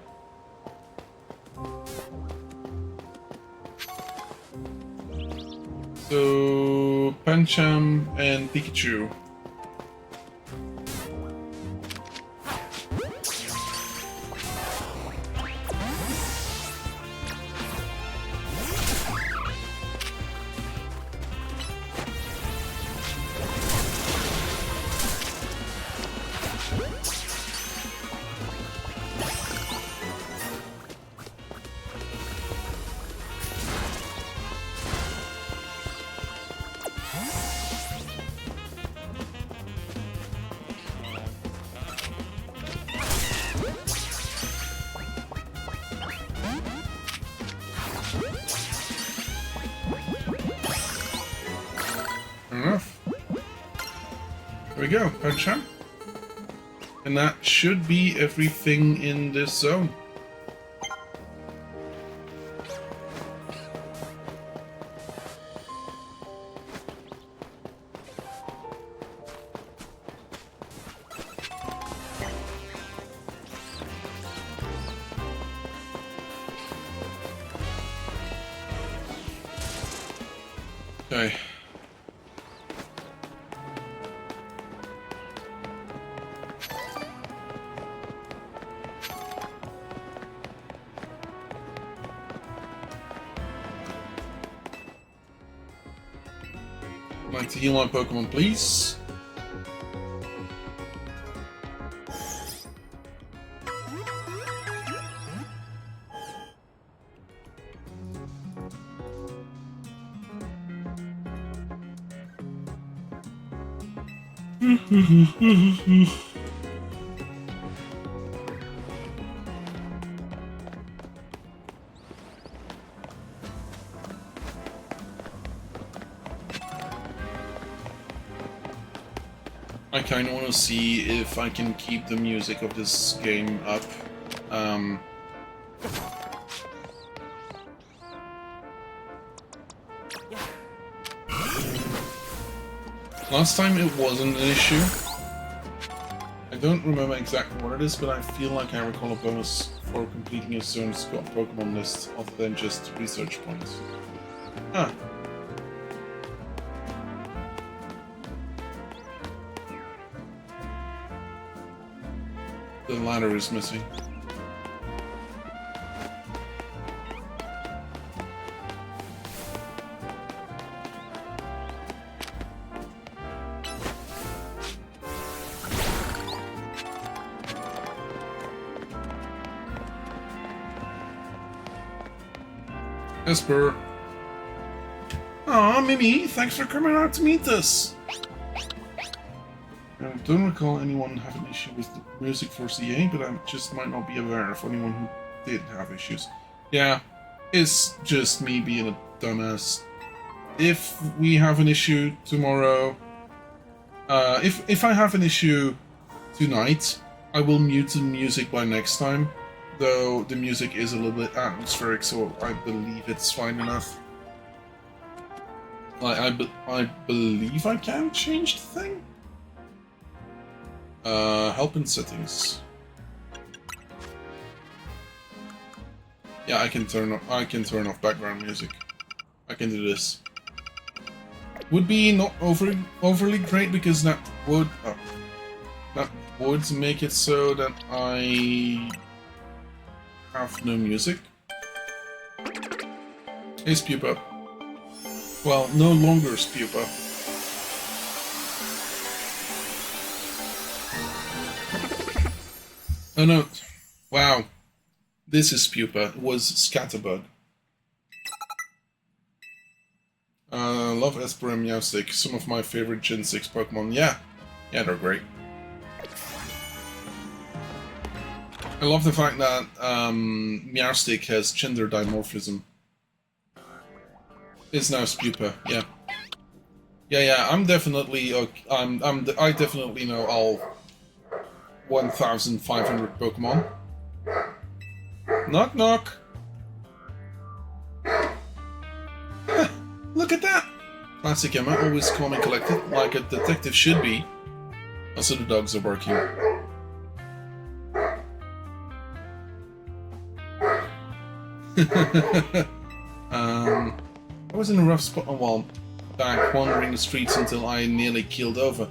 So, Pancham and Pikachu. Enough. There we go, Pancham. And that should be everything in this zone. Okay. I'd like to heal my Pokemon, please. I kind of want to see if I can keep the music of this game up. Last time it wasn't an issue. I don't remember exactly what it is, but I feel like I recall a bonus for completing a certain Pokemon list other than just research points. Ah. The ladder is missing. Esper. Aw, Mimi, thanks for coming out to meet us. I don't recall anyone having an issue with the music for ZA, but I just might not be aware of anyone who did have issues. Yeah, it's just me being a dumbass. If we have an issue tomorrow, if I have an issue tonight, I will mute the music by next time. Though the music is a little bit atmospheric, so I believe it's fine enough. I believe I can change the thing. Help in settings. Yeah, I can turn off background music. I can do this. Would be not overly great because that would make it so that I have no music. Hey, Spupa. Well, no longer Spupa. Oh no! Wow, this is Spupa. It was Scatterbug. Love Esper and Meowstic, some of my favorite Gen 6 Pokemon. Yeah, they're great. I love the fact that Meowstic has gender dimorphism. It's now Spupa, yeah. Yeah, I'm definitely, I definitely know all 1,500 Pokemon. Knock knock! Look at that! Classic Emma, always calm and collected, like a detective should be. Also, the dogs are barking. I was in a rough spot a while back, wandering the streets until I nearly keeled over.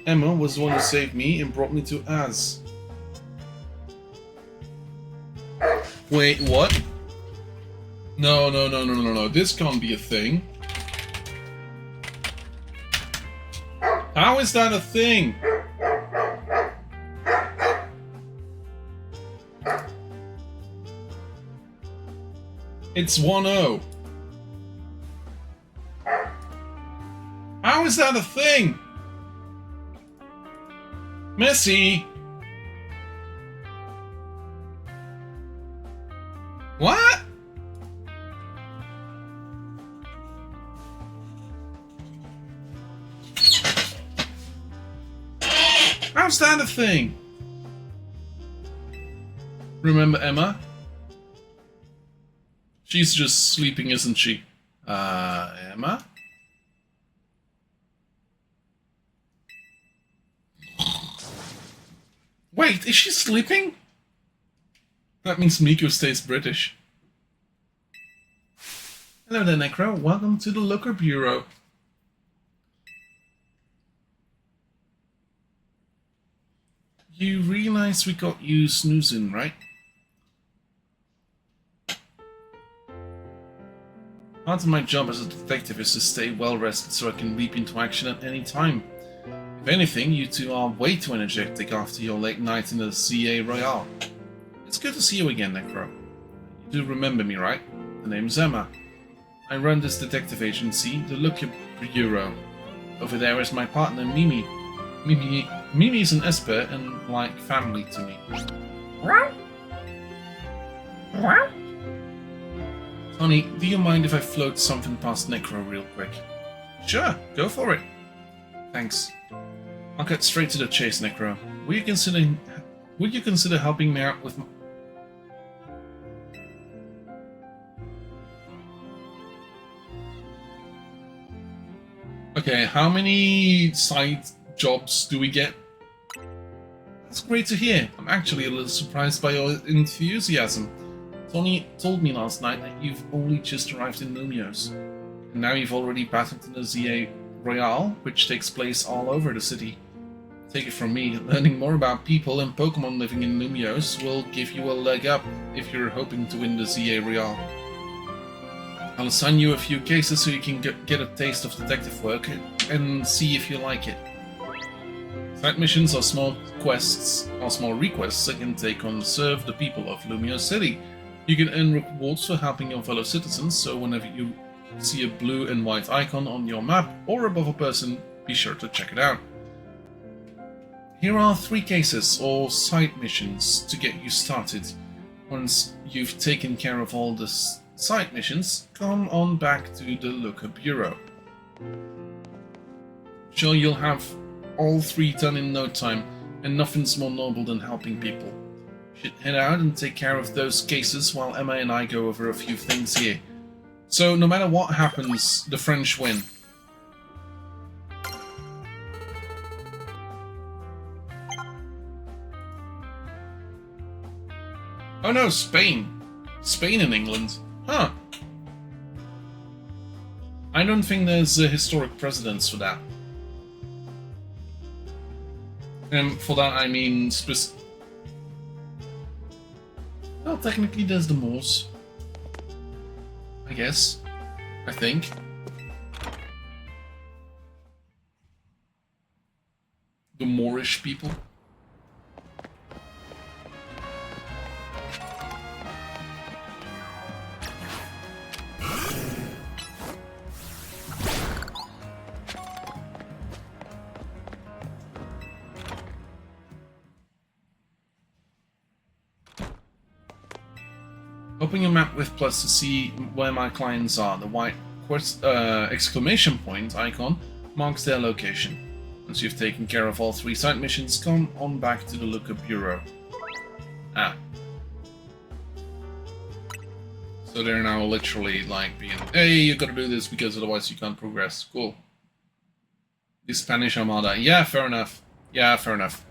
Emma was the one who saved me and brought me to Az. Wait, what? No, this can't be a thing. How is that a thing? It's 1-0. How is that a thing? Missy! What? How's that a thing? Remember Emma? She's just sleeping, isn't she? Emma? Wait, is she sleeping? That means Miku stays British. Hello there, Necro. Welcome to the Looker Bureau. You realize we got you snoozing, right? Part of my job as a detective is to stay well rested so I can leap into action at any time. If anything, you two are way too energetic after your late night in the Z-A Royale. It's good to see you again, Necro. You do remember me, right? The name's Emma. I run this detective agency, the Looker Bureau. Over there is my partner, Mimi. Mimi is an Esper and like family to me. Honey, do you mind if I float something past Necro real quick? Sure, go for it. Thanks. I'll get straight to the chase, Necro. Would you consider helping me out with Okay, how many side jobs do we get? That's great to hear. I'm actually a little surprised by your enthusiasm. Tony told me last night that you've only just arrived in Lumiose. And now you've already battled in the Z-A Royale, which takes place all over the city. Take it from me, learning more about people and Pokemon living in Lumiose will give you a leg up if you're hoping to win the Z-A Royale. I'll assign you a few cases so you can get a taste of detective work and see if you like it. Side missions are small quests, or small requests I can take on serve the people of Lumiose City. You can earn rewards for helping your fellow citizens, so whenever you see a blue and white icon on your map or above a person, be sure to check it out. Here are 3 cases, or side missions, to get you started. Once you've taken care of all the side missions, come on back to the Looker Bureau. Sure, you'll have all 3 done in no time, and nothing's more noble than helping people. You should head out and take care of those cases while Emma and I go over a few things here. So no matter what happens, the French win. Oh no, Spain! Spain and England. Huh. I don't think there's a historic precedence for that. And for that I mean well, technically there's the Moors. I guess. I think. The Moorish people. Open your map with plus to see where my clients are. The white exclamation point icon marks their location. Once you've taken care of all 3 side missions, come on back to the lookup bureau. Ah. So they're now literally like being, hey, you gotta do this because otherwise you can't progress. Cool. The Spanish Armada. Yeah, fair enough. Yeah, fair enough.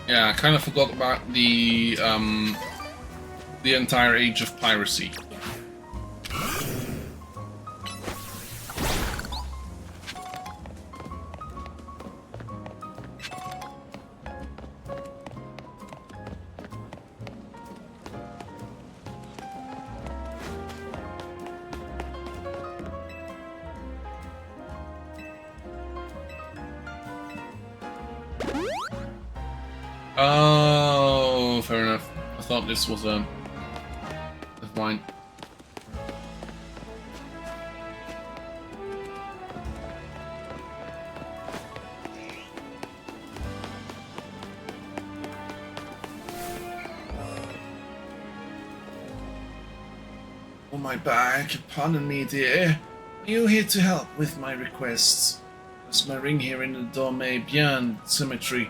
Yeah, I kind of forgot about the entire age of piracy. Oh, fair enough. I thought this was a fine. On my back, pardon me, dear. Are you here to help with my requests? There's my ring here in the Dorme Bien cemetery.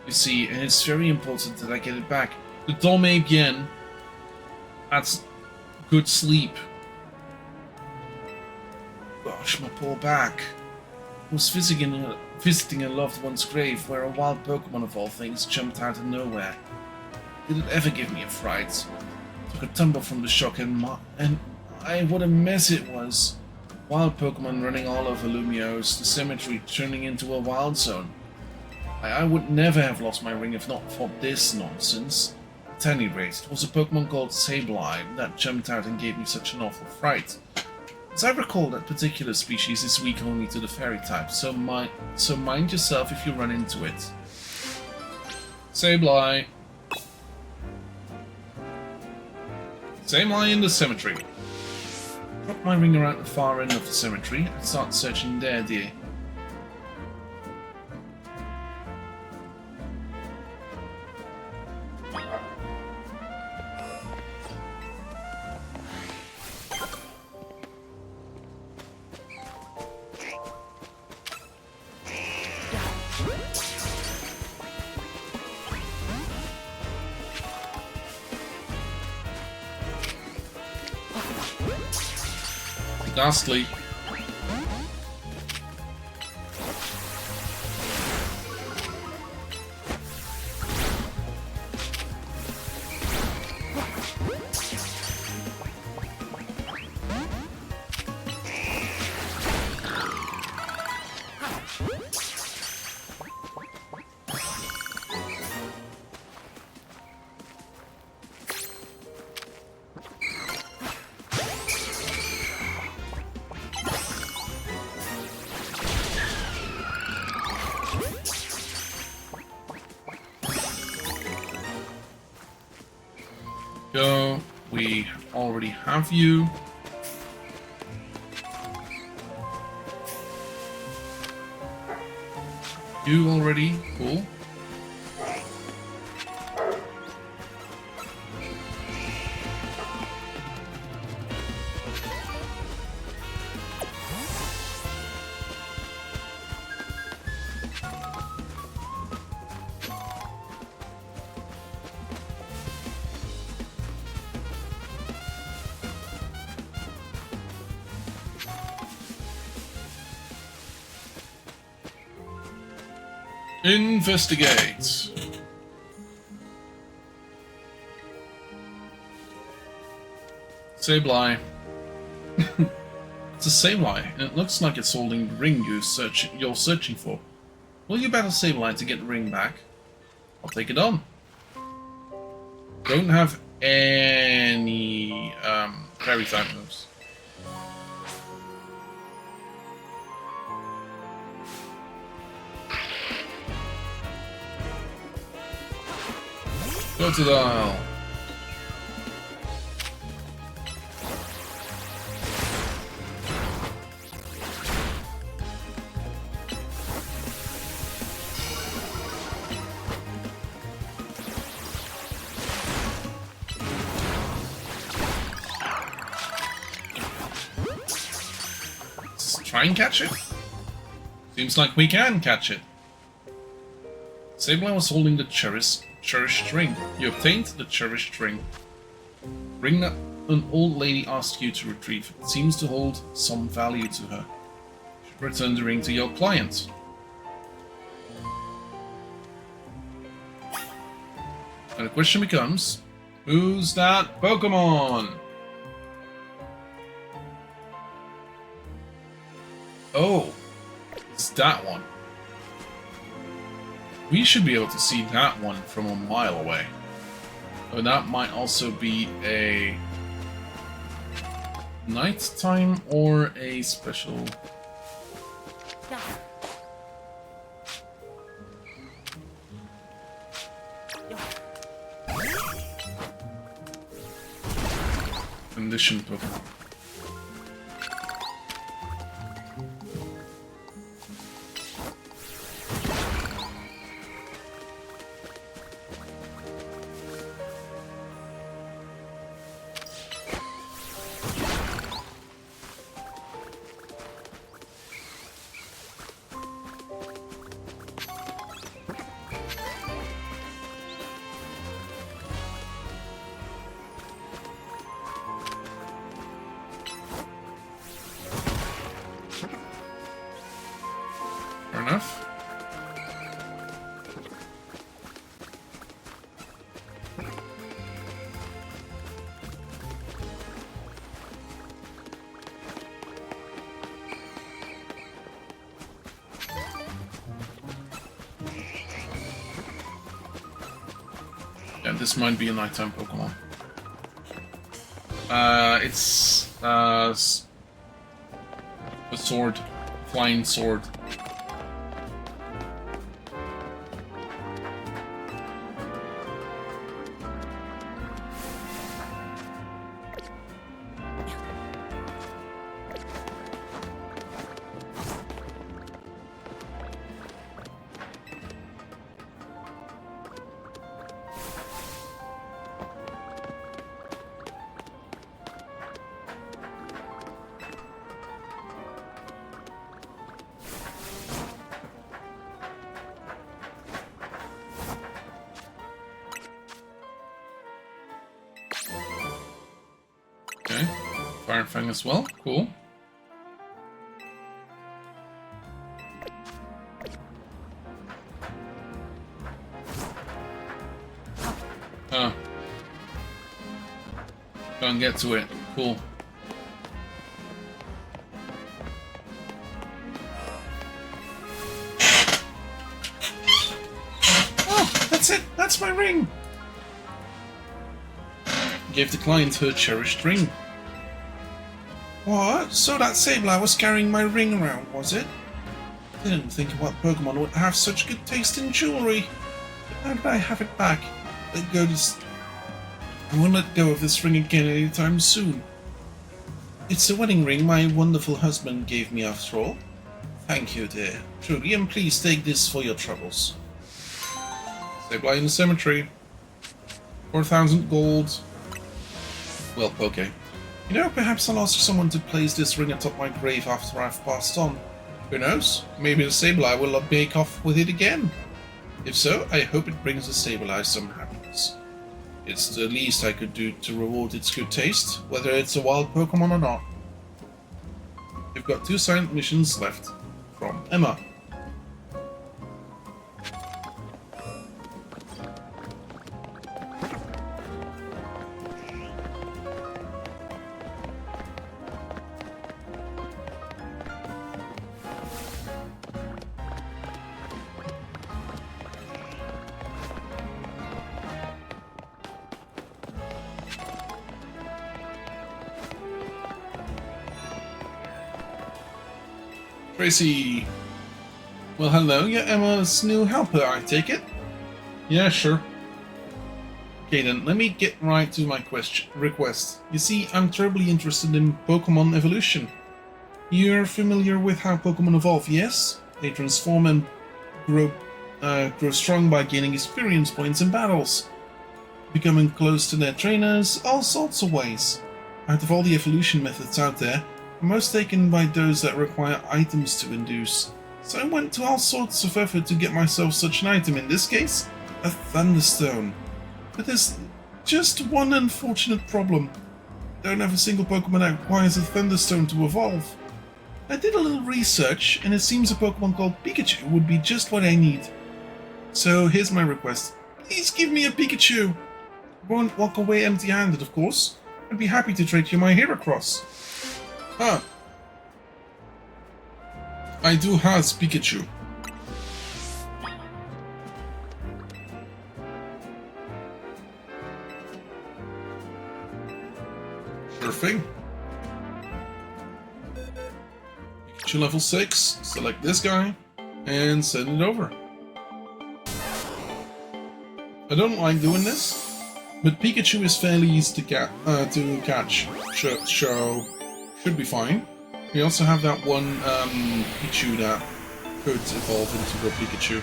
You see, and it's very important that I get it back. The Dorme Bien. That's good sleep. Gosh, my poor back. I was visiting a loved one's grave where a wild Pokemon of all things jumped out of nowhere. Did it ever give me a fright? Took a tumble from the shock and what a mess it was. Wild Pokemon running all over Lumiose, the cemetery turning into a wild zone. I would never have lost my ring if not for this nonsense. At any rate, it was a Pokemon called Sableye that jumped out and gave me such an awful fright. As I recall, that particular species is weak only to the fairy type, so mind yourself if you run into it. Sableye. Sableye in the cemetery. Drop my ring around the far end of the cemetery and start searching there, dear. Ghastly. Go. We already have you. You already. Cool. Investigate. Sableye. It's a Sableye, and it looks like it's holding the ring you're searching for. Will you battle Sableye to get the ring back? I'll take it on. Don't have any fairy type moves. Go to the aisle. Let's try and catch it. Seems like we can catch it. Sableye was holding the cherished ring. You obtained the cherished ring. Ring that an old lady asked you to retrieve. It seems to hold some value to her. You should return the ring to your client. And the question becomes, who's that Pokemon? Oh, it's that one. We should be able to see that one from a mile away. Oh, that might also be a nighttime or a special. Condition Pokemon. Fair enough. Yeah, this might be a nighttime Pokemon. It's a sword, flying sword. Okay, Fire Fang as well, cool. Oh. Can't get to it, cool. Oh, that's it, that's my ring! Gave the client her cherished ring. What? So that Sableye was carrying my ring around, was it? Didn't think what Pokemon would have such good taste in jewelry. How did I have it back? I won't let go of this ring again anytime soon. It's a wedding ring my wonderful husband gave me after all. Thank you, dear. Truly, and please take this for your troubles. Sableye in the cemetery. 4,000 gold. Well, okay. You know, perhaps I'll ask someone to place this ring atop my grave after I've passed on. Who knows? Maybe the Sableye will make off with it again. If so, I hope it brings the Sableye some happiness. It's the least I could do to reward its good taste, whether it's a wild Pokemon or not. You've got 2 silent missions left. From Emma. Tracy. Well, hello, you're Emma's new helper, I take it? Yeah, sure. Okay then, let me get right to my request. You see, I'm terribly interested in Pokémon evolution. You're familiar with how Pokémon evolve, yes? They transform and grow strong by gaining experience points in battles, becoming close to their trainers, all sorts of ways. Out of all the evolution methods out there, I'm most taken by those that require items to induce. So I went to all sorts of effort to get myself such an item, in this case, a Thunderstone. But there's just one unfortunate problem. I don't have a single Pokemon that requires a Thunderstone to evolve. I did a little research, and it seems a Pokemon called Pikachu would be just what I need. So here's my request. Please give me a Pikachu! I won't walk away empty-handed, of course. I'd be happy to trade you my Heracross. Huh. I do has Pikachu. Sure thing. Pikachu level 6, select this guy, and send it over. I don't like doing this, but Pikachu is fairly easy to catch, so should be fine. We also have that one Pikachu that could evolve into a Pikachu.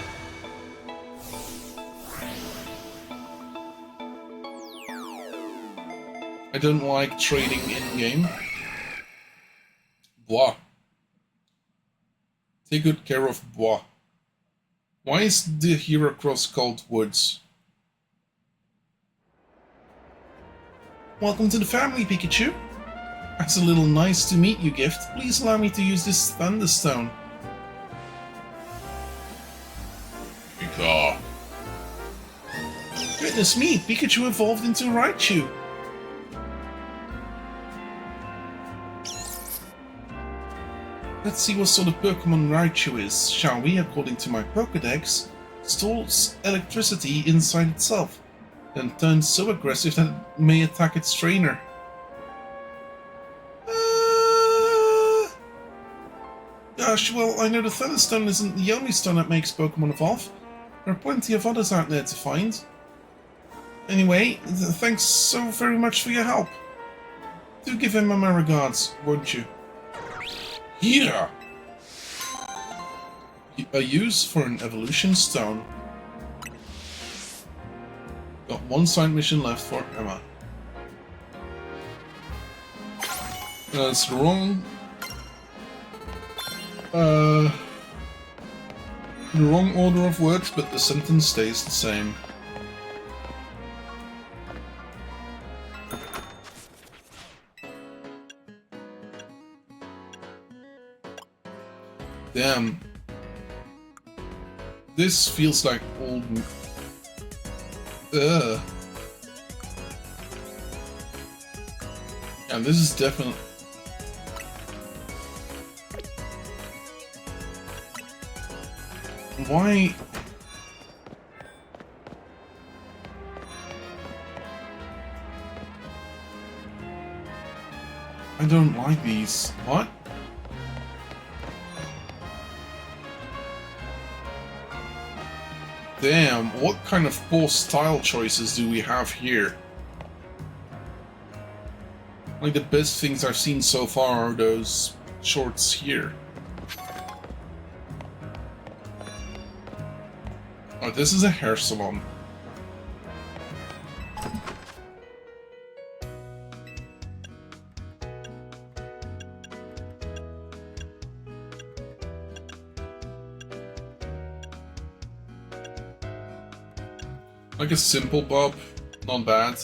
I don't like trading in-game. Blah. Take good care of Blah. Why is the Heracross called Woods? Welcome to the family, Pikachu. As a little nice to meet you gift, please allow me to use this Thunderstone. Pika. Goodness me, Pikachu evolved into Raichu. Let's see what sort of Pokemon Raichu is, shall we? According to my Pokédex, stores electricity inside itself, then turns so aggressive that it may attack its trainer. Gosh, well, I know the Thunderstone isn't the only stone that makes Pokemon evolve. There are plenty of others out there to find. Anyway, thanks so very much for your help. Do give him my regards, won't you? Here! A use for an evolution stone. Got one side mission left for Emma. That's wrong. The wrong order of words, but the sentence stays the same. Damn. This feels like old... Ugh. And this is definitely... Why... I don't like these. What? Damn, what kind of poor style choices do we have here? Like, the best things I've seen so far are those shorts here. Oh, this is a hair salon. Like a simple bob, not bad.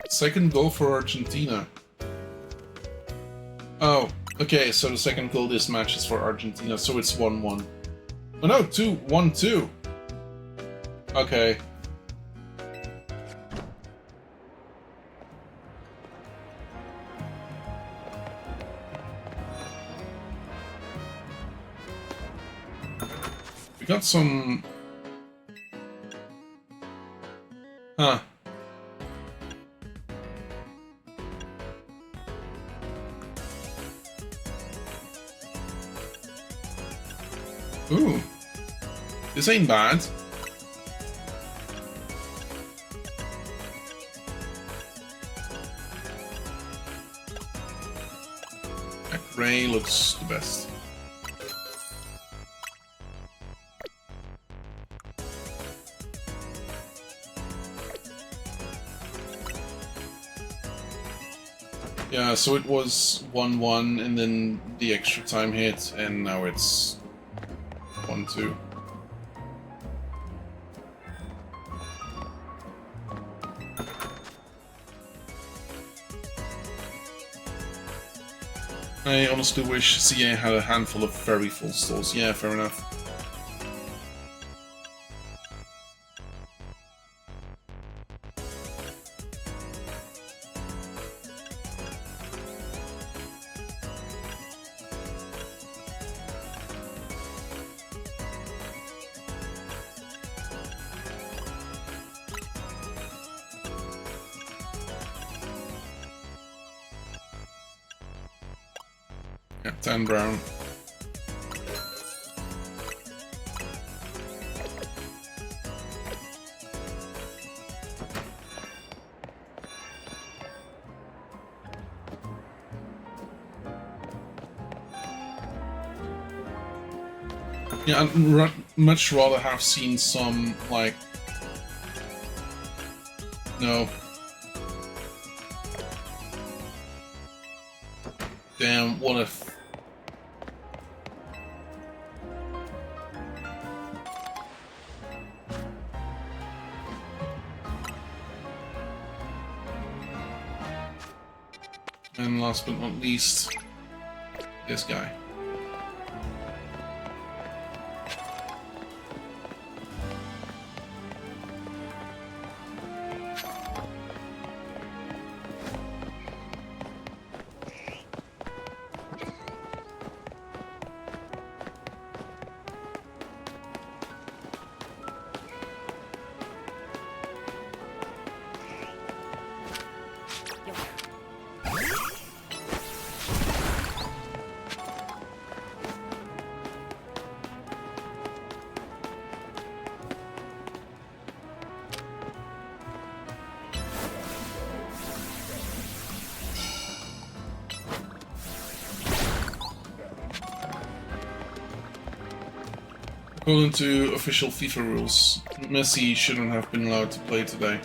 Second goal for Argentina. Oh, okay, so the second goal this match is for Argentina, so it's 1-1. Oh no, 1-2. Okay. We got some... Huh. Ooh. This ain't bad. That gray looks the best. Yeah, so it was 1-1 and then the extra time hit, and now it's 1-2. I honestly wish Z-A had a handful of very full stores. Yeah, fair enough. Yeah, 10 brown. Yeah, I'd much rather have seen some, like... No. Damn, what if... And last but not least, this guy. According to official FIFA rules, Messi shouldn't have been allowed to play today.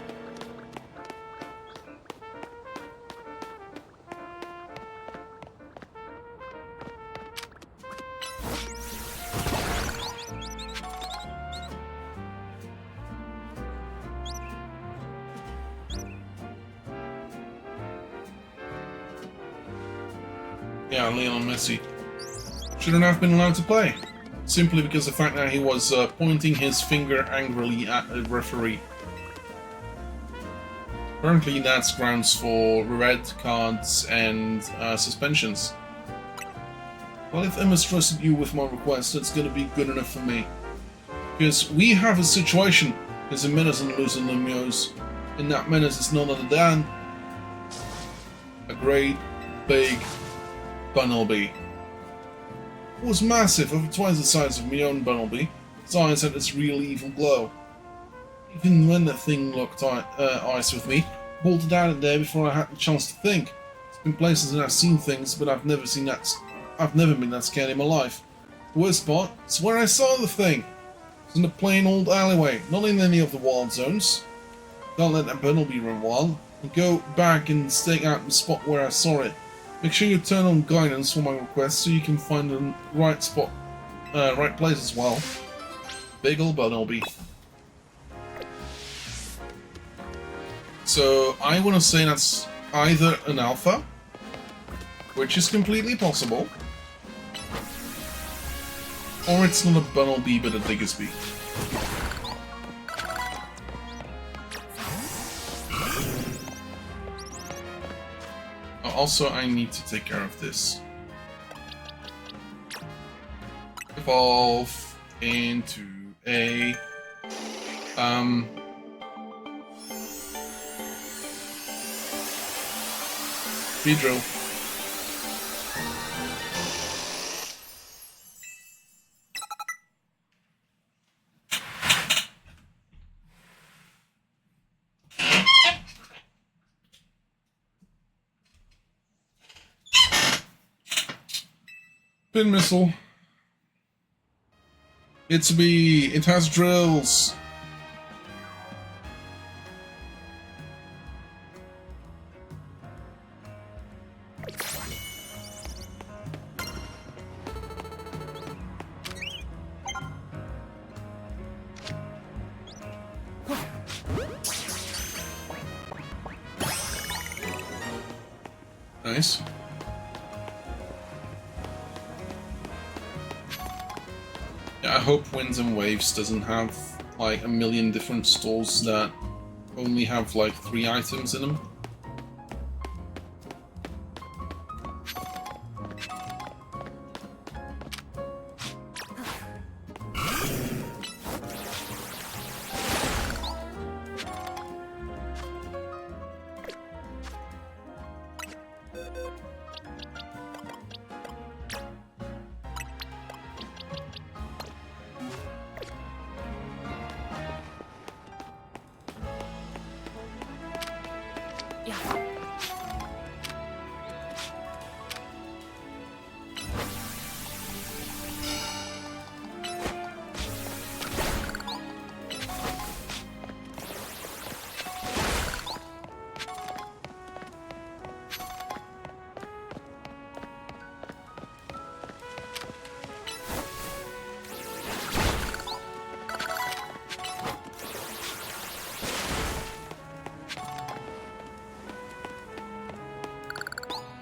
Yeah, Lionel Messi shouldn't have been allowed to play. Simply because of the fact that he was pointing his finger angrily at a referee. Currently, that's grounds for red cards and suspensions. Well, if Emma's trusted you with my request, that's gonna be good enough for me. Because we have a situation, there's a menace on losing Lemios, and that menace is none other than a great, big Bunnelby. It was massive, over twice the size of my own Bunnelby. Its eyes had this real evil glow. Even when that thing locked eyes with me, I bolted out of there before I had the chance to think. It's been places and I've seen things, but I've never been that scared in my life. The worst part is where I saw the thing. It's in a plain old alleyway, not in any of the wild zones. Don't let that Bunnelby run wild, and go back and stake out the spot where I saw it. Make sure you turn on guidance for my request so you can find the right spot, right place as well. Big ol' Bunnelby. So I want to say that's either an alpha, which is completely possible, or it's not a Bunnelby but a Diggersby. Also, I need to take care of this. Evolve into a um, speed drill. Pin missile. It's me. It has drills. Nice. Yeah, I hope Winds and Waves doesn't have like a million different stores that only have like 3 items in them.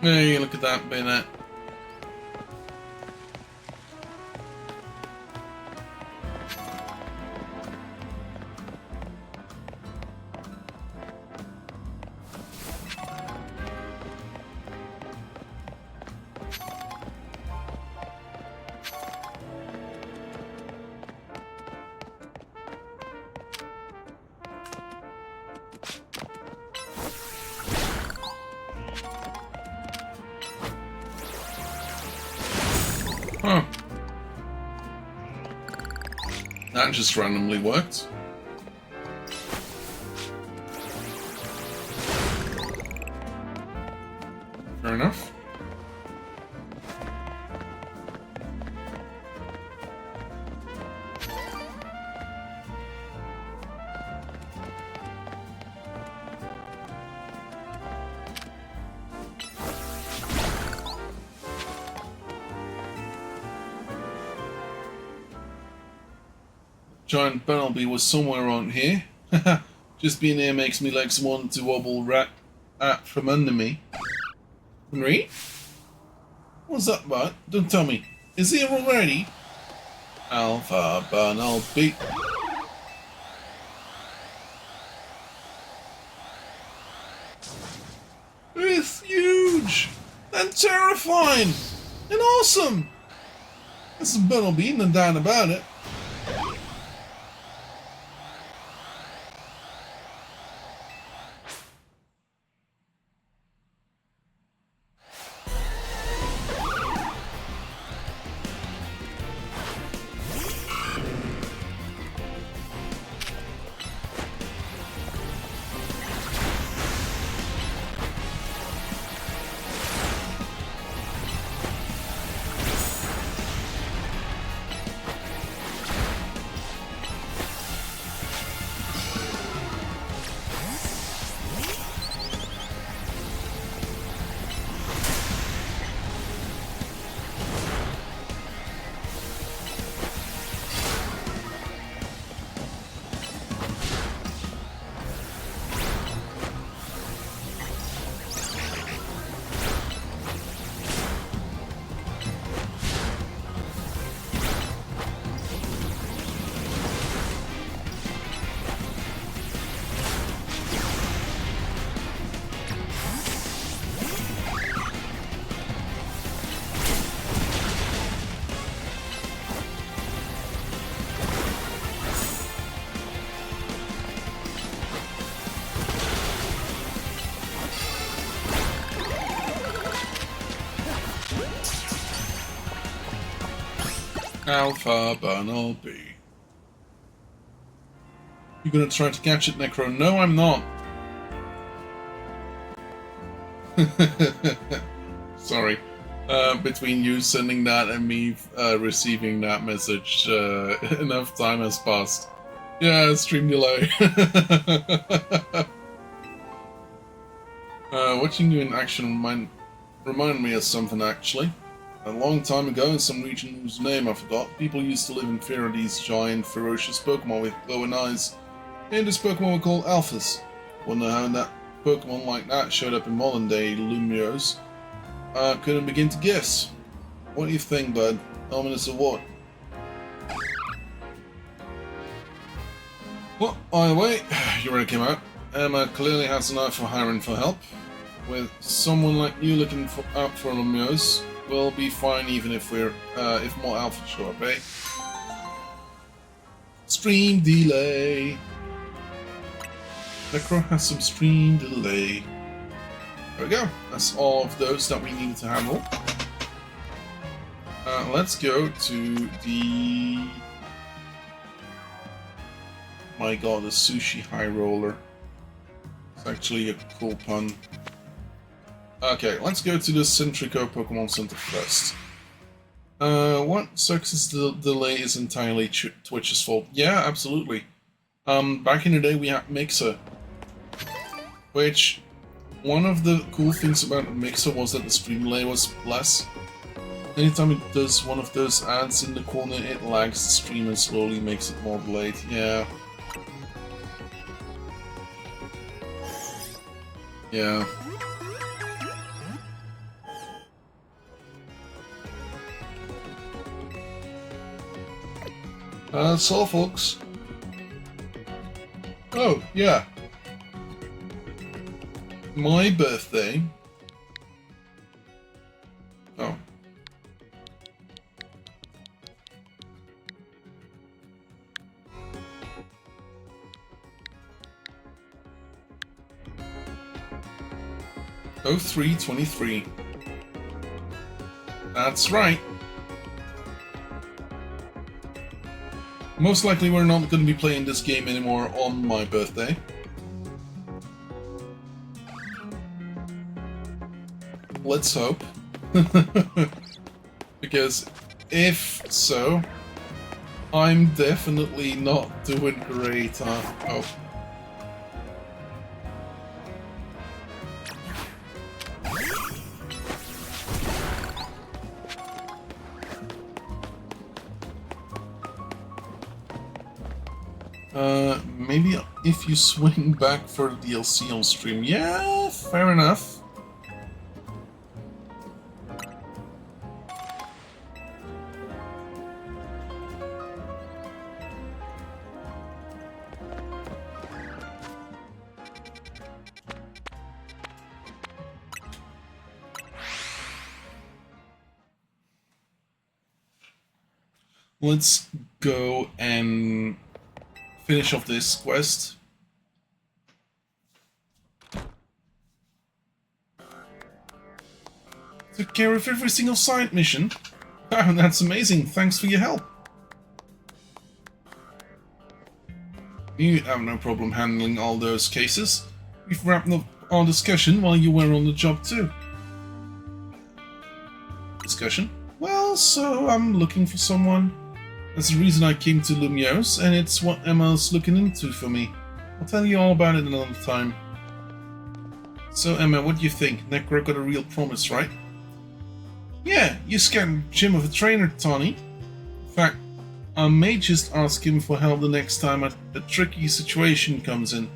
Hey, look at that bayonet. Huh. That just randomly worked. Fair enough. Giant Bumblebee was somewhere around here. Just being here makes me legs want to wobble right out from under me. Henry? What's up, bud? Don't tell me. Is he here already? Alpha Bumblebee. It's huge! And terrifying! And awesome! It's a Bumblebee, no doubt about it. Alpha Barnaby. You gonna try to catch it, Necro? No, I'm not. Sorry. Between you sending that and me receiving that message, enough time has passed. Yeah, stream delay. Watching you in action remind me of something, actually. A long time ago, in some region whose name I forgot, people used to live in fear of these giant, ferocious Pokémon with glowing eyes. And this Pokémon were called Alphas. Wonder how that Pokémon like that showed up in modern-day Lumiose. Couldn't begin to guess. What do you think, bud? Ominous of what? Well, either way, you already came out. Emma clearly has an eye for hiring for help. With someone like you looking out for Lumiose, we'll be fine even if if more Alphas show up, eh? Stream delay. Necro has some stream delay. There we go. That's all of those that we need to handle. Let's go to the... My god, the sushi high roller. It's actually a cool pun. Okay, let's go to the Centrico Pokemon Center first. What sucks is the delay is entirely Twitch's fault. Yeah, absolutely. Back in the day we had Mixer. Which, one of the cool things about Mixer was that the stream delay was less. Anytime it does one of those ads in the corner, it lags the stream and slowly makes it more delayed. Yeah. Yeah. That's all, folks. Oh, yeah. My birthday. Oh. Oh, 03/23. That's right. Most likely we're not going to be playing this game anymore on my birthday. Let's hope. Because if so, I'm definitely not doing great, huh? Oh. Maybe if you swing back for DLC on stream. Yeah, fair enough. Let's go and finish off this quest. Took care of every single side mission. Oh, that's amazing. Thanks for your help. You have no problem handling all those cases. We've wrapped up our discussion while you were on the job too. Discussion? Well, so I'm looking for someone. That's the reason I came to Lumiose, and it's what Emma's looking into for me. I'll tell you all about it another time. So Emma, what do you think? Necro got a real promise, right? Yeah, you scared Jim of a trainer, Tawny. In fact, I may just ask him for help the next time a tricky situation comes in.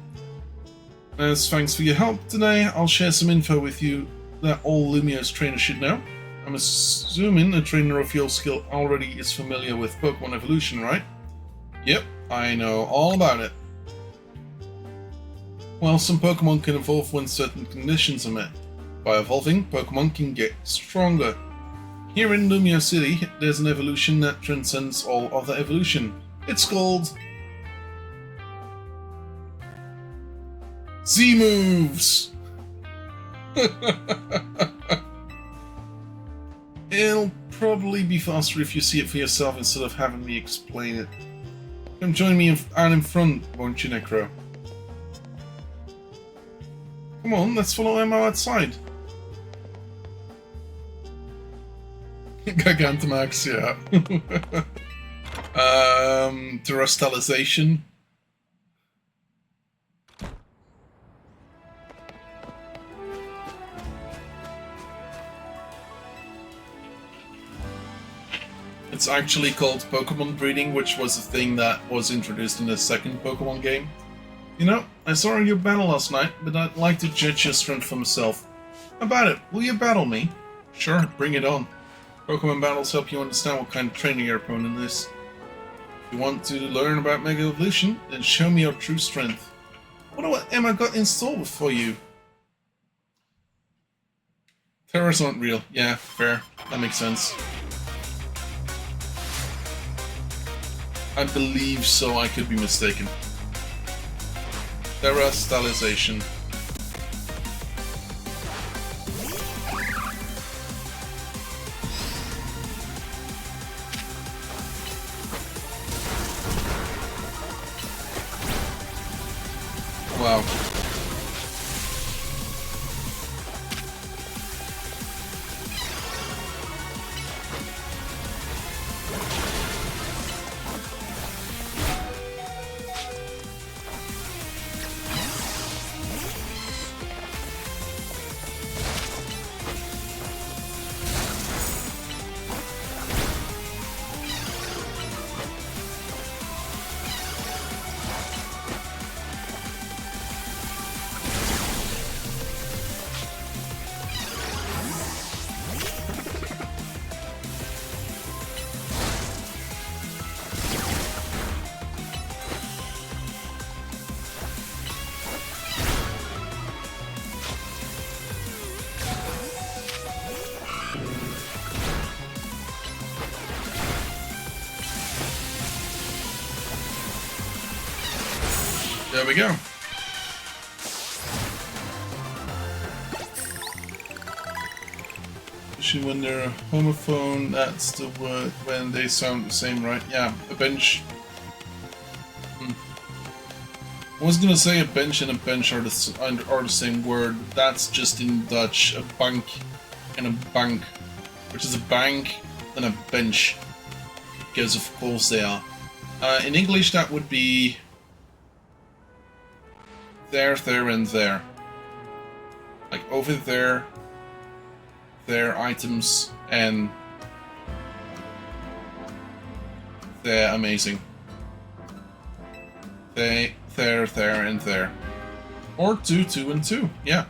As thanks for your help today, I'll share some info with you that all Lumiose trainers should know. I'm assuming a trainer of your skill already is familiar with Pokemon evolution, right? Yep, I know all about it. Well, some Pokemon can evolve when certain conditions are met. By evolving, Pokemon can get stronger. Here in Lumia City, there's an evolution that transcends all other evolution. It's called... Z-moves! It'll probably be faster if you see it for yourself instead of having me explain it. Come join me out in front, won't you, Necro? Come on, let's follow Emma outside. Gigantamax, yeah. Terrestrialization. It's actually called Pokemon breeding, which was a thing that was introduced in the second Pokemon game. You know, I saw your battle last night, but I'd like to judge your strength for myself. How about it? Will you battle me? Sure, bring it on. Pokemon battles help you understand what kind of trainer your opponent is. If you want to learn about Mega Evolution, then show me your true strength. What Emma got in store for you? Terrors aren't real. Yeah, fair. That makes sense. I believe so, I could be mistaken. Terrestrialization. Wow. There we go. When they're a homophone, that's the word when they sound the same, right? Yeah, a bench. I was gonna say a bench and a bench are the same word, but that's just in Dutch. A bank and a bank, which is a bank and a bench, because of course they are. In English, that would be there, and there. Like over there, their items, and they're amazing. They, there, and there. Or 2, 2, and 2, yeah.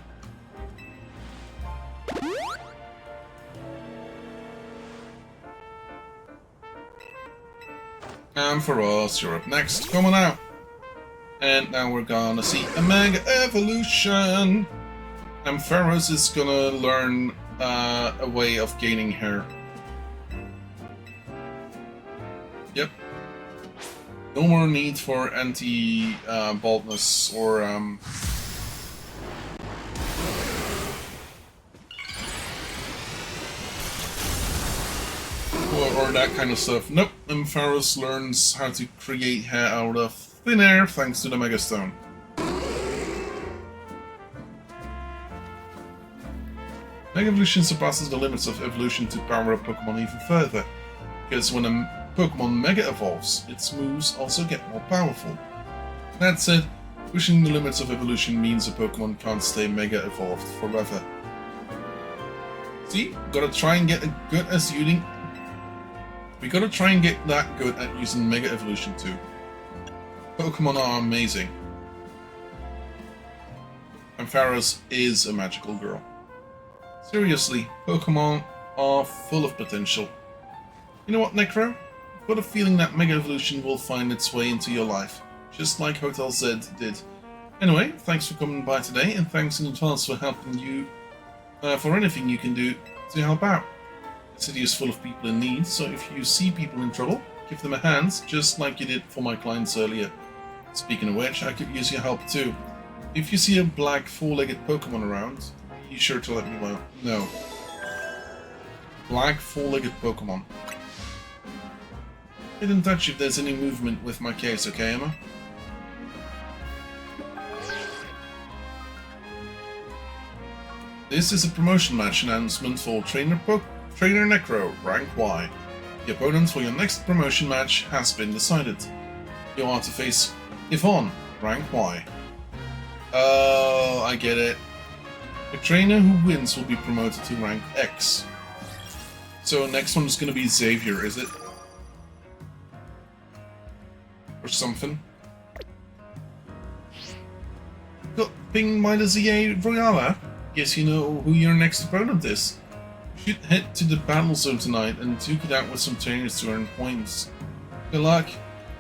And for us, you're up next. Come on out. And now we're gonna see a Mega Evolution. And Ferros is gonna learn a way of gaining hair. Yep. No more need for anti-baldness or that kind of stuff. Nope. Ampharos learns how to create hair out of thin air thanks to the Mega Stone. Mega Evolution surpasses the limits of evolution to power up Pokemon even further, because when a Pokemon Mega evolves, its moves also get more powerful. That said, pushing the limits of evolution means a Pokemon can't stay Mega evolved forever. See, gotta try and get good as using. We gotta try and get that good at using Mega Evolution too. Pokemon are amazing. Ampharos is a magical girl. Seriously, Pokemon are full of potential. You know what, Necro? I've got a feeling that Mega Evolution will find its way into your life, just like Hotel Z did. Anyway, thanks for coming by today, and thanks in advance for helping you, for anything you can do to help out. The city is full of people in need, so if you see people in trouble, give them a hand, just like you did for my clients earlier. Speaking of which, I could use your help too. If you see a black four-legged Pokemon around, be sure to let me know. black four-legged Pokemon. Get in touch if there's any movement with my case, okay, Emma? This is a promotion match announcement for Trainer Necro, rank Y. The opponent for your next promotion match has been decided. You are to face Yvonne, rank Y. Oh, I get it. The trainer who wins will be promoted to rank X. So next one is going to be Xavier, is it? Or something. Got pinged by the Z-A Royale app? Guess you know who your next opponent is. You should head to the battle zone tonight and duke it out with some trainers to earn points. Good luck.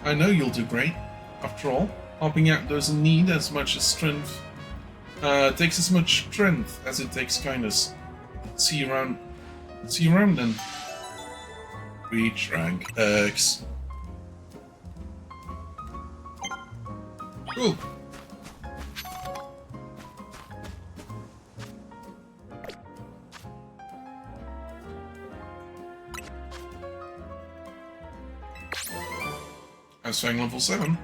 I know you'll do great. After all, helping out doesn't need as much as strength. It takes as much strength as it takes kindness. See you around. See you around then. Reach rank X. Cool. I was saying level 7.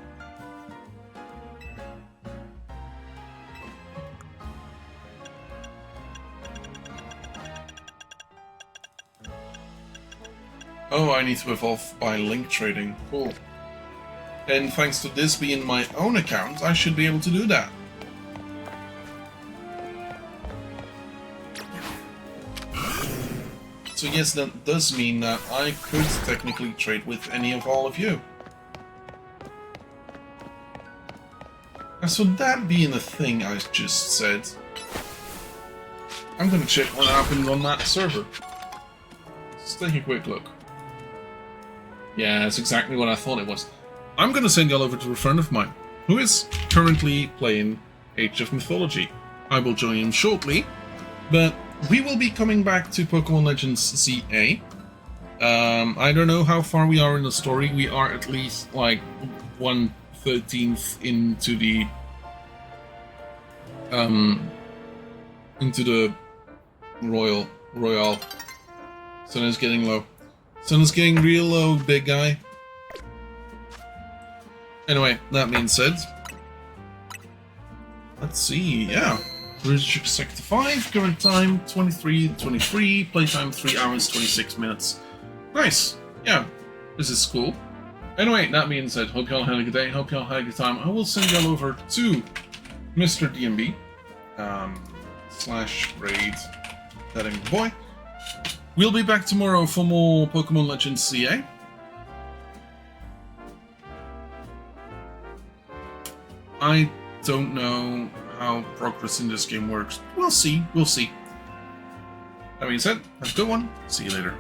Oh, I need to evolve by link trading. Cool. And thanks to this being my own account, I should be able to do that. So yes, that does mean that I could technically trade with any of all of you. And so that being a thing I just said, I'm gonna check what happened on that server. Let's take a quick look. Yeah, that's exactly what I thought it was. I'm gonna send y'all over to a friend of mine, who is currently playing Age of Mythology. I will join him shortly, but we will be coming back to Pokémon Legends Z-A. I don't know how far we are in the story. We are at least like 1/13th into the Royale. Sun is getting low. Sun is getting real low, big guy. Anyway, that being said, let's see, yeah. Research Sector 5, current time 23:23, playtime 3 hours 26 minutes. Nice, yeah, this is cool. Anyway, that being said, hope y'all had a good day, hope y'all had a good time. I will send y'all over to Mr. DMB, /raid, that boy. We'll be back tomorrow for more Pokémon Legends Z-A. I don't know how progress in this game works. We'll see, we'll see. That being said, have a good one. See you later.